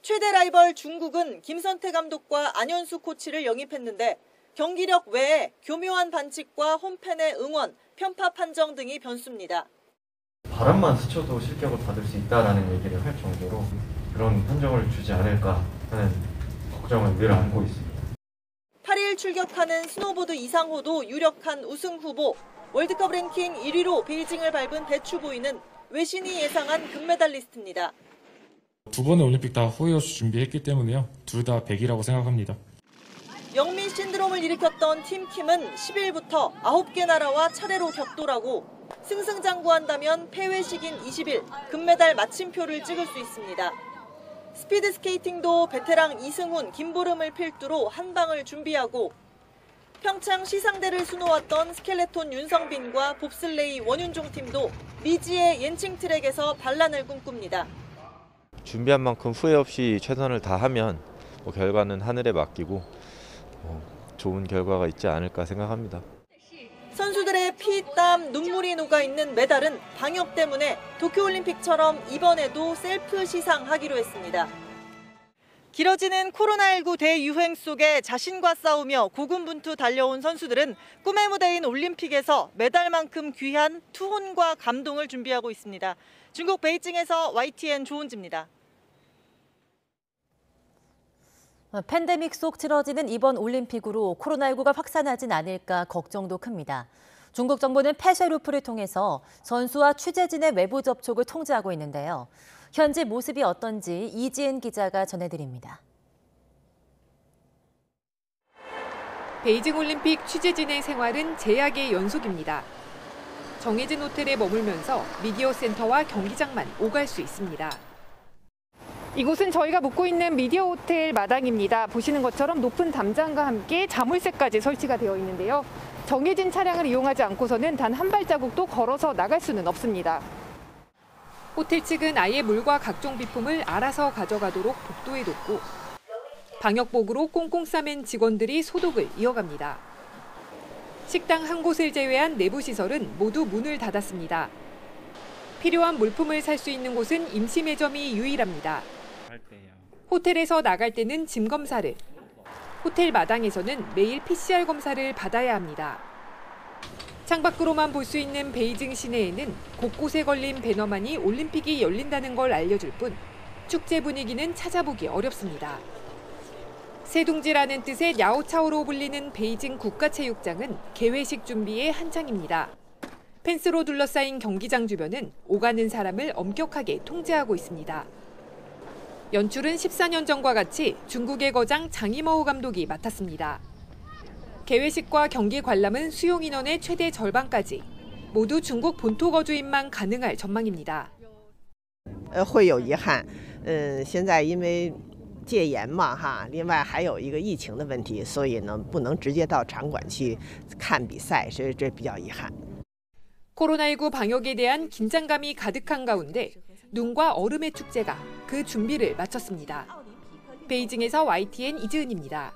최대 라이벌 중국은 김선태 감독과 안현수 코치를 영입했는데 경기력 외에 교묘한 반칙과 홈팬의 응원, 편파 판정 등이 변수입니다. 바람만 스쳐도 실격을 받을 수 있다라는 얘기를 할 정도로 그런 판정을 주지 않을까 하는 걱정을 늘 안고 있습니다. 8일 출격하는 스노보드 이상호도 유력한 우승 후보. 월드컵 랭킹 1위로 베이징을 밟은 배추보이는 외신이 예상한 금메달리스트입니다. 두 번의 올림픽 다 호이어스 준비했기 때문에요. 둘 다 100이라고 생각합니다. 영미 신드롬을 일으켰던 팀 킴은 10일부터 9개 나라와 차례로 격돌하고 승승장구한다면 폐회식인 20일 금메달 마침표를 찍을 수 있습니다. 스피드 스케이팅도 베테랑 이승훈, 김보름을 필두로 한 방을 준비하고 평창 시상대를 수놓았던 스켈레톤 윤성빈과 봅슬레이 원윤종 팀도 미지의 옌칭 트랙에서 반란을 꿈꿉니다. 준비한 만큼 후회 없이 최선을 다하면 결과는 하늘에 맡기고 좋은 결과가 있지 않을까 생각합니다. 선수들의 피, 땀, 눈물이 녹아있는 메달은 방역 때문에 도쿄올림픽처럼 이번에도 셀프 시상하기로 했습니다. 길어지는 코로나19 대유행 속에 자신과 싸우며 고군분투 달려온 선수들은 꿈의 무대인 올림픽에서 메달만큼 귀한 투혼과 감동을 준비하고 있습니다. 중국 베이징에서 YTN 조은지입니다. 팬데믹 속 치러지는 이번 올림픽으로 코로나19가 확산하진 않을까 걱정도 큽니다. 중국 정부는 폐쇄 루프를 통해서 선수와 취재진의 외부 접촉을 통제하고 있는데요. 현지 모습이 어떤지 이지은 기자가 전해드립니다. 베이징 올림픽 취재진의 생활은 제약의 연속입니다. 정해진 호텔에 머물면서 미디어 센터와 경기장만 오갈 수 있습니다. 이곳은 저희가 묵고 있는 미디어 호텔 마당입니다. 보시는 것처럼 높은 담장과 함께 자물쇠까지 설치가 되어 있는데요. 정해진 차량을 이용하지 않고서는 단 한 발자국도 걸어서 나갈 수는 없습니다. 호텔 측은 아예 물과 각종 비품을 알아서 가져가도록 복도에 놓고 방역복으로 꽁꽁 싸맨 직원들이 소독을 이어갑니다. 식당 한 곳을 제외한 내부 시설은 모두 문을 닫았습니다. 필요한 물품을 살 수 있는 곳은 임시 매점이 유일합니다. 호텔에서 나갈 때는 짐 검사를, 호텔 마당에서는 매일 PCR 검사를 받아야 합니다. 창밖으로만 볼 수 있는 베이징 시내에는 곳곳에 걸린 배너만이 올림픽이 열린다는 걸 알려줄 뿐 축제 분위기는 찾아보기 어렵습니다. 새둥지라는 뜻의 야오차오로 불리는 베이징 국가체육장은 개회식 준비에 한창입니다. 펜스로 둘러싸인 경기장 주변은 오가는 사람을 엄격하게 통제하고 있습니다. 연출은 14년 전과 같이 중국의 거장 장이머우 감독이 맡았습니다. 개회식과 경기 관람은 수용 인원의 최대 절반까지 모두 중국 본토 거주인만 가능할 전망입니다. 会有遗憾，现在因为戒严嘛哈，另外还有一个疫情的问题，所以呢不能直接到场馆去看比赛，所以这比较遗憾。 코로나19 방역에 대한 긴장감이 가득한 가운데 눈과 얼음의 축제가 그 준비를 마쳤습니다. 베이징에서 YTN 이지은입니다.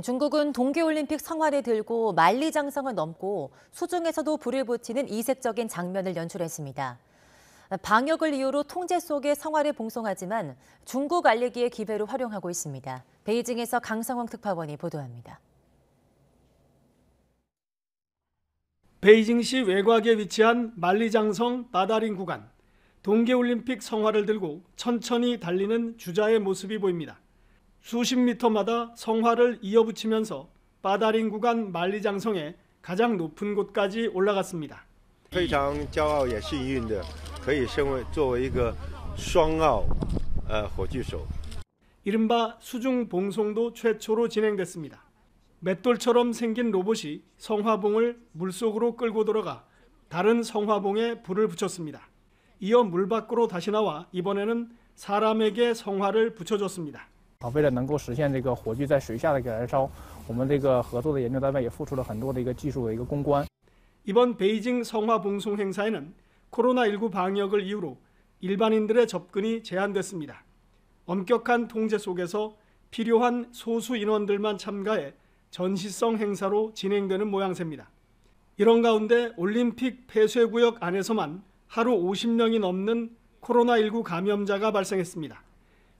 중국은 동계올림픽 성화를 들고 만리장성을 넘고 수중에서도 불을 붙이는 이색적인 장면을 연출했습니다. 방역을 이유로 통제 속에 성화를 봉송하지만 중국 알리기의 기회로 활용하고 있습니다. 베이징에서 강성원 특파원이 보도합니다. 베이징시 외곽에 위치한 만리장성 바다린 구간. 동계올림픽 성화를 들고 천천히 달리는 주자의 모습이 보입니다. 수십 미터마다 성화를 이어붙이면서 바다린 구간 만리장성의 가장 높은 곳까지 올라갔습니다. 非常骄傲也幸运的可以作为一个双奥火炬手. 이른바 수중 봉송도 최초로 진행됐습니다. 맷돌처럼 생긴 로봇이 성화봉을 물속으로 끌고 들어가 다른 성화봉에 불을 붙였습니다. 이어 물 밖으로 다시 나와 이번에는 사람에게 성화를 붙여줬습니다. 为了能够实现这个火炬在水下的一个燃烧，我们这个合作的研究单位也付出了很多的一个技术的一个攻关。 이번 베이징 성화 봉송 행사에는 코로나19 방역을 이유로 일반인들의 접근이 제한됐습니다. 엄격한 통제 속에서 필요한 소수 인원들만 참가해 전시성 행사로 진행되는 모양새입니다. 이런 가운데 올림픽 폐쇄구역 안에서만 하루 50명이 넘는 코로나19 감염자가 발생했습니다.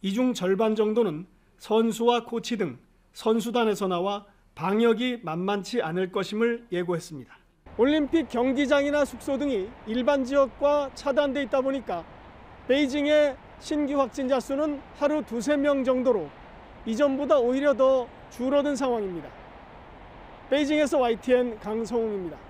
이 중 절반 정도는 선수와 코치 등 선수단에서 나와 방역이 만만치 않을 것임을 예고했습니다. 올림픽 경기장이나 숙소 등이 일반 지역과 차단돼 있다 보니까 베이징의 신규 확진자 수는 하루 2~3명 정도로 이전보다 오히려 더 줄어든 상황입니다. 베이징에서 YTN 강성웅입니다.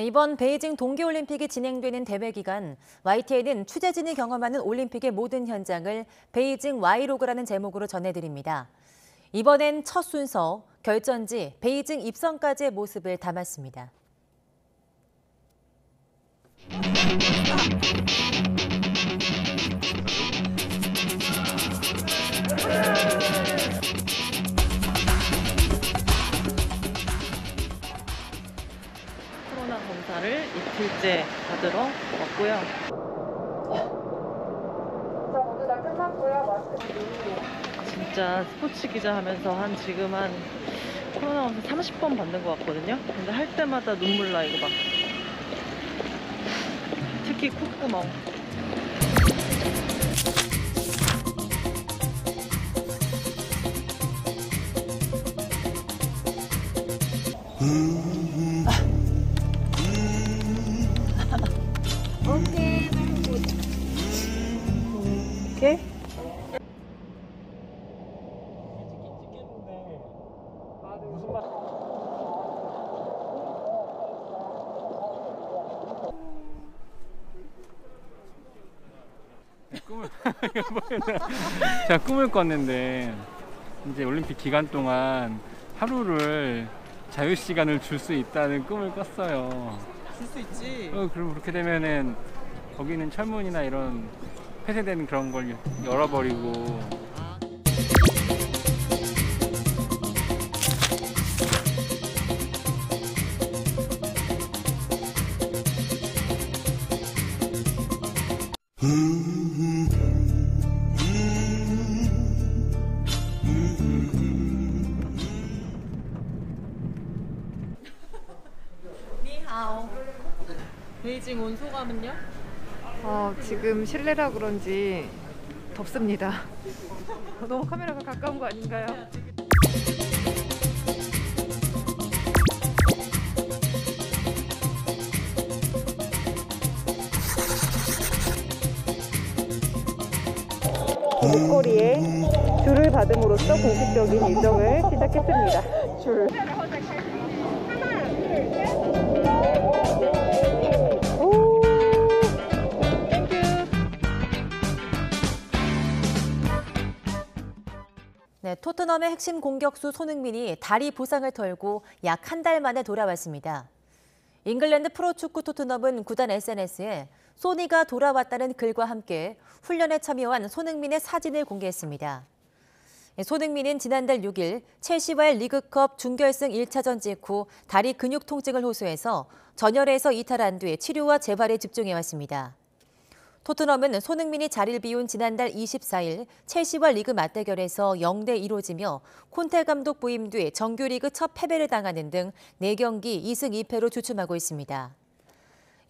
이번 베이징 동계올림픽이 진행되는 대회 기간 YTN은 취재진이 경험하는 올림픽의 모든 현장을 베이징 Y로그라는 제목으로 전해드립니다. 이번엔 첫 순서, 결전지, 베이징 입성까지의 모습을 담았습니다. 코로나 검사를 이틀째 받으러 왔고요. 모두 다 끝났고요. 마스크 진짜 스포츠 기자 하면서 지금 한 코로나 검사 30번 받는 것 같거든요. 근데 할 때마다 눈물 나, 이거 막. 특히 콧구멍. 오케이. 제가 꿈을 꿨는데 이제 올림픽 기간 동안 하루를 자유 시간을 줄 수 있다는 꿈을 꿨어요. 줄 수 있지. 그럼 그렇게 되면은 거기는 철문이나 이런 폐쇄되는 그런 걸 열어버리고. 베이징 온 소감은요? 지금 실내라 그런지 덥습니다. 너무 카메라가 가까운 거 아닌가요? 목걸이에 줄을 받음으로써 공식적인 일정을 시작했습니다. 줄. 네, 토트넘의 핵심 공격수 손흥민이 다리 부상을 털고 약 한 달 만에 돌아왔습니다. 잉글랜드 프로축구 토트넘은 구단 SNS에 소니가 돌아왔다는 글과 함께 훈련에 참여한 손흥민의 사진을 공개했습니다. 손흥민은 지난달 6일 첼시와의 리그컵 준결승 1차전 직후 다리 근육 통증을 호소해서 전열에서 이탈한 뒤 치료와 재활에 집중해왔습니다. 토트넘은 손흥민이 자리를 비운 지난달 24일 첼시와 리그 맞대결에서 0대2로 지며 콘테 감독 부임 뒤 정규리그 첫 패배를 당하는 등 4경기 2승 2패로 주춤하고 있습니다.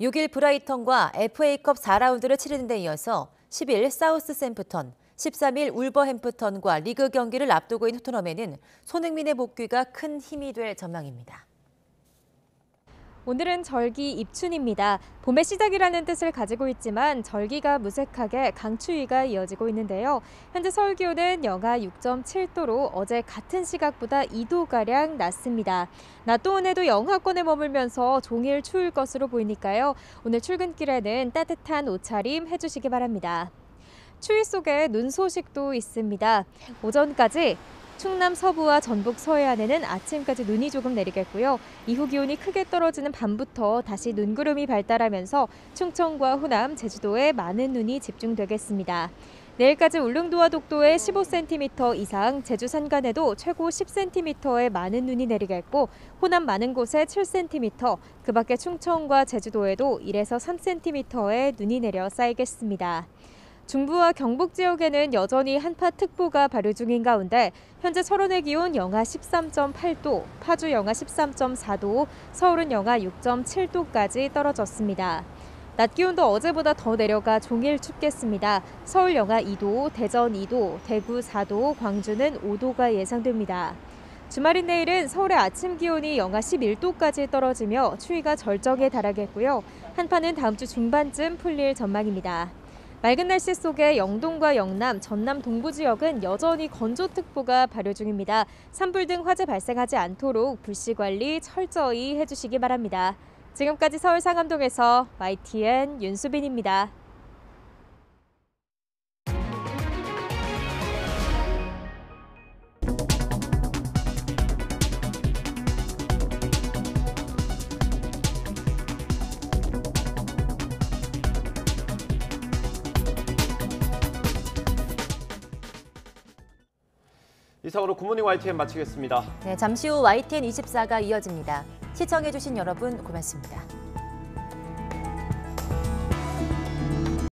6일 브라이턴과 FA컵 4라운드를 치르는 데 이어서 10일 사우스샘프턴, 13일 울버햄프턴과 리그 경기를 앞두고 있는 토트넘에는 손흥민의 복귀가 큰 힘이 될 전망입니다. 오늘은 절기 입춘입니다. 봄의 시작이라는 뜻을 가지고 있지만 절기가 무색하게 강추위가 이어지고 있는데요. 현재 서울 기온은 영하 6.7도로 어제 같은 시각보다 2도가량 낮습니다. 낮 동안에도 영하권에 머물면서 종일 추울 것으로 보이니까요. 오늘 출근길에는 따뜻한 옷차림 해주시기 바랍니다. 추위 속에 눈 소식도 있습니다. 오전까지 충남 서부와 전북 서해안에는 아침까지 눈이 조금 내리겠고요. 이후 기온이 크게 떨어지는 밤부터 다시 눈구름이 발달하면서 충청과 호남, 제주도에 많은 눈이 집중되겠습니다. 내일까지 울릉도와 독도에 15cm 이상, 제주 산간에도 최고 10cm의 많은 눈이 내리겠고 호남 많은 곳에 7cm, 그 밖에 충청과 제주도에도 1에서 3cm의 눈이 내려 쌓이겠습니다. 중부와 경북 지역에는 여전히 한파특보가 발효 중인 가운데 현재 철원의 기온 영하 13.8도, 파주 영하 13.4도, 서울은 영하 6.7도까지 떨어졌습니다. 낮 기온도 어제보다 더 내려가 종일 춥겠습니다. 서울 영하 2도, 대전 2도, 대구 4도, 광주는 5도가 예상됩니다. 주말인 내일은 서울의 아침 기온이 영하 11도까지 떨어지며 추위가 절정에 달하겠고요. 한파는 다음 주 중반쯤 풀릴 전망입니다. 맑은 날씨 속에 영동과 영남, 전남 동부 지역은 여전히 건조특보가 발효 중입니다. 산불 등 화재 발생하지 않도록 불씨 관리 철저히 해주시기 바랍니다. 지금까지 서울 상암동에서 YTN 윤수빈입니다. 이상으로 굿모닝 YTN 마치겠습니다. 네, 잠시 후 YTN 24가 이어집니다. 시청해주신 여러분 고맙습니다.